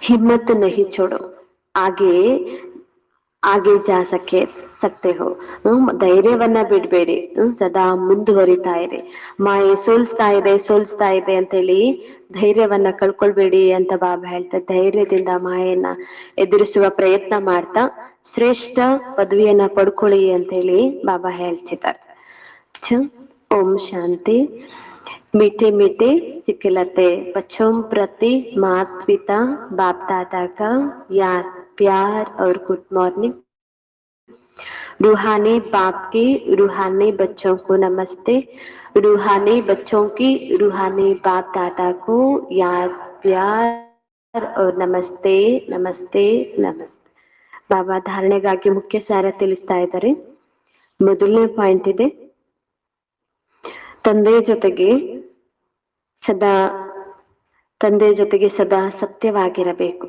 ಹಿಮ್ಮತ್ ನಹಿ ಚೋಡೋ, ಆಗೆ ಆಗೆ ಜಾ ಸಕ್ತೆ ಹೋ. ಧೈರ್ಯವನ್ನ ಬಿಡ್ಬೇಡಿ, ಸದಾ ಮುಂದುವರಿತಾ ಇರಿ. ಮಾಯೆ ಸೋಲ್ಸ್ತಾ ಇದೆ ಅಂತ ಹೇಳಿ ಧೈರ್ಯವನ್ನ ಕಳ್ಕೊಳ್ಬೇಡಿ ಅಂತ ಬಾಬಾ ಹೇಳ್ತಾರೆ. ಧೈರ್ಯದಿಂದ ಮಾಯನ್ನ ಎದುರಿಸುವ ಪ್ರಯತ್ನ ಮಾಡ್ತಾ ಶ್ರೇಷ್ಠ ಪದವಿಯನ್ನ ಪಡ್ಕೊಳ್ಳಿ ಅಂತ ಹೇಳಿ ಬಾಬಾ ಹೇಳ್ತಿದ್ದಾರೆ. ಓಂ ಶಾಂತಿ. मीठे मीठे सिखलाते बच्चों प्रति माता पिता बाप दादा का याद प्यार और गुड मॉर्निंग. रूहानी बाप की रूहानी बच्चों को नमस्ते. रूहानी बच्चों की रूहानी बाप दादा को याद प्यार और नमस्ते नमस्ते नमस्ते. ಬಾಬಾ ಧಾರಣೆಗಾಗಿ ಮುಖ್ಯ ಸಾರ ತಿಳಿಸ್ತಾ ಇದ್ದಾರೆ. ಮೊದಲನೇ ಪಾಯಿಂಟ್ ಇದೆ, ತಂದೆಯ ಜೊತೆಗೆ ಸದಾ ಸತ್ಯವಾಗಿರಬೇಕು.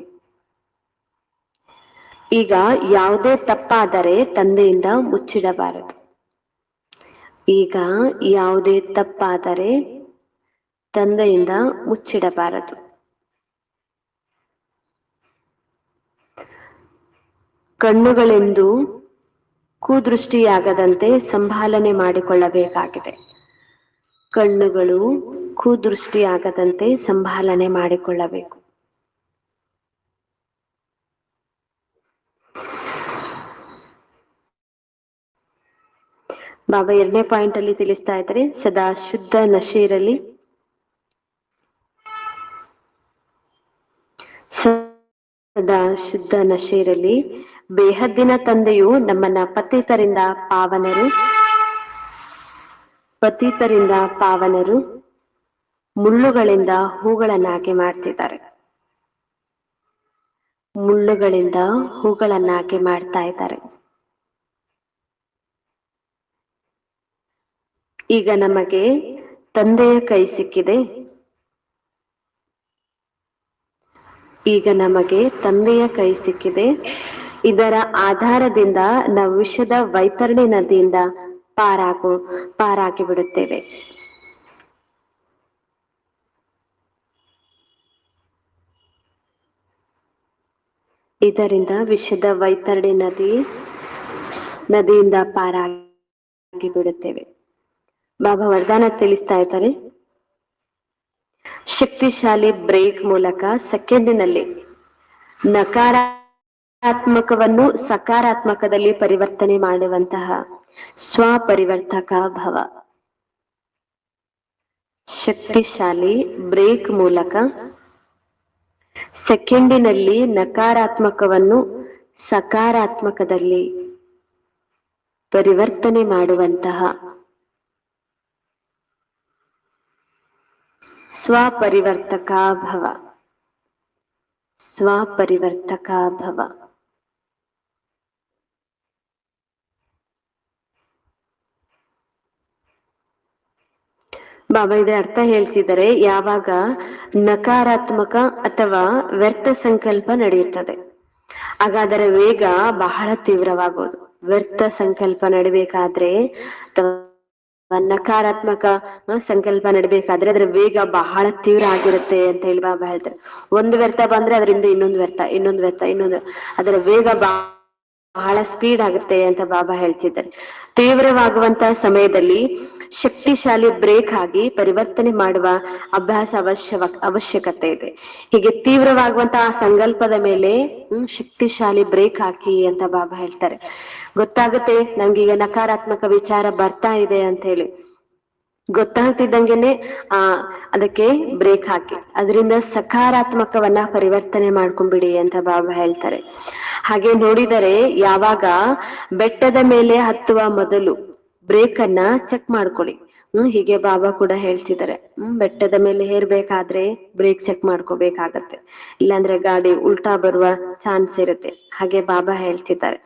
ಈಗ ಯಾವುದೇ ತಪ್ಪಾದರೆ ತಂದೆಯಿಂದ ಮುಚ್ಚಿಡಬಾರದು. ಈಗ ಯಾವುದೇ ತಪ್ಪಾದರೆ ತಂದೆಯಿಂದ ಮುಚ್ಚಿಡಬಾರದು. ಕಣ್ಣುಗಳೆಂದು ಕುದೃಷ್ಟಿಯಾಗದಂತೆ ಸಂಭಾಲನೆ ಮಾಡಿಕೊಳ್ಳಬೇಕಾಗಿದೆ. ಕಣ್ಣುಗಳು ಕುದೃಷ್ಟಿಯಾಗದಂತೆ ಸಂಭಾಲನೆ ಮಾಡಿಕೊಳ್ಳಬೇಕು. ಬಾಬಾ 2ನೇ ಪಾಯಿಂಟ್ ಅಲ್ಲಿ ತಿಳಿಸ್ತಾ ಇದ್ದಾರೆ, ಸದಾ ಶುದ್ಧ ನಶೆ ಇರಲಿ. ಸದಾ ಶುದ್ಧ ನಶೆ ಇರಲಿ. ಬೇಹದ್ದಿನ ತಂದೆಯು ನಮ್ಮನ್ನ ಪತಿತರಿಂದ ಪಾವನರು ಮುಳ್ಳುಗಳಿಂದ ಹೂಗಳನ್ನಾಗಿ ಮಾಡ್ತಿದ್ದಾರೆ. ಮುಳ್ಳುಗಳಿಂದ ಹೂಗಳನ್ನಾಗಿ ಮಾಡ್ತಾ ಇದ್ದಾರೆ. ಈಗ ನಮಗೆ ತಂದೆಯ ಕೈ ಸಿಕ್ಕಿದೆ. ಇದರ ಆಧಾರದಿಂದ ನಾವು ವಿಶ್ವದ ವೈತರಣಿ ನದಿಯಿಂದ ಪಾರಾಗಿ ಬಿಡುತ್ತೇವೆ. ಇದರಿಂದ ವಿಶ್ವದ ವೈತರಣಿ ನದಿಯಿಂದ ಪಾರಾಗಿ ಬಿಡುತ್ತೇವೆ. ಬಾಬಾ ವರದಾನ ತಿಳಿಸ್ತಾ ಇದ್ದಾರೆ, ಶಕ್ತಿಶಾಲಿ ಬ್ರೇಕ್ ಮೂಲಕ ಸೆಕೆಂಡಿನಲ್ಲಿ ನಕಾರಾತ್ಮಕವನ್ನು ಸಕಾರಾತ್ಮಕದಲ್ಲಿ ಪರಿವರ್ತನೆ ಮಾಡುವಂತಹ ಸ್ವಪರಿವರ್ತಕ ಭವ. ಶಕ್ತಿಶಾಲಿ ಬ್ರೇಕ್ ಮೂಲಕ ಸೆಕೆಂಡಿನಲ್ಲಿ ನಕಾರಾತ್ಮಕವನ್ನು ಸಕಾರಾತ್ಮಕದಲ್ಲಿ ಪರಿವರ್ತನೆ ಮಾಡುವಂತಹ ಸ್ವಪರಿವರ್ತಕ ಭವ. ಸ್ವಪರಿವರ್ತಕ ಭವ. ಬಾಬಾ ಇದರ ಅರ್ಥ ಹೇಳ್ತಿದ್ದಾರೆ, ಯಾವಾಗ ನಕಾರಾತ್ಮಕ ಅಥವಾ ವ್ಯರ್ಥ ಸಂಕಲ್ಪ ನಡೆಯುತ್ತದೆ ಆಗ ಅದರ ವೇಗ ಬಹಳ ತೀವ್ರವಾಗೋದು. ವ್ಯರ್ಥ ಸಂಕಲ್ಪ ನಡಬೇಕಾದ್ರೆ ಅಥವಾ ನಕಾರಾತ್ಮಕ ಸಂಕಲ್ಪ ನಡಬೇಕಾದ್ರೆ ಅದರ ವೇಗ ಬಹಳ ತೀವ್ರ ಆಗಿರುತ್ತೆ ಅಂತ ಹೇಳಿ ಬಾಬಾ ಹೇಳ್ತಾರೆ. ಒಂದು ವ್ಯರ್ಥ ಬಂದ್ರೆ ಅದರಿಂದ ಇನ್ನೊಂದು ವ್ಯರ್ಥ, ಅದರ ವೇಗ ಬಹಳ ಸ್ಪೀಡ್ ಆಗುತ್ತೆ ಅಂತ ಬಾಬಾ ಹೇಳ್ತಿದ್ದಾರೆ. ತೀವ್ರವಾಗುವಂತಹ ಸಮಯದಲ್ಲಿ ಶಕ್ತಿಶಾಲಿ ಬ್ರೇಕ್ ಆಗಿ ಪರಿವರ್ತನೆ ಮಾಡುವ ಅಭ್ಯಾಸ ಅವಶ್ಯಕತೆ ಇದೆ. ಹೀಗೆ ತೀವ್ರವಾಗುವಂತಹ ಸಂಕಲ್ಪದ ಮೇಲೆ ಶಕ್ತಿಶಾಲಿ ಬ್ರೇಕ್ ಹಾಕಿ ಅಂತ ಬಾಬಾ ಹೇಳ್ತಾರೆ. ಗೊತ್ತಾಗುತ್ತೆ ನಮ್ಗೀಗ ನಕಾರಾತ್ಮಕ ವಿಚಾರ ಬರ್ತಾ ಇದೆ ಅಂತ ಹೇಳಿ, ಗೊತ್ತಾಗ್ತಿದ್ದಂಗೆನೆ ಅದಕ್ಕೆ ಬ್ರೇಕ್ ಹಾಕಿ ಅದರಿಂದ ಸಕಾರಾತ್ಮಕವನ್ನ ಪರಿವರ್ತನೆ ಮಾಡ್ಕೊಂಡ್ಬಿಡಿ ಅಂತ ಬಾಬಾ ಹೇಳ್ತಾರೆ. ಹಾಗೆ ನೋಡಿದರೆ ಯಾವಾಗ ಬೆಟ್ಟದ ಮೇಲೆ ಹತ್ತುವ ಮೊದಲು ಬ್ರೇಕ್ ಅನ್ನ ಚೆಕ್ ಮಾಡ್ಕೊಳ್ಳಿ. ಹೀಗೆ ಬಾಬಾ ಕೂಡ ಹೇಳ್ತಿದ್ದಾರೆ, ಬೆಟ್ಟದ ಮೇಲೆ ಏರ್ಬೇಕಾದ್ರೆ ಬ್ರೇಕ್ ಚೆಕ್ ಮಾಡ್ಕೋಬೇಕಾಗತ್ತೆ, ಇಲ್ಲಾಂದ್ರೆ ಗಾಡಿ ಉಲ್ಟಾ ಬರುವ ಚಾನ್ಸ್ ಇರುತ್ತೆ. ಹಾಗೆ ಬಾಬಾ ಹೇಳ್ತಿದ್ದಾರೆ,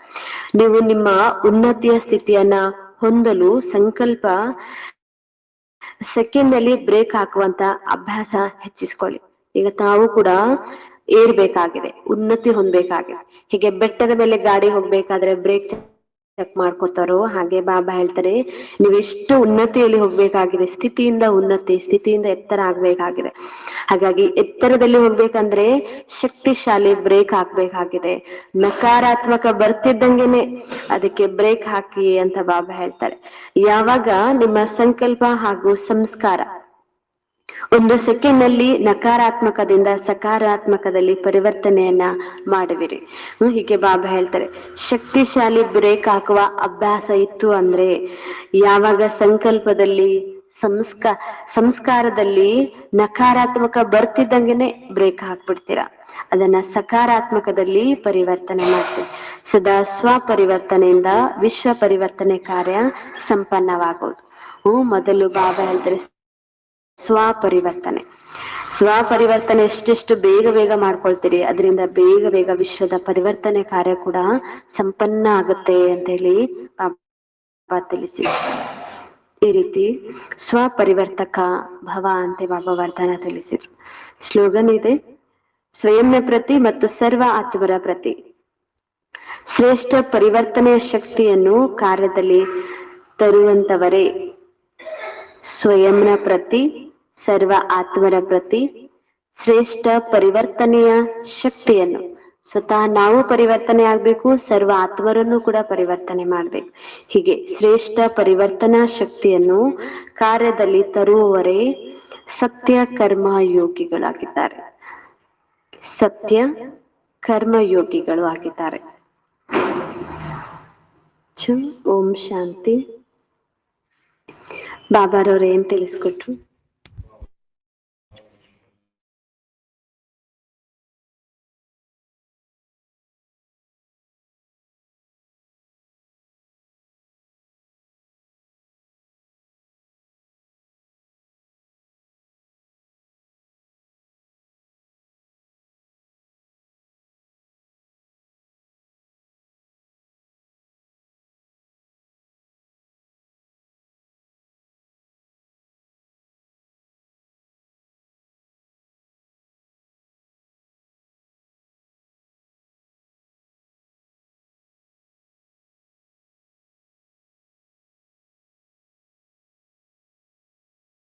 ನೀವು ನಿಮ್ಮ ಉನ್ನತಿಯ ಸ್ಥಿತಿಯನ್ನ ಹೊಂದಲು ಸಂಕಲ್ಪ ಸೆಕೆಂಡ್ ಅಲ್ಲಿ ಬ್ರೇಕ್ ಹಾಕುವಂತ ಅಭ್ಯಾಸ ಹೆಚ್ಚಿಸ್ಕೊಳ್ಳಿ. ಈಗ ತಾವು ಕೂಡ ಏರ್ಬೇಕಾಗಿದೆ, ಉನ್ನತಿ ಹೊಂದಬೇಕಾಗಿದೆ. ಹೀಗೆ ಬೆಟ್ಟದ ಮೇಲೆ ಗಾಡಿ ಹೋಗ್ಬೇಕಾದ್ರೆ ಬ್ರೇಕ್ ಚೆಕ್ ಮಾಡ್ಕೋತಾರೋ ಹಾಗೆ ಬಾಬಾ ಹೇಳ್ತಾರೆ, ನೀವೆಷ್ಟು ಉನ್ನತಿಯಲ್ಲಿ ಹೋಗ್ಬೇಕಾಗಿದೆ, ಸ್ಥಿತಿಯಿಂದ ಎತ್ತರ ಆಗ್ಬೇಕಾಗಿದೆ. ಹಾಗಾಗಿ ಎತ್ತರದಲ್ಲಿ ಹೋಗ್ಬೇಕಂದ್ರೆ ಶಕ್ತಿಶಾಲಿ ಬ್ರೇಕ್ ಹಾಕ್ಬೇಕಾಗಿದೆ. ನಕಾರಾತ್ಮಕ ಬರ್ತಿದ್ದಂಗೆನೆ ಅದಕ್ಕೆ ಬ್ರೇಕ್ ಹಾಕಿ ಅಂತ ಬಾಬಾ ಹೇಳ್ತಾರೆ. ಯಾವಾಗ ನಿಮ್ಮ ಸಂಕಲ್ಪ ಹಾಗೂ ಸಂಸ್ಕಾರ ಒಂದು ಸೆಕೆಂಡ್ ನಲ್ಲಿ ನಕಾರಾತ್ಮಕದಿಂದ ಸಕಾರಾತ್ಮಕದಲ್ಲಿ ಪರಿವರ್ತನೆಯನ್ನ ಮಾಡುವಿರಿ. ಹೀಗೆ ಬಾಬಾ ಹೇಳ್ತಾರೆ, ಶಕ್ತಿಶಾಲಿ ಬ್ರೇಕ್ ಹಾಕುವ ಅಭ್ಯಾಸ ಇತ್ತು ಅಂದ್ರೆ ಯಾವಾಗ ಸಂಕಲ್ಪದಲ್ಲಿ ಸಂಸ್ಕಾರದಲ್ಲಿ ನಕಾರಾತ್ಮಕ ಬರ್ತಿದ್ದಂಗೆನೆ ಬ್ರೇಕ್ ಹಾಕ್ಬಿಡ್ತೀರಾ, ಅದನ್ನ ಸಕಾರಾತ್ಮಕದಲ್ಲಿ ಪರಿವರ್ತನೆ ಮಾಡ್ತೀವಿ. ಸದಾ ಸ್ವಪರಿವರ್ತನೆಯಿಂದ ವಿಶ್ವ ಪರಿವರ್ತನೆ ಕಾರ್ಯ ಸಂಪನ್ನವಾಗೋದು. ಮೊದಲು ಬಾಬಾ ಹೇಳ್ತಾರೆ ಸ್ವಪರಿವರ್ತನೆ ಎಷ್ಟೆಷ್ಟು ಬೇಗ ಮಾಡ್ಕೊಳ್ತೀರಿ ಅದರಿಂದ ಬೇಗ ವಿಶ್ವದ ಪರಿವರ್ತನೆ ಕಾರ್ಯ ಕೂಡ ಸಂಪನ್ನ ಆಗುತ್ತೆ ಅಂತ ಹೇಳಿ ಬಾಬಾ ತಿಳಿಸಿ. ಈ ರೀತಿ ಸ್ವಪರಿವರ್ತಕ ಭವ ಅಂತ ಬಾಬಾ ವರದಾನ ತಿಳಿಸಿದ್ರು. ಸ್ಲೋಗನ್ ಇದೆ, ಸ್ವಯಂನ ಪ್ರತಿ ಮತ್ತು ಸರ್ವ ಆತ್ಮರ ಪ್ರತಿ ಶ್ರೇಷ್ಠ ಪರಿವರ್ತನೆಯ ಶಕ್ತಿಯನ್ನು ಕಾರ್ಯದಲ್ಲಿ ತರುವಂತವರೇ. ಸ್ವಯಂನ ಪ್ರತಿ ಸರ್ವ ಆತ್ಮರ ಪ್ರತಿ ಶ್ರೇಷ್ಠ ಪರಿವರ್ತನೆಯ ಶಕ್ತಿಯನ್ನು, ಸ್ವತಃ ನಾವು ಪರಿವರ್ತನೆ ಆಗ್ಬೇಕು, ಸರ್ವ ಆತ್ಮರನ್ನು ಕೂಡ ಪರಿವರ್ತನೆ ಮಾಡ್ಬೇಕು. ಹೀಗೆ ಶ್ರೇಷ್ಠ ಪರಿವರ್ತನಾ ಶಕ್ತಿಯನ್ನು ಕಾರ್ಯದಲ್ಲಿ ತರುವವರೇ ಸತ್ಯ ಕರ್ಮಯೋಗಿಗಳಾಗಿದ್ದಾರೆ. ಸತ್ಯ ಕರ್ಮಯೋಗಿಗಳು ಆಗಿದ್ದಾರೆ. ಓಂ ಶಾಂತಿ. ಬಾಬಾರವ್ರು ಏನ್ ತಿಳಿಸ್ಕೊಟ್ರು?